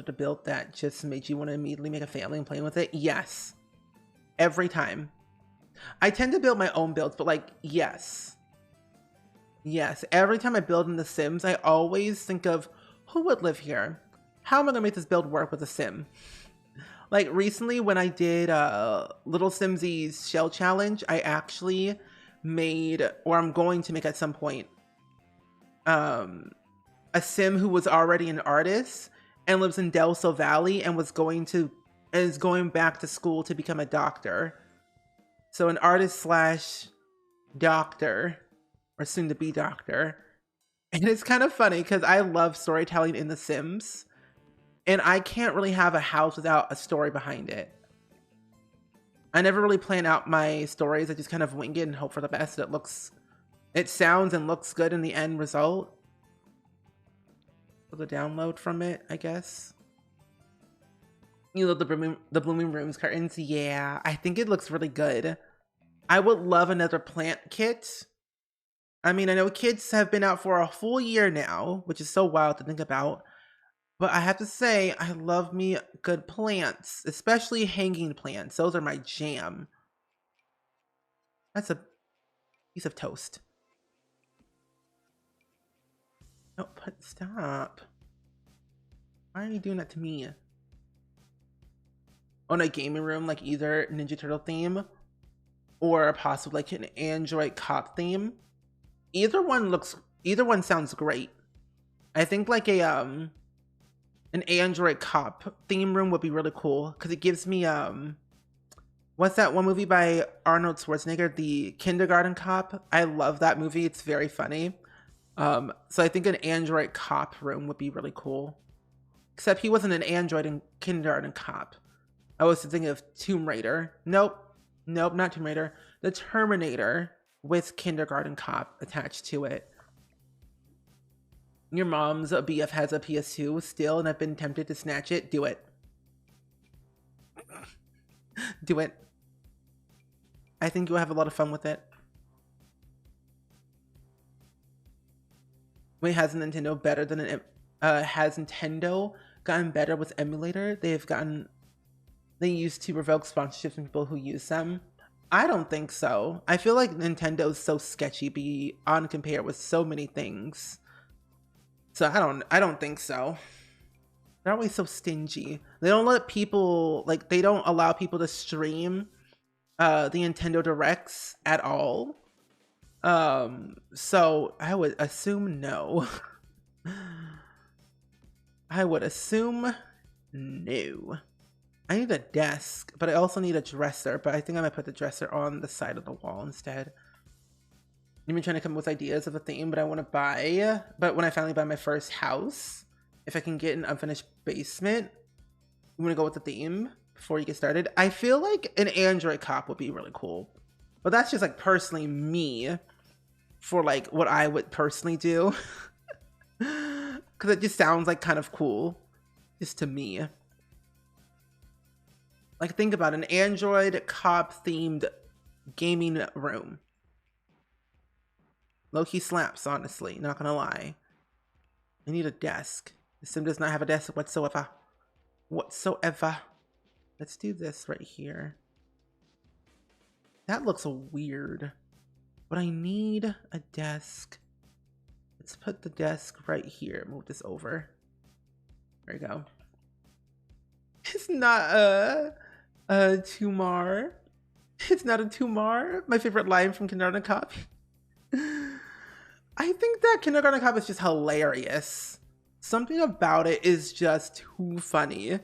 a build that just made you want to immediately make a family and play with it? Yes, every time. I tend to build my own builds, but like, yes. Yes, every time I build in The Sims, I always think of who would live here? How am I gonna make this build work with a sim? Like recently when I did Little Simsy's Shell Challenge, I actually made, or I'm going to make at some point, a sim who was already an artist and lives in Del Sol Valley and is going back to school to become a doctor. So an artist slash doctor, or soon to be doctor. And it's kind of funny because I love storytelling in The Sims. And I can't really have a house without a story behind it. I never really plan out my stories. I just kind of wing it and hope for the best. It sounds and looks good in the end result. For the download from it, I guess. You love the blooming rooms curtains. Yeah, I think it looks really good. I would love another plant kit. I mean, I know kits have been out for a full year now, which is so wild to think about. But I have to say, I love me good plants, especially hanging plants. Those are my jam. That's a piece of toast. No, but stop. Why are you doing that to me? On a gaming room, like either Ninja Turtle theme or possibly like an Android cop theme. Either one sounds great. I think like an Android cop theme room would be really cool because it gives me what's that one movie by Arnold Schwarzenegger, The Kindergarten Cop? I love that movie. It's very funny. So I think an Android cop room would be really cool. Except he wasn't an android in Kindergarten Cop. I was thinking of Tomb Raider. Nope, not Tomb Raider. The Terminator with Kindergarten Cop attached to it. Your mom's BF has a PS2 still, and I've been tempted to snatch it. Do it. Do it. I think you'll have a lot of fun with it. Wait, has Nintendo better than has Nintendo gotten better with emulator? They used to revoke sponsorships from people who use them. I don't think so. I feel like Nintendo's so sketchy beyond compare with so many things. So I don't think so. They're always so stingy. They don't let people, like, they don't allow people to stream the Nintendo Directs at all. So I would assume no. I would assume no. I need a desk, but I also need a dresser, but I think I might put the dresser on the side of the wall instead. I've been trying to come up with ideas of a theme, but I want to buy, but when I finally buy my first house, if I can get an unfinished basement, I'm going to go with the theme before you get started. I feel like an Android cop would be really cool, but that's just like personally me for like what I would personally do. Because it just sounds like kind of cool just to me. Like, think about an Android cop themed gaming room. Low-key slaps, honestly, not gonna lie. I need a desk. The sim does not have a desk whatsoever. Let's do this right here. That looks weird, but I need a desk. Let's put the desk right here. Move this over. There we go. It's not a Tumar. It's not a Tumar. My favorite line from Kindergarten Cop. I think that Kindergarten Cop is just hilarious. Something about it is just too funny.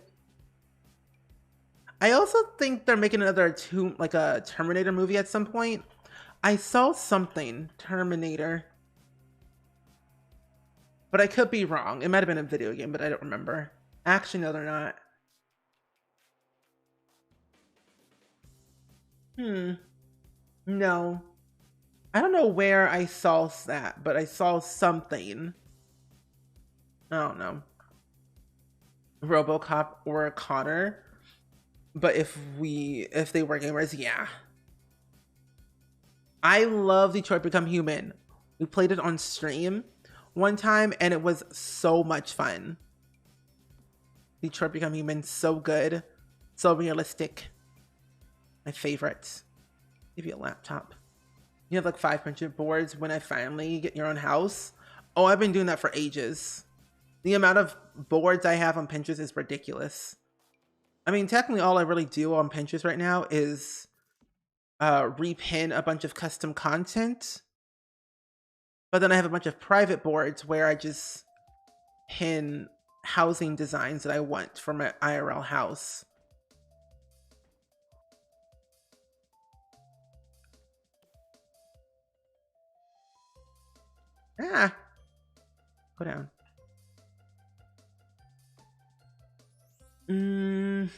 I also think they're making another a Terminator movie at some point. I saw something, Terminator. But I could be wrong. It might have been a video game, but I don't remember. Actually, no, they're not. No. I don't know where I saw that, but I saw something. I don't know. RoboCop or Connor. But if they were gamers, yeah. I love Detroit Become Human. We played it on stream one time and it was so much fun. Detroit Become Human, so good. So realistic. My favorite. Give you a laptop. You have like 5 printed boards when I finally get your own house. Oh, I've been doing that for ages. The amount of boards I have on Pinterest is ridiculous. I mean, technically all I really do on Pinterest right now is repin a bunch of custom content. But then I have a bunch of private boards where I just pin housing designs that I want for my IRL house. Ah, go down. Mm,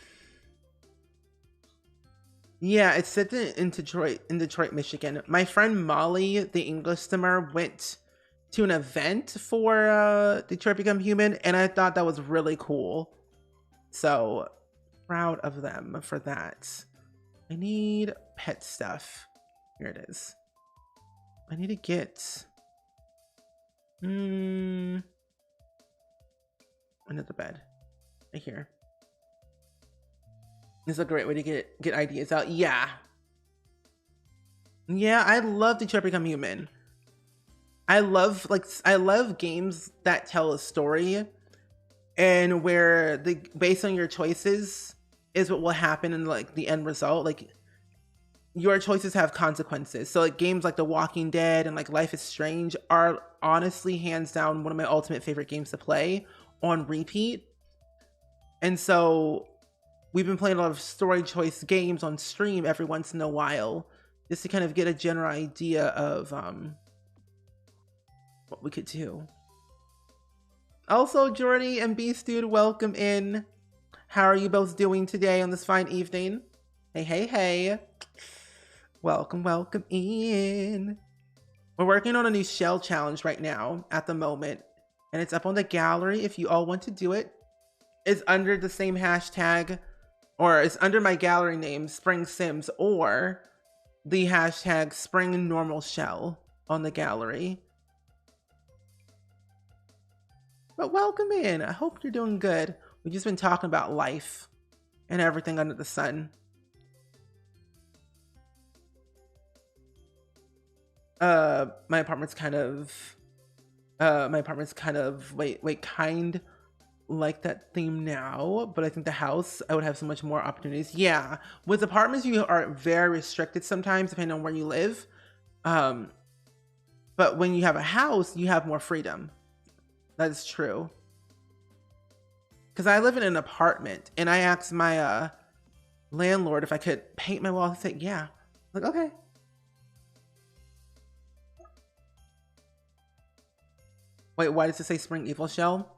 yeah, it's set in Detroit, Michigan. My friend Molly, the English simmer, went to an event for Detroit Become Human, and I thought that was really cool. So proud of them for that. I need pet stuff. Here it is. I need to get another bed. Right here. This is a great way to get ideas out. Yeah. Yeah, I love Detroit Become Human. I love games that tell a story and where based on your choices is what will happen in like the end result. Like your choices have consequences. So like games like The Walking Dead and like Life is Strange are honestly hands down one of my ultimate favorite games to play on repeat. And so we've been playing a lot of story choice games on stream every once in a while just to kind of get a general idea of what we could do. Also, Jordy and Beast Dude, welcome in. How are you both doing today on this fine evening? Hey, hey, hey. Welcome, welcome in. We're working on a new shell challenge right now at the moment, and it's up on the gallery if you all want to do it. It's under the same hashtag, or it's under my gallery name, SpringSims, or the hashtag Spring Normal Shell on the gallery. But welcome in. I hope you're doing good. We've just been talking about life and everything under the sun. My apartment's kind of kind like that theme now, but I think the house, I would have so much more opportunities. Yeah, with apartments, you are very restricted sometimes depending on where you live. But when you have a house, you have more freedom. That is true. Because I live in an apartment, and I asked my landlord if I could paint my walls. He said, yeah. I'm like, okay. Wait, why does it say Spring Evil Shell?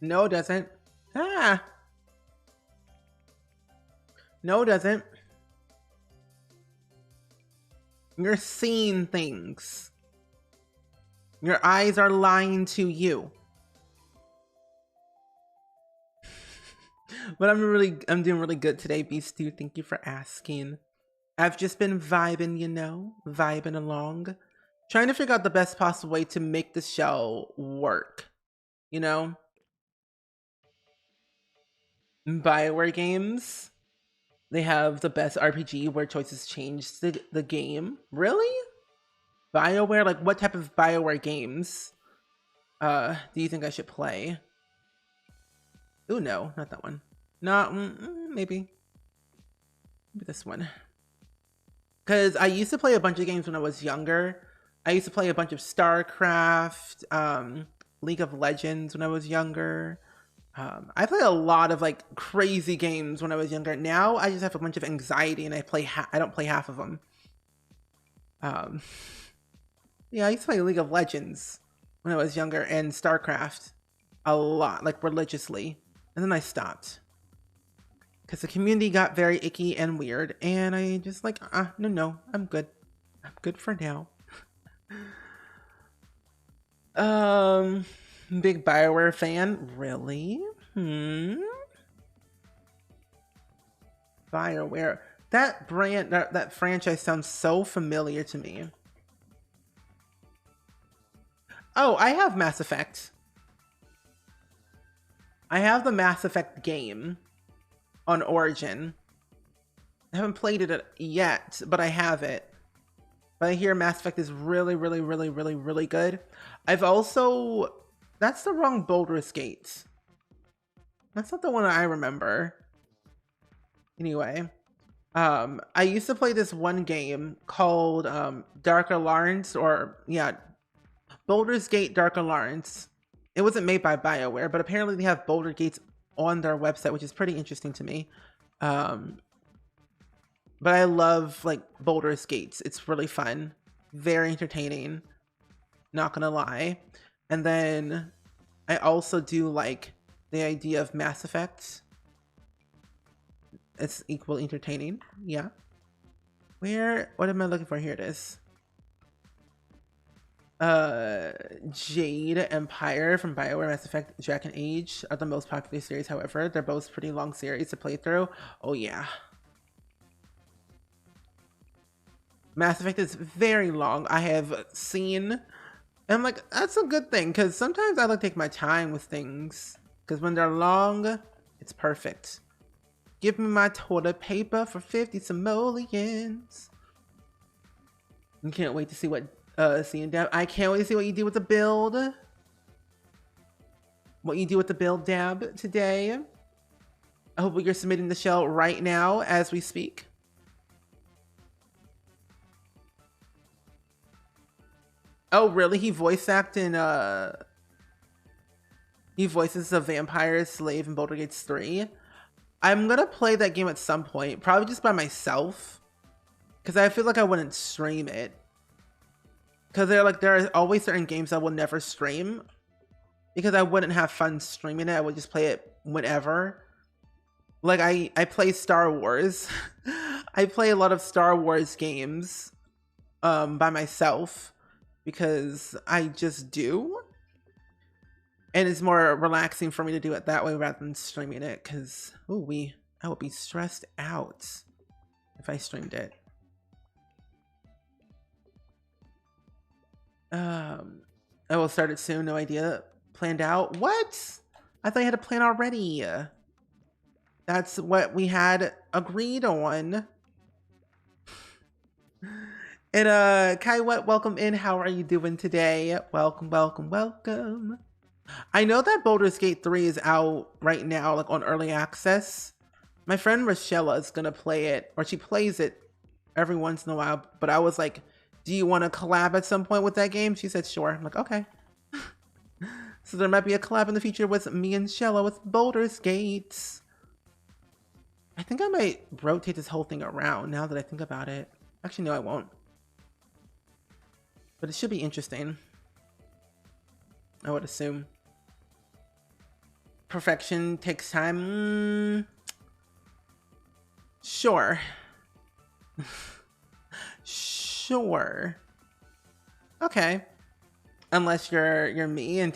No, it doesn't. Ah. No, it doesn't. You're seeing things. Your eyes are lying to you. But I'm doing really good today, Beast Dude. Thank you for asking. I've just been vibing, you know, vibing along, trying to figure out the best possible way to make the shell work, you know? BioWare games, they have the best RPG where choices change the game. Really? BioWare? Like what type of BioWare games do you think I should play? Ooh, no, not that one. Not maybe this one. Because I used to play a bunch of games when I was younger. I used to play a bunch of StarCraft, League of Legends when I was younger. I played a lot of like crazy games when I was younger. Now I just have a bunch of anxiety and I don't play half of them. Yeah, I used to play League of Legends when I was younger and StarCraft a lot, like religiously. And then I stopped. Because the community got very icky and weird. And I just like, no, I'm good. I'm good for now. Big BioWare fan? Really? BioWare. That brand, that franchise sounds so familiar to me. Oh, I have Mass Effect. I have the Mass Effect game on Origin. I haven't played it yet, but I have it. But I hear Mass Effect is really, really, really, really, really good. I've also... That's the wrong Baldur's Gate. That's not the one I remember. Anyway. I used to play this one game called Dark Alliance, or yeah, Baldur's Gate Dark Alliance. It wasn't made by BioWare, but apparently they have Baldur's Gates on their website, which is pretty interesting to me. But I love like Baldur's Gates. It's really fun, very entertaining. not gonna lie. And then I also do like the idea of Mass Effect. It's equally entertaining. Yeah. What am I looking for? Here it is. Jade Empire from BioWare, Mass Effect, Dragon Age are the most popular series. However, they're both pretty long series to play through. Oh yeah. Mass Effect is very long. I have seen, and I'm like, that's a good thing, because sometimes I like to take my time with things, because when they're long, it's perfect. Give me my toilet paper for 50 simoleons. I can't wait to see what seeing Dab. I can't wait to see what you do with the build. What you do with the build, Dab, today. I hope you're submitting the shell right now as we speak. Oh, really? He voice acted in he voices a vampire slave in Baldur's Gate 3. I'm gonna play that game at some point, probably just by myself, because I feel like I wouldn't stream it. Because there are always certain games I will never stream, because I wouldn't have fun streaming it. I would just play it whenever. Like I play Star Wars. I play a lot of Star Wars games by myself because I just do. And it's more relaxing for me to do it that way rather than streaming it, because I would be stressed out if I streamed it. I will start it soon. No idea. Planned out. What? I thought you had a plan already. That's what we had agreed on. And Kai, welcome in. How are you doing today? Welcome, welcome, welcome. I know that Baldur's Gate 3 is out right now, like on early access. My friend Rochella is gonna play it, or she plays it every once in a while, but I was like, do you want to collab at some point with that game? She said, sure. I'm like, okay. So there might be a collab in the future with me and Shella with Baldur's Gate. I think I might rotate this whole thing around now that I think about it. Actually, no, I won't. But it should be interesting, I would assume. Perfection takes time. Sure. Sure. Okay. Unless you're me and it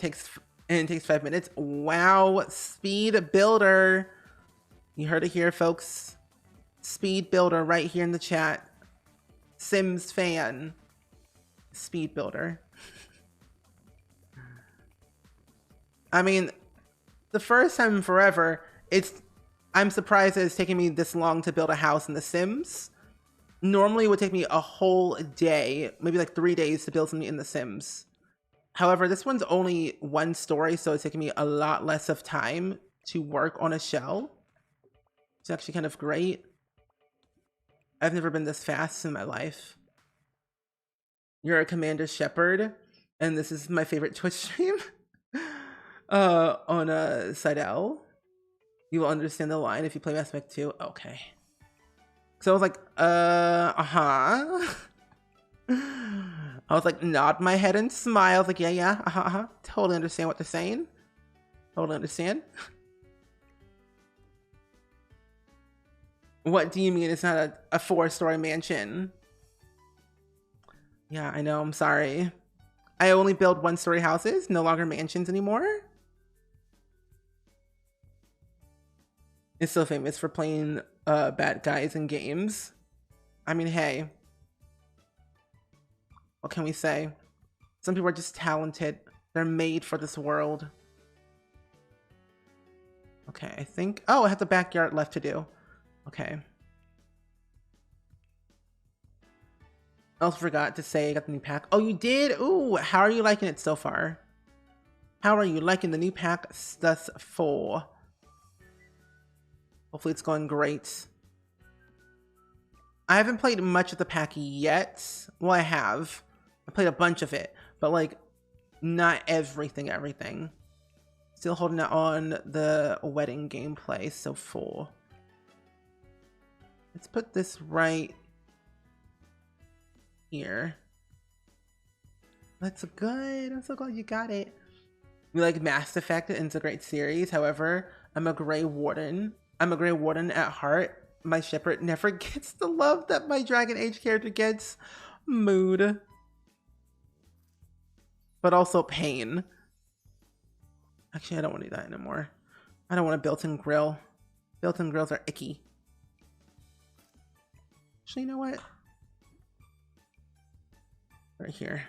takes 5 minutes. Wow, speed builder. You heard it here, folks. Speed builder right here in the chat. Sims fan. Speed builder. I mean, the first time in forever, I'm surprised that it's taking me this long to build a house in The Sims. Normally it would take me a whole day, maybe like 3 days to build something in The Sims. However, this one's only one story, so it's taking me a lot less of time to work on a shell. It's actually kind of great. I've never been this fast in my life. You're a Commander Shepherd, and this is my favorite Twitch stream. On Seidel. You will understand the line if you play Mass Effect 2. Okay. So I was like, uh-huh. I was like, nod my head and smile. I was like, yeah, uh-huh. Totally understand what they're saying. Totally understand. What do you mean it's not a 4-story mansion? Yeah, I know, I'm sorry. I only build 1-story houses, no longer mansions anymore. It's so famous for playing bad guys in games. I mean, hey. What can we say? Some people are just talented. They're made for this world. Okay, I think... Oh, I have the backyard left to do. Okay. I also forgot to say I got the new pack. Oh, you did? Ooh, how are you liking it so far? How are you liking the new pack thus far? Hopefully it's going great. I haven't played much of the pack yet. Well, I have. I played a bunch of it, but like not everything. Still holding it on the wedding gameplay so far. Let's put this right here. That's good. I'm so glad you got it. We like Mass Effect, and it's a great series. However, I'm a Grey Warden. I'm a Grey Warden at heart. My Shepherd never gets the love that my Dragon Age character gets. Mood. But also pain. Actually, I don't want to do that anymore. I don't want a built-in grill. Built-in grills are icky. Actually, you know what? Right here.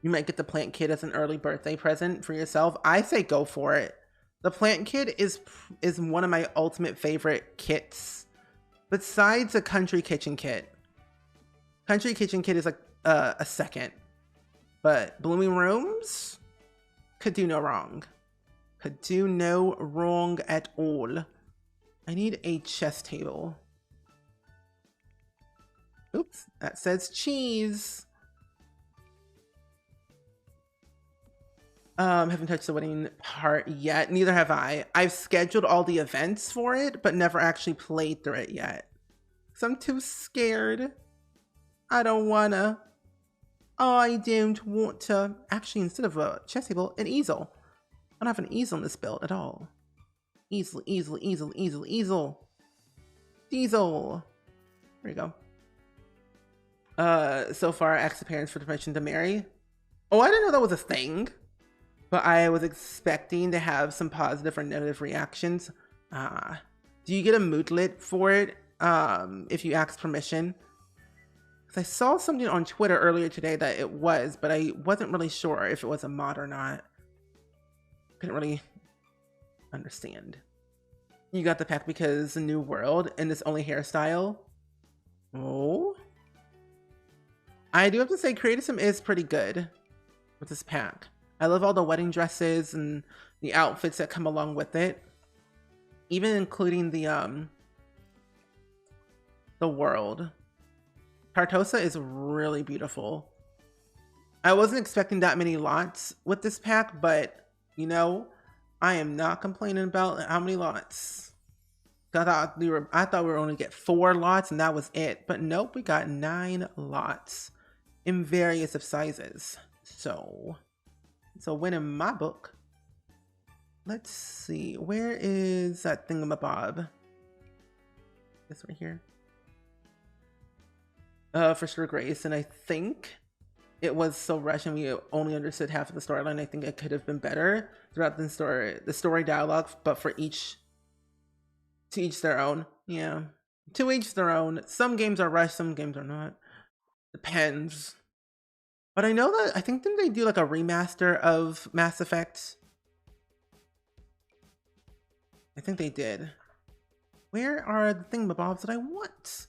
You might get the plant kit as an early birthday present for yourself. I say go for it. The plant kit is one of my ultimate favorite kits. Besides the country kitchen kit. Country kitchen kit is like a second. But blooming rooms could do no wrong. Could do no wrong at all. I need a chess table. Oops, that says cheese. Haven't touched the wedding part yet. Neither have I. I've scheduled all the events for it, but never actually played through it yet. Because I'm too scared. I don't wanna. I don't want to. Actually, instead of a chess table, an easel. I don't have an easel in this build at all. Easel. Diesel. There you go. So far, asked the parents for permission to marry. Oh, I didn't know that was a thing. But I was expecting to have some positive or negative reactions. Do you get a moodlet for it if you ask permission? Because I saw something on Twitter earlier today that it was, but I wasn't really sure if it was a mod or not. Couldn't really understand. You got the pack because the new world and this only hairstyle. Oh. I do have to say Creative Sim is pretty good with this pack. I love all the wedding dresses and the outfits that come along with it. Even including the world. Tartosa is really beautiful. I wasn't expecting that many lots with this pack, but you know, I am not complaining about how many lots. I thought we were only get 4 lots and that was it. But nope, we got 9 lots in various of sizes. So it's a win in my book. Let's see, where is that thingamabob? This right here. For sure, Grace, and I think it was so rushed and we only understood half of the storyline. I think it could have been better throughout the story dialogue, but for each, to each their own. Yeah, to each their own. Some games are rushed, some games are not. Depends. But I know that, I think, didn't they do like a remaster of Mass Effect? I think they did. Where are the thingamabobs that I want?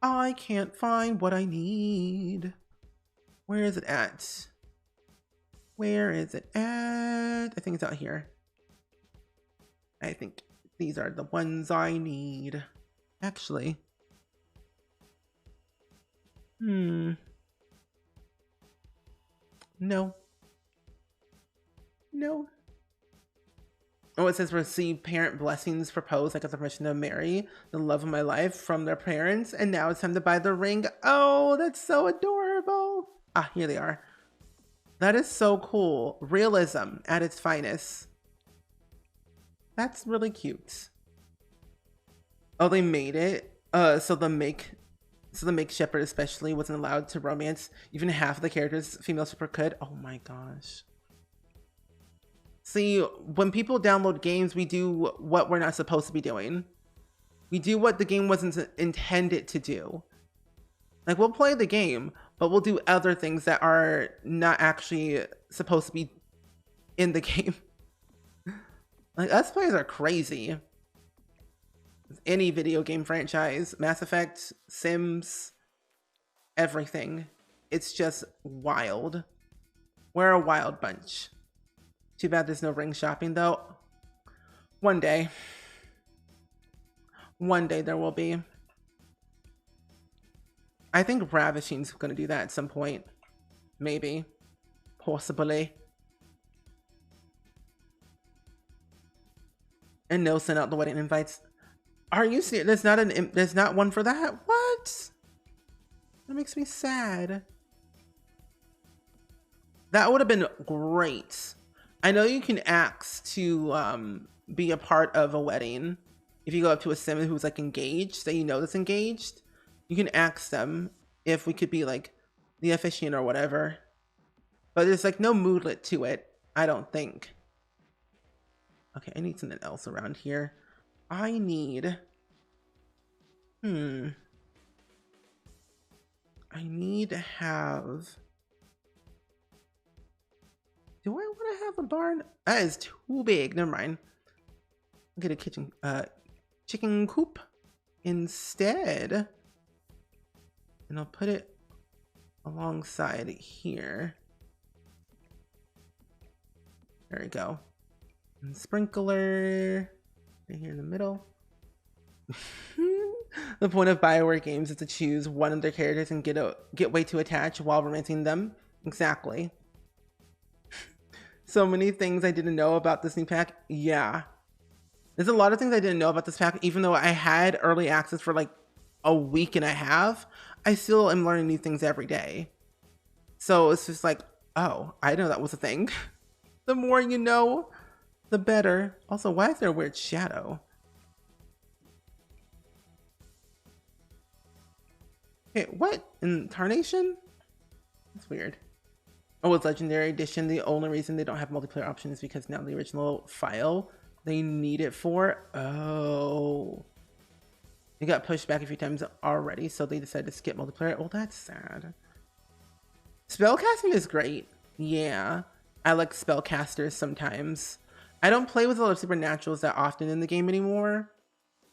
I can't find what I need. Where is it at? Where is it at? I think it's out here. I think these are the ones I need. Actually. No. Oh, it says receive parent blessings proposed. I got the permission to marry the love of my life from their parents. And now it's time to buy the ring. Oh, that's so adorable. Ah, here they are. That is so cool. Realism at its finest. That's really cute. Oh, they made it. So the make shepherd especially wasn't allowed to romance even half of the characters female shepherd could. Oh my gosh. See, when people download games, we do what we're not supposed to be doing. We do what the game wasn't intended to do. Like, we'll play the game, but we'll do other things that are not actually supposed to be in the game. Like, us players are crazy. Any video game franchise, Mass Effect, Sims, everything. It's just wild. We're a wild bunch. Too bad there's no ring shopping though. One day. One day there will be. I think Ravishing's gonna do that at some point. Maybe. Possibly. And no, send out the wedding invites. Are you serious? There's not one for that? What? makes me sad. That would have been great. I know you can ask to be a part of a wedding. If you go up to a sim who's like engaged, that you know that's engaged, you can ask them if we could be like the officiant or whatever. But there's like no moodlet to it, I don't think. Okay, I need something else around here. I need... I need to have... Do I want to have a barn? That is too big. Never mind. I'll get a chicken coop instead. And I'll put it alongside here. There we go. And sprinkler right here in the middle. The point of BioWare games is to choose one of their characters and get way too attached while romancing them. Exactly. So many things I didn't know about this new pack. Yeah. There's a lot of things I didn't know about this pack, even though I had early access for like a week and a half. I still am learning new things every day. So it's just like, oh, I know that was a thing. The more you know, the better. Also, why is there a weird shadow? Okay, what? Incarnation? That's weird. Oh, it's Legendary Edition. The only reason they don't have multiplayer option is because now the original file they need it for. Oh. It got pushed back a few times already, so they decided to skip multiplayer. Oh, that's sad. Spellcasting is great. Yeah. I like spellcasters sometimes. I don't play with a lot of supernaturals that often in the game anymore.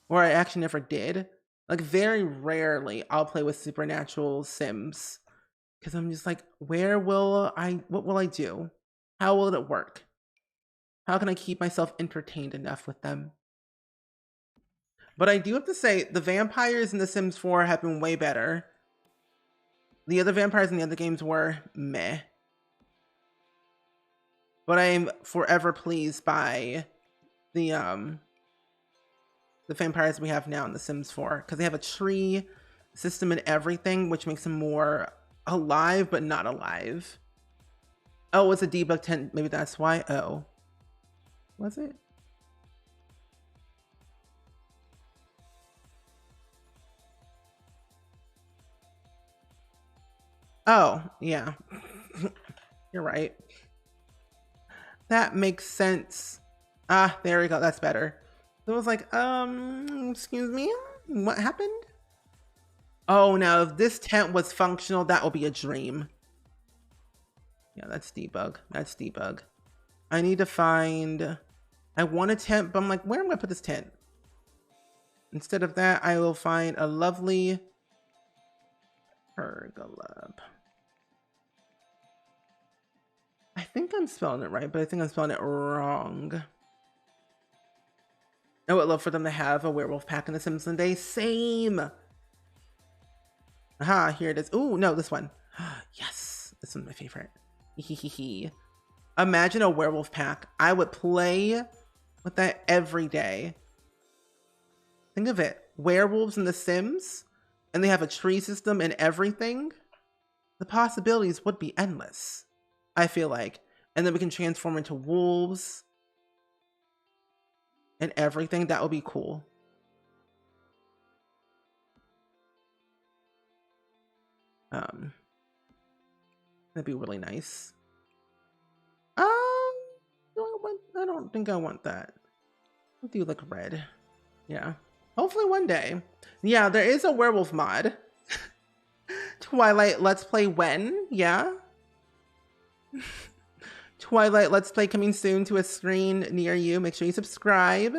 Or I actually never did. Like, very rarely I'll play with supernatural sims. Because I'm just like, what will I do? How will it work? How can I keep myself entertained enough with them? But I do have to say, the vampires in The Sims 4 have been way better. The other vampires in the other games were meh. But I am forever pleased by the vampires we have now in The Sims 4. Because they have a tree system and everything, which makes them more alive, but not alive. Oh, it's a debug tent. Maybe that's why. Oh. Was it? Oh, yeah. You're right. That makes sense. Ah, there we go. That's better. It was like, excuse me? What happened? Oh, now if this tent was functional, that would be a dream. Yeah, that's debug. That's debug. I need to find... I want a tent, but I'm like, where am I going to put this tent? Instead of that, I will find a lovely pergola. I think I'm spelling it right, but I think I'm spelling it wrong. I would love for them to have a werewolf pack in The Sims one day. Same! Aha, here it is. Oh, no, this one. Yes, this one's my favorite. Imagine a werewolf pack. I would play with that every day. Think of it. Werewolves in The Sims, and they have a tree system and everything. The possibilities would be endless, I feel like. And then we can transform into wolves and everything. That would be cool. That'd be really nice. I don't think I want that. I'll do like red. Yeah. Hopefully one day. Yeah, there is a werewolf mod. Twilight Let's Play when? Yeah. Twilight Let's Play coming soon to a screen near you. Make sure you subscribe.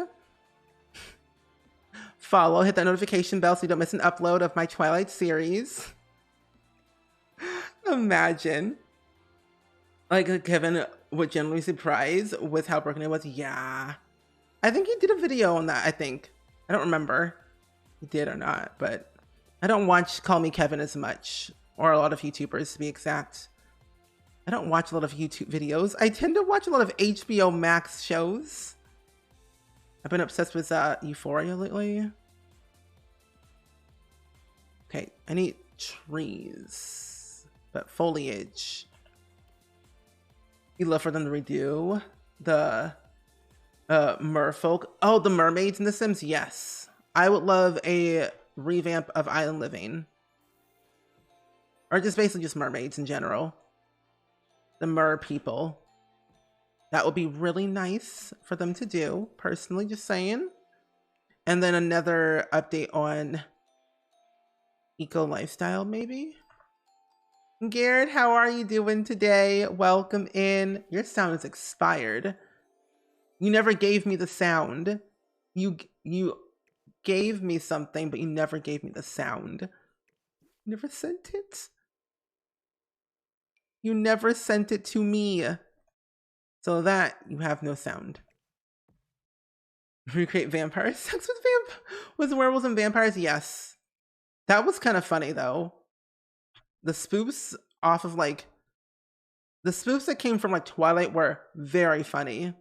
Follow, hit that notification bell so you don't miss an upload of my Twilight series. Imagine. Like, Kevin would generally surprise with how broken it was. Yeah. I think he did a video on that, I think. I don't remember if he did or not, but I don't watch Call Me Kevin as much, or a lot of YouTubers to be exact. I don't watch a lot of YouTube videos. I tend to watch a lot of HBO Max shows. I've been obsessed with Euphoria lately. Okay, I need trees, but foliage. You'd love for them to redo the merfolk. Oh, the mermaids in The Sims? Yes. I would love a revamp of island living. Or just basically just mermaids in general. The mer people. That would be really nice for them to do, personally, just saying. And then another update on eco lifestyle, maybe? Garrett, how are you doing today? Welcome in. Your sound is expired. You never gave me the sound. You gave me something, but you never gave me the sound. You never sent it. You never sent it to me. So that you have no sound. Recreate vampires. Sex with werewolves and vampires? Yes. That was kind of funny though. The spoofs off of like the spoofs that came from like Twilight were very funny.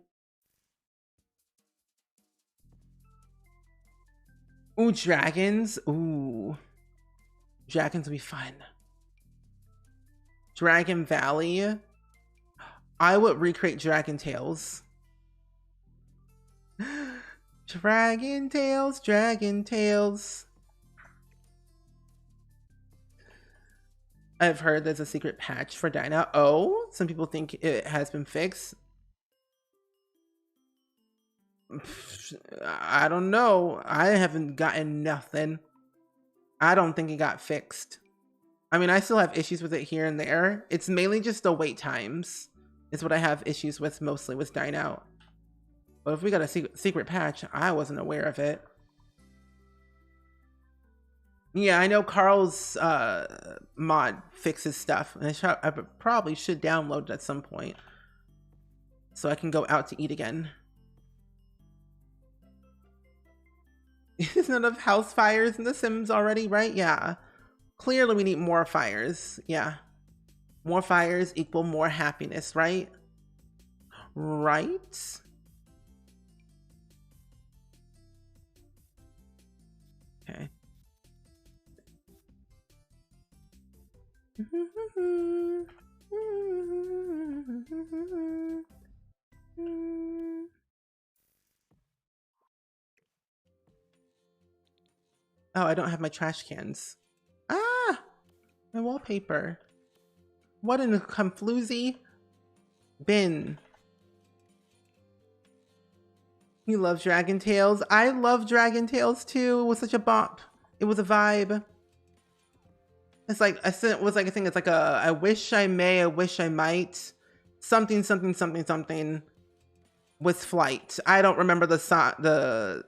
Ooh, dragons. Ooh. Dragons would be fun. Dragon Valley. I would recreate Dragon Tales. Dragon Tales, Dragon Tales. I've heard there's a secret patch for Dyna. Oh, some people think it has been fixed. I don't know. I haven't gotten nothing. I don't think it got fixed. I mean, I still have issues with it here and there. It's mainly just the wait times is what I have issues with mostly with Dine Out. But if we got a secret patch, I wasn't aware of it. Yeah, I know Carl's mod fixes stuff. And I probably should download it at some point. So I can go out to eat again. There's not enough house fires in The Sims already, right? Yeah. Clearly we need more fires. Yeah. More fires equal more happiness, right? Right? Okay. Oh, I don't have my trash cans. Ah! My wallpaper. What in a confloozy bin. You love Dragon Tales. I love Dragon Tales too. It was such a bop. It was a vibe. It's like it was like a thing. It's like a I wish I may, I wish I might, something something something something with flight. I don't remember the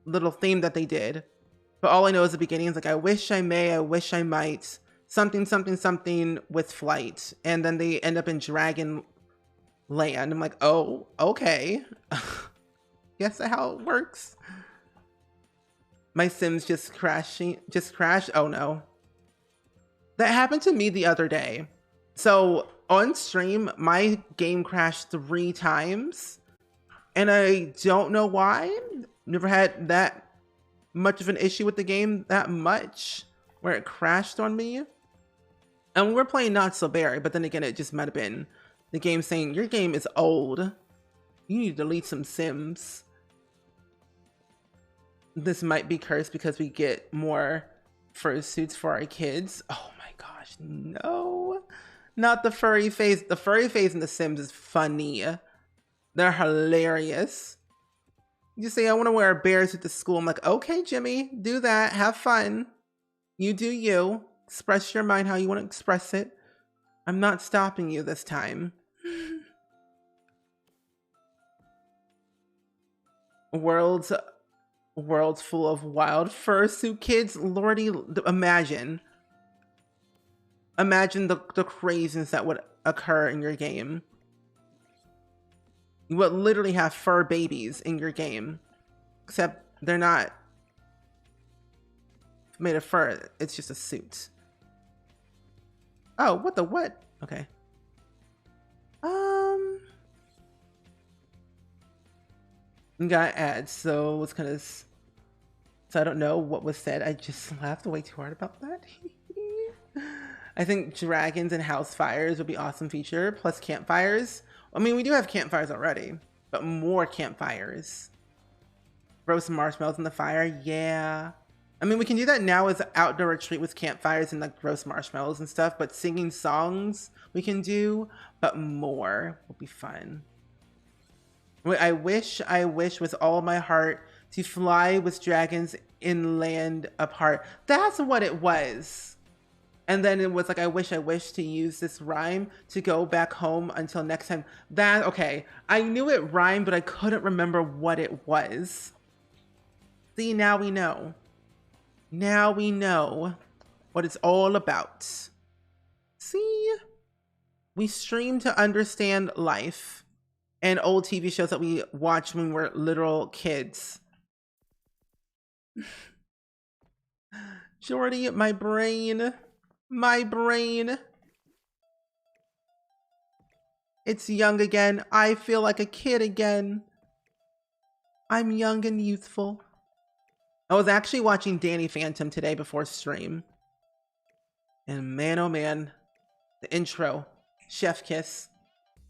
little theme that they did, but all I know is the beginning is like I wish I may, I wish I might, something something something with flight, and then they end up in Dragon Land. I'm like, oh, okay. Guess that's how it works. My Sims just crashed. Oh no. That happened to me the other day. So on stream, my game crashed 3 times. And I don't know why. Never had that much of an issue with the game that much where it crashed on me. And we were playing Not So Berry, but then again, it just might have been the game saying, your game is old. You need to delete some Sims. This might be cursed because we get more fursuits for our kids. Oh my gosh, no. Not the furry face. The furry face in The Sims is funny. They're hilarious. You say, I want to wear a bear suit to school. I'm like, okay, Jimmy, do that. Have fun. You do you. Express your mind how you want to express it. I'm not stopping you this time. World's full of wild fursuit kids. Lordy, imagine the craziness that would occur in your game. You would literally have fur babies in your game, except they're not made of fur. It's just a suit. Oh, what? Okay. Got ads, so I don't know what was said. I just laughed way too hard about that. I think dragons and house fires would be awesome feature, plus campfires. I mean, we do have campfires already, but more campfires. Roast marshmallows in the fire, yeah. I mean, we can do that now as an outdoor retreat with campfires and like roast marshmallows and stuff, but singing songs we can do, but more will be fun. I wish with all my heart to fly with dragons in land apart. That's what it was. And then it was like, I wish to use this rhyme to go back home until next time. That, okay. I knew it rhymed, but I couldn't remember what it was. See, now we know. Now we know what it's all about. See? We stream to understand life and old TV shows that we watched when we were literal kids. Jordy, my brain. My brain. It's young again. I feel like a kid again. I'm young and youthful. I was actually watching Danny Phantom today before stream. And man, oh man, the intro, chef kiss.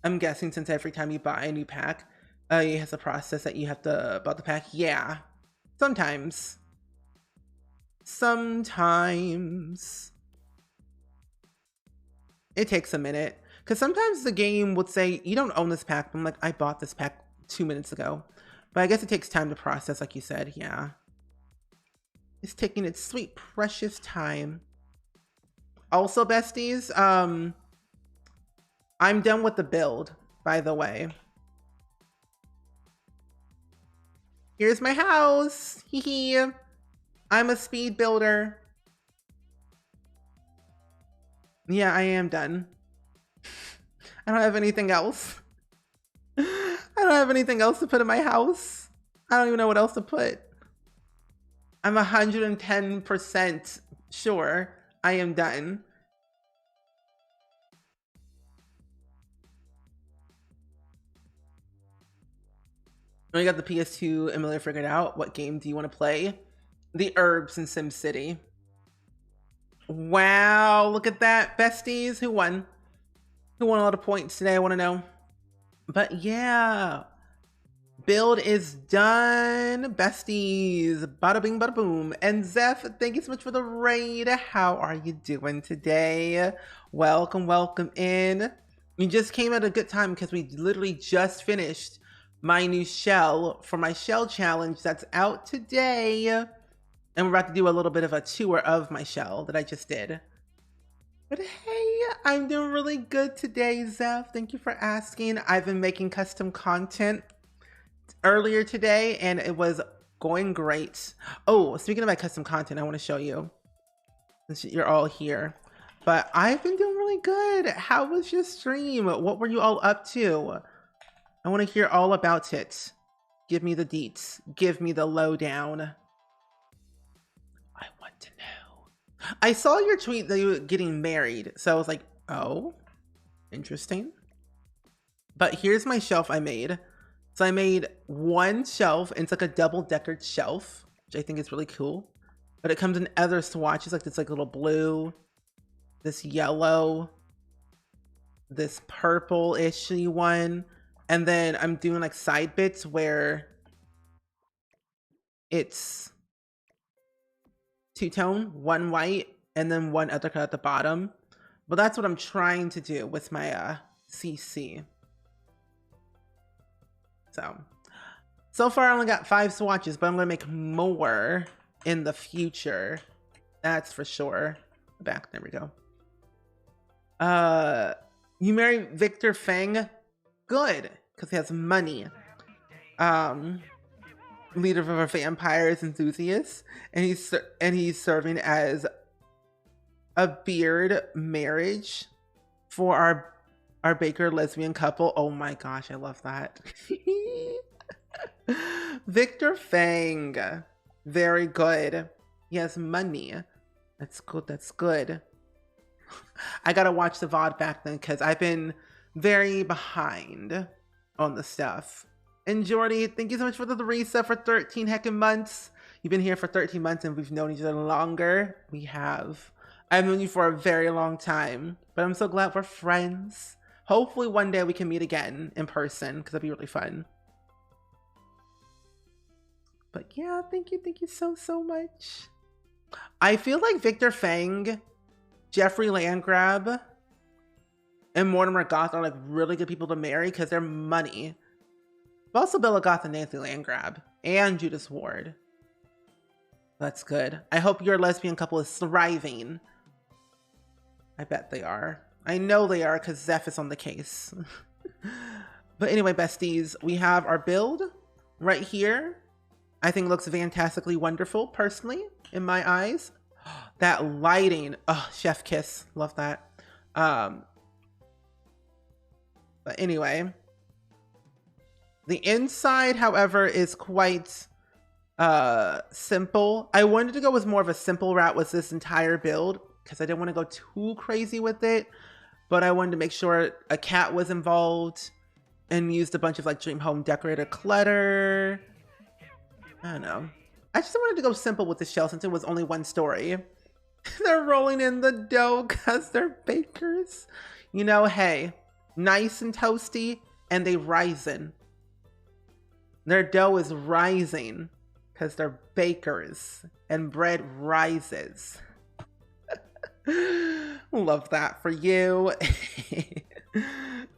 I'm guessing since every time you buy a new pack, it has a process that you have to buy the pack. Yeah, sometimes. Sometimes. It takes a minute. Because sometimes the game would say, you don't own this pack. But I'm like, I bought this pack 2 minutes ago. But I guess it takes time to process, like you said. Yeah. It's taking its sweet, precious time. Also, besties, I'm done with the build, by the way. Here's my house. Hee hee. I'm a speed builder. Yeah, I am done. I don't have anything else. I don't have anything else to put in my house. I don't even know what else to put. I'm 110% sure I am done. When you got the PS2 emulator figured out, what game do you want to play? The herbs in SimCity. Wow, look at that. Besties, who won? Who won a lot of points today? I want to know. But yeah, build is done. Besties, bada bing, bada boom. And Zeph, thank you so much for the raid. How are you doing today? Welcome, welcome in. You just came at a good time because we literally just finished my new shell for my shell challenge that's out today. And we're about to do a little bit of a tour of my shell that I just did. But hey, I'm doing really good today, Zeph. Thank you for asking. I've been making custom content earlier today and it was going great. Oh, speaking of my custom content, I want to show you since you're all here. But I've been doing really good. How was your stream? What were you all up to? I want to hear all about it. Give me the deets. Give me the lowdown. I want to know. I saw your tweet that you were getting married. So I was like, oh, interesting. But here's my shelf I made. So I made one shelf, and it's like a double-decker shelf, which I think is really cool. But it comes in other swatches, like this like little blue, this yellow, this purple-ishy one. And then I'm doing like side bits where it's two-tone, one white, and then one other color at the bottom. But that's what I'm trying to do with my CC. So far I only got 5 swatches, but I'm gonna make more in the future. That's for sure. Back, there we go. You marry Victor Fang? Good, because he has money. Leader of our vampires enthusiasts, and he's serving as a beard marriage for our Baker lesbian couple. Oh my gosh, I love that. Victor Fang, very good. He has money. That's good. That's good. I gotta watch the VOD back then because I've been very behind on the stuff. And Jordy, thank you so much for the reset for 13 heckin' months. You've been here for 13 months and we've known each other longer. We have. I've known you for a very long time, but I'm so glad we're friends. Hopefully one day we can meet again in person because that'd be really fun. But yeah, thank you so much. I feel like Victor Fang, Jeffrey Landgrab, and Mortimer Goth are like really good people to marry because they're money. But also Bella Goth and Nancy Landgrab and Judas Ward. That's good. I hope your lesbian couple is thriving. I bet they are. I know they are because Zeph is on the case. But anyway, besties, we have our build right here. I think looks fantastically wonderful, personally, in my eyes. That lighting, oh, chef kiss, love that. But anyway, the inside, however, is quite simple. I wanted to go with more of a simple route with this entire build because I didn't want to go too crazy with it, but I wanted to make sure a cat was involved and used a bunch of like Dream Home Decorator clutter. I don't know. I just wanted to go simple with the shell since it was only one story. They're rolling in the dough because they're bakers. You know, hey, nice and toasty, and they rising. Their dough is rising because they're bakers and bread rises. Love that for you.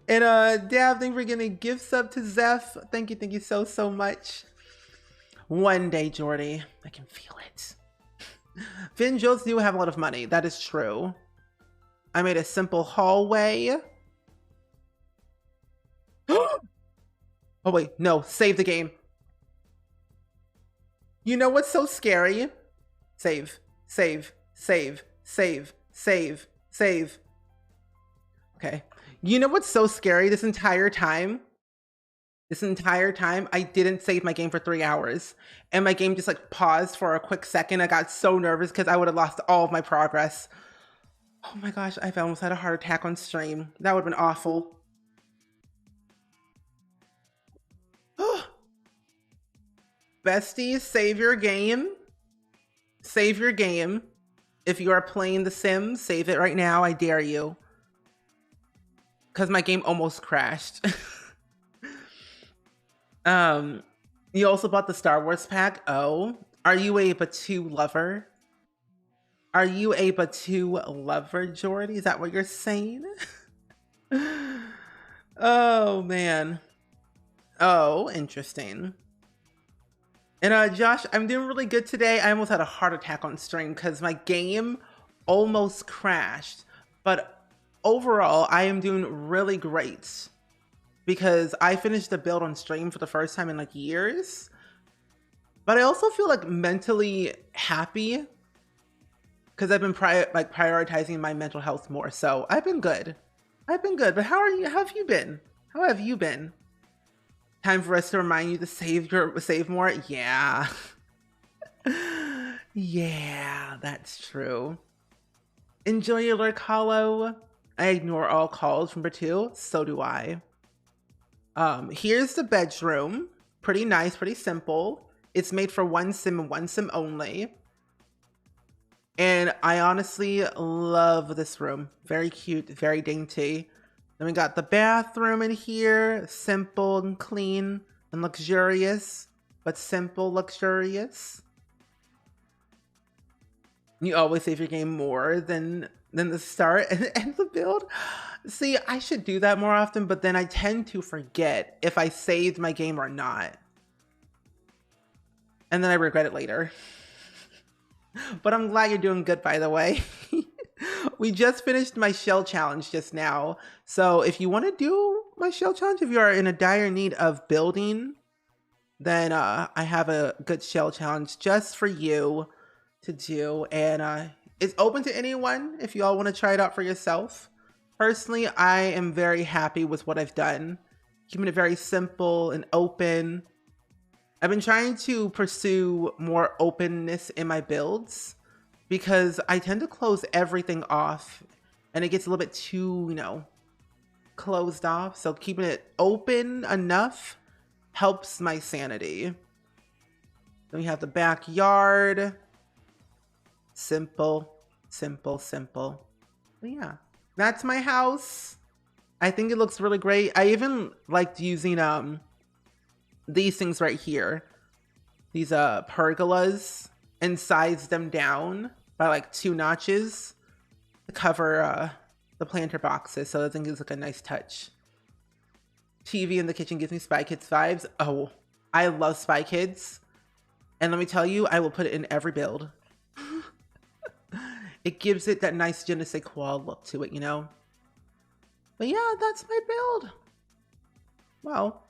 And Daphne, we're gonna gift sub to Zeph. Thank you so much. One day, Jordy, I can feel it. Vin Jules do have a lot of money. That is true. I made a simple hallway. Oh wait, no, save the game. You know what's so scary? Save. Okay. You know what's so scary this entire time? I didn't save my game for 3 hours. And my game just like paused for a quick second. I got so nervous because I would have lost all of my progress. Oh my gosh, I almost had a heart attack on stream. That would have been awful. Besties, save your game. Save your game. If you are playing The Sims, save it right now. I dare you. Because my game almost crashed. You also bought the Star Wars pack. Oh, are you a Batu lover? Are you a Batu lover, Jordy? Is that what you're saying? Oh, man. Oh, interesting. And Josh, I'm doing really good today. I almost had a heart attack on stream because my game almost crashed. But overall, I am doing really great because I finished the build on stream for the first time in like years. But I also feel like mentally happy because I've been prioritizing my mental health more. So I've been good. But how are you? How have you been? How have you been? Time for us to remind you to save more. Yeah. Yeah, that's true. Enjoy your lurk hollow. I ignore all calls from Batu. So do I. Here's the bedroom. Pretty nice, pretty simple. It's made for one sim and one sim only. And I honestly love this room. Very cute, very dainty. Then we got the bathroom in here. Simple and clean and luxurious, but simple, luxurious. You always save your game more than the start and end the build. See, I should do that more often, but then I tend to forget if I saved my game or not. And then I regret it later. But I'm glad you're doing good, by the way. We just finished my shell challenge just now. So if you want to do my shell challenge, if you are in a dire need of building, then I have a good shell challenge just for you to do. And it's open to anyone if you all want to try it out for yourself. Personally, I am very happy with what I've done. Keeping it very simple and open. I've been trying to pursue more openness in my builds because I tend to close everything off and it gets a little bit too, you know, closed off. So keeping it open enough helps my sanity. Then we have the backyard. Simple, Simple, simple. But yeah, that's my house. I think it looks really great. I even liked using these things right here, these pergolas, and sized them down by like 2 notches to cover the planter boxes. So I think it's like a nice touch. TV in the kitchen gives me Spy Kids vibes. Oh, I love Spy Kids. And let me tell you, I will put it in every build. It gives it that nice je ne sais quoi look to it, you know? But yeah, that's my build. Well,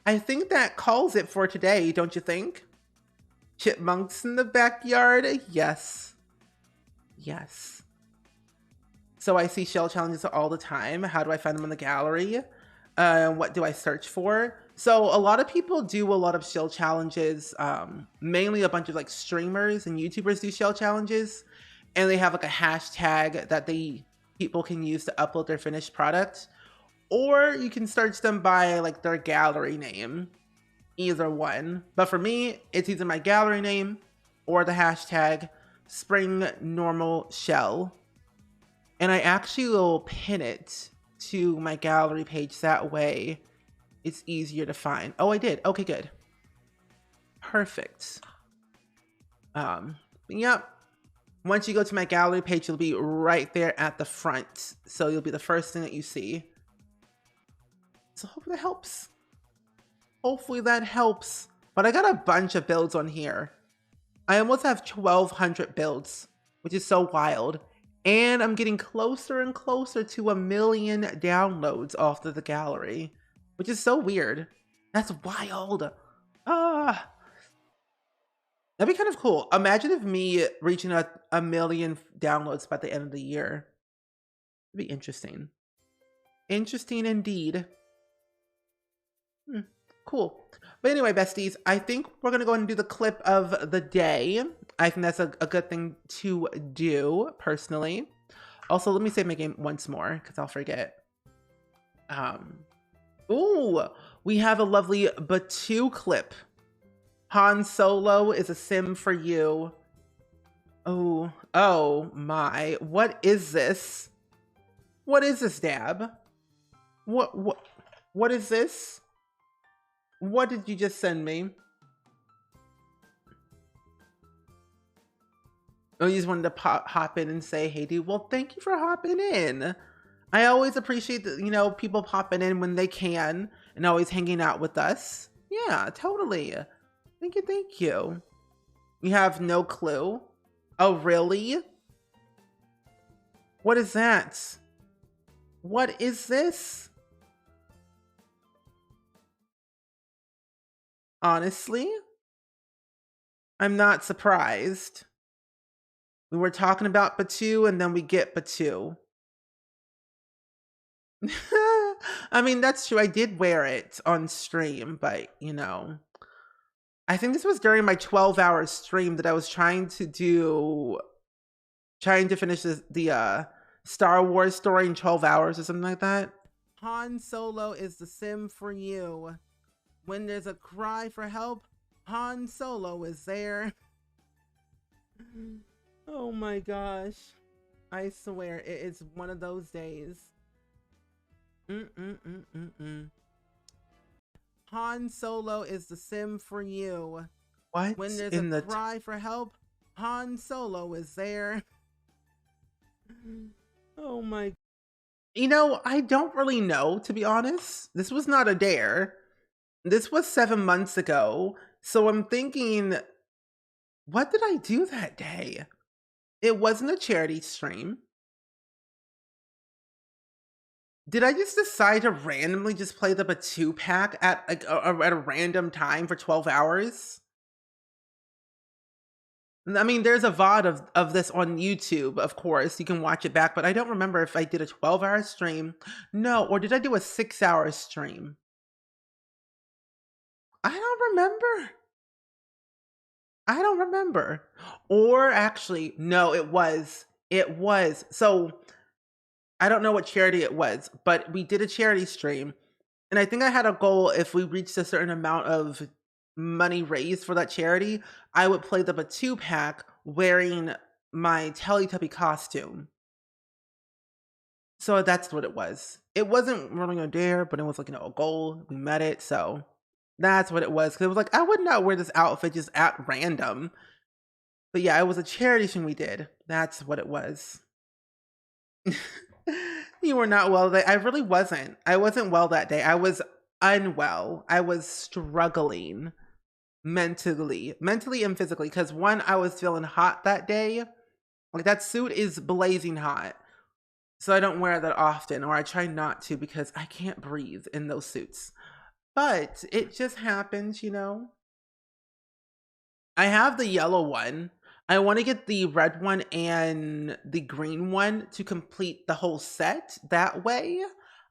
I think that calls it for today, don't you think? Chipmunks in the backyard? Yes. Yes. So I see shell challenges all the time. How do I find them in the gallery? What do I search for? So a lot of people do a lot of shell challenges. Mainly a bunch of like streamers and YouTubers do shell challenges. And they have like a hashtag that people can use to upload their finished product. Or you can search them by like their gallery name. Either one. But for me, it's either my gallery name or the hashtag SpringNormalShell. And I actually will pin it to my gallery page. That way it's easier to find. Oh, I did. Okay, good. Perfect. Yep. Once you go to my gallery page, you'll be right there at the front. So you'll be the first thing that you see. So hopefully that helps. Hopefully that helps. But I got a bunch of builds on here. I almost have 1,200 builds, which is so wild. And I'm getting closer and closer to 1 million downloads off of the gallery, which is so weird. That's wild. That'd be kind of cool. Imagine if me reaching 1 million downloads by the end of the year. It'd be interesting. Interesting indeed. Cool. But anyway, besties, I think we're going to go ahead and do the clip of the day. I think that's a good thing to do, personally. Also, let me save my game once more, because I'll forget. Ooh, we have a lovely Batu clip. Han Solo is a sim for you. Oh my. What is this? What is this, Dab? What is this? What did you just send me? Oh, you just wanted to hop in and say, hey, dude, well, thank you for hopping in. I always appreciate that, you know, people popping in when they can and always hanging out with us. Yeah, totally. Thank you, thank you. You have no clue? Oh, really? What is that? What is this? Honestly, I'm not surprised. We were talking about Batu and then we get Batu. I mean, that's true. I did wear it on stream, but you know, I think this was during my 12-hour stream that I was trying to finish the Star Wars story in 12 hours or something like that. Han Solo is the sim for you. When there's a cry for help, Han Solo is there. Oh my gosh. I swear, it is one of those days. Han Solo is the sim for you. What? When there's a cry for help, Han Solo is there. Oh my. You know, I don't really know, to be honest. This was not a dare. This was 7 months ago. So I'm thinking, what did I do that day? It wasn't a charity stream. Did I just decide to randomly just play the Batu pack at a random time for 12 hours? I mean, there's a VOD of this on YouTube, of course. You can watch it back, but I don't remember if I did a 12-hour stream. No, or did I do a 6-hour stream? I don't remember. I don't remember. Or actually, no, it was. So I don't know what charity it was, but we did a charity stream. And I think I had a goal, if we reached a certain amount of money raised for that charity, I would play the Batu pack wearing my Teletubby costume. So that's what it was. It wasn't really a dare, but it was like, a goal. We met it. So that's what it was. Cause it was like, I would not wear this outfit just at random. But yeah, it was a charity thing we did. That's what it was. You were not well that I really wasn't. I wasn't well that day. I was unwell. I was struggling mentally and physically. Cause one, I was feeling hot that day. Like that suit is blazing hot. So I don't wear that often, or I try not to because I can't breathe in those suits. But it just happens, I have the yellow one. I want to get the red one and the green one to complete the whole set. That way,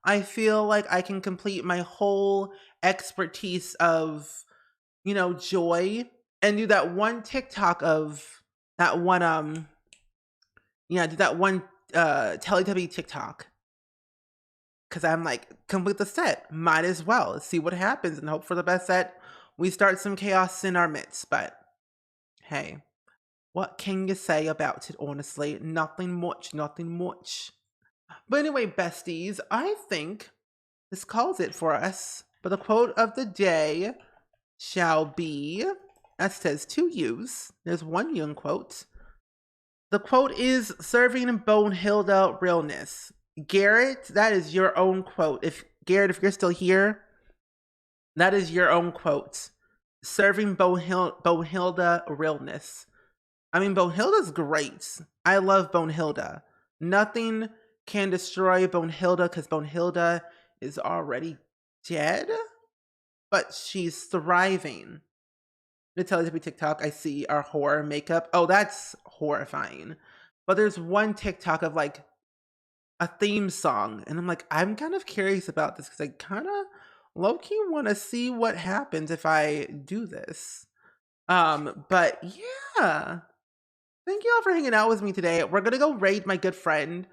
I feel like I can complete my whole expertise of, joy and do that one TikTok of that one, do that one Teletubby TikTok. Cause I'm like, complete the set. Might as well. Let's see what happens and hope for the best set. We start some chaos in our midst, but hey, what can you say about it, honestly? Nothing much, nothing much. But anyway, besties, I think this calls it for us. But the quote of the day shall be, that says to use. There's one young quote. The quote is serving Bonehilda realness. Garrett, that is your own quote. If you're still here, that is your own quote. Serving Bonehilda realness. I mean, Bonehilda's great. I love Bonehilda. Nothing can destroy Bonehilda because Bonehilda is already dead, but she's thriving. The Teletubby TikTok I see are horror makeup. Oh, that's horrifying. But there's one TikTok of like a theme song, and I'm like, I'm kind of curious about this because I kind of low-key want to see what happens if I do this. But yeah. Thank you all for hanging out with me today. We're gonna go raid my good friend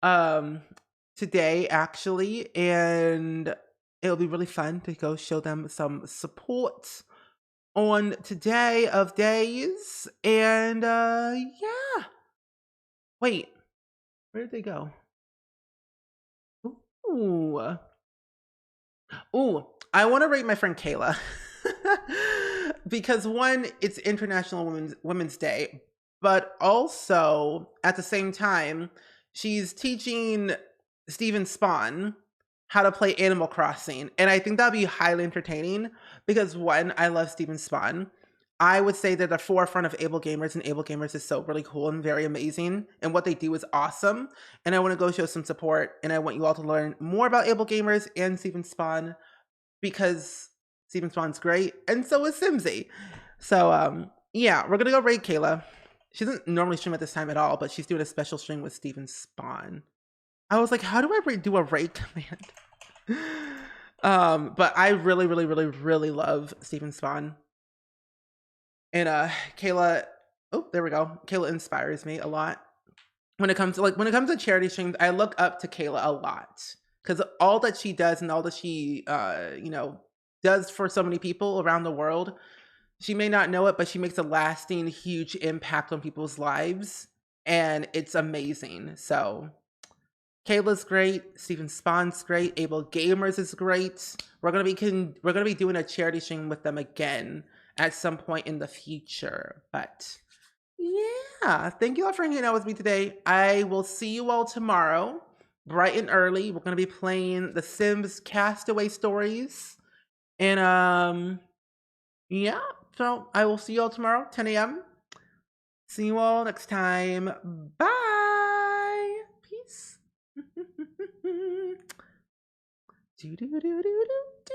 today, actually, and it'll be really fun to go show them some support on today of days. And yeah. Wait, where did they go? Ooh. Ooh, I want to rate my friend Kayla. Because one, it's International Women's Day, but also at the same time, she's teaching Steven Spawn how to play Animal Crossing. And I think that'd be highly entertaining because one, I love Steven Spawn. I would say they're the forefront of Able Gamers, and Able Gamers is so really cool and very amazing. And what they do is awesome. And I want to go show some support. And I want you all to learn more about Able Gamers and Steven Spawn because Steven Spawn's great. And so is Simsy. So, yeah, we're going to go raid Kayla. She doesn't normally stream at this time at all, but she's doing a special stream with Steven Spawn. I was like, how do I do a raid command? But I really, really, really, really love Steven Spawn. And Kayla, oh, there we go. Kayla inspires me a lot. When it comes to charity streams, I look up to Kayla a lot because all that she does and all that she does for so many people around the world, she may not know it, but she makes a lasting, huge impact on people's lives, and it's amazing. So Kayla's great. Steven Spawn's great. Able Gamers is great. We're gonna be doing a charity stream with them again at some point in the future. But yeah, thank you all for hanging out with me today. I will see you all tomorrow, bright and early. We're gonna be playing The Sims Castaway Stories, and yeah. So I will see you all tomorrow, 10 a.m. See you all next time. Bye. Peace. Do do do do do.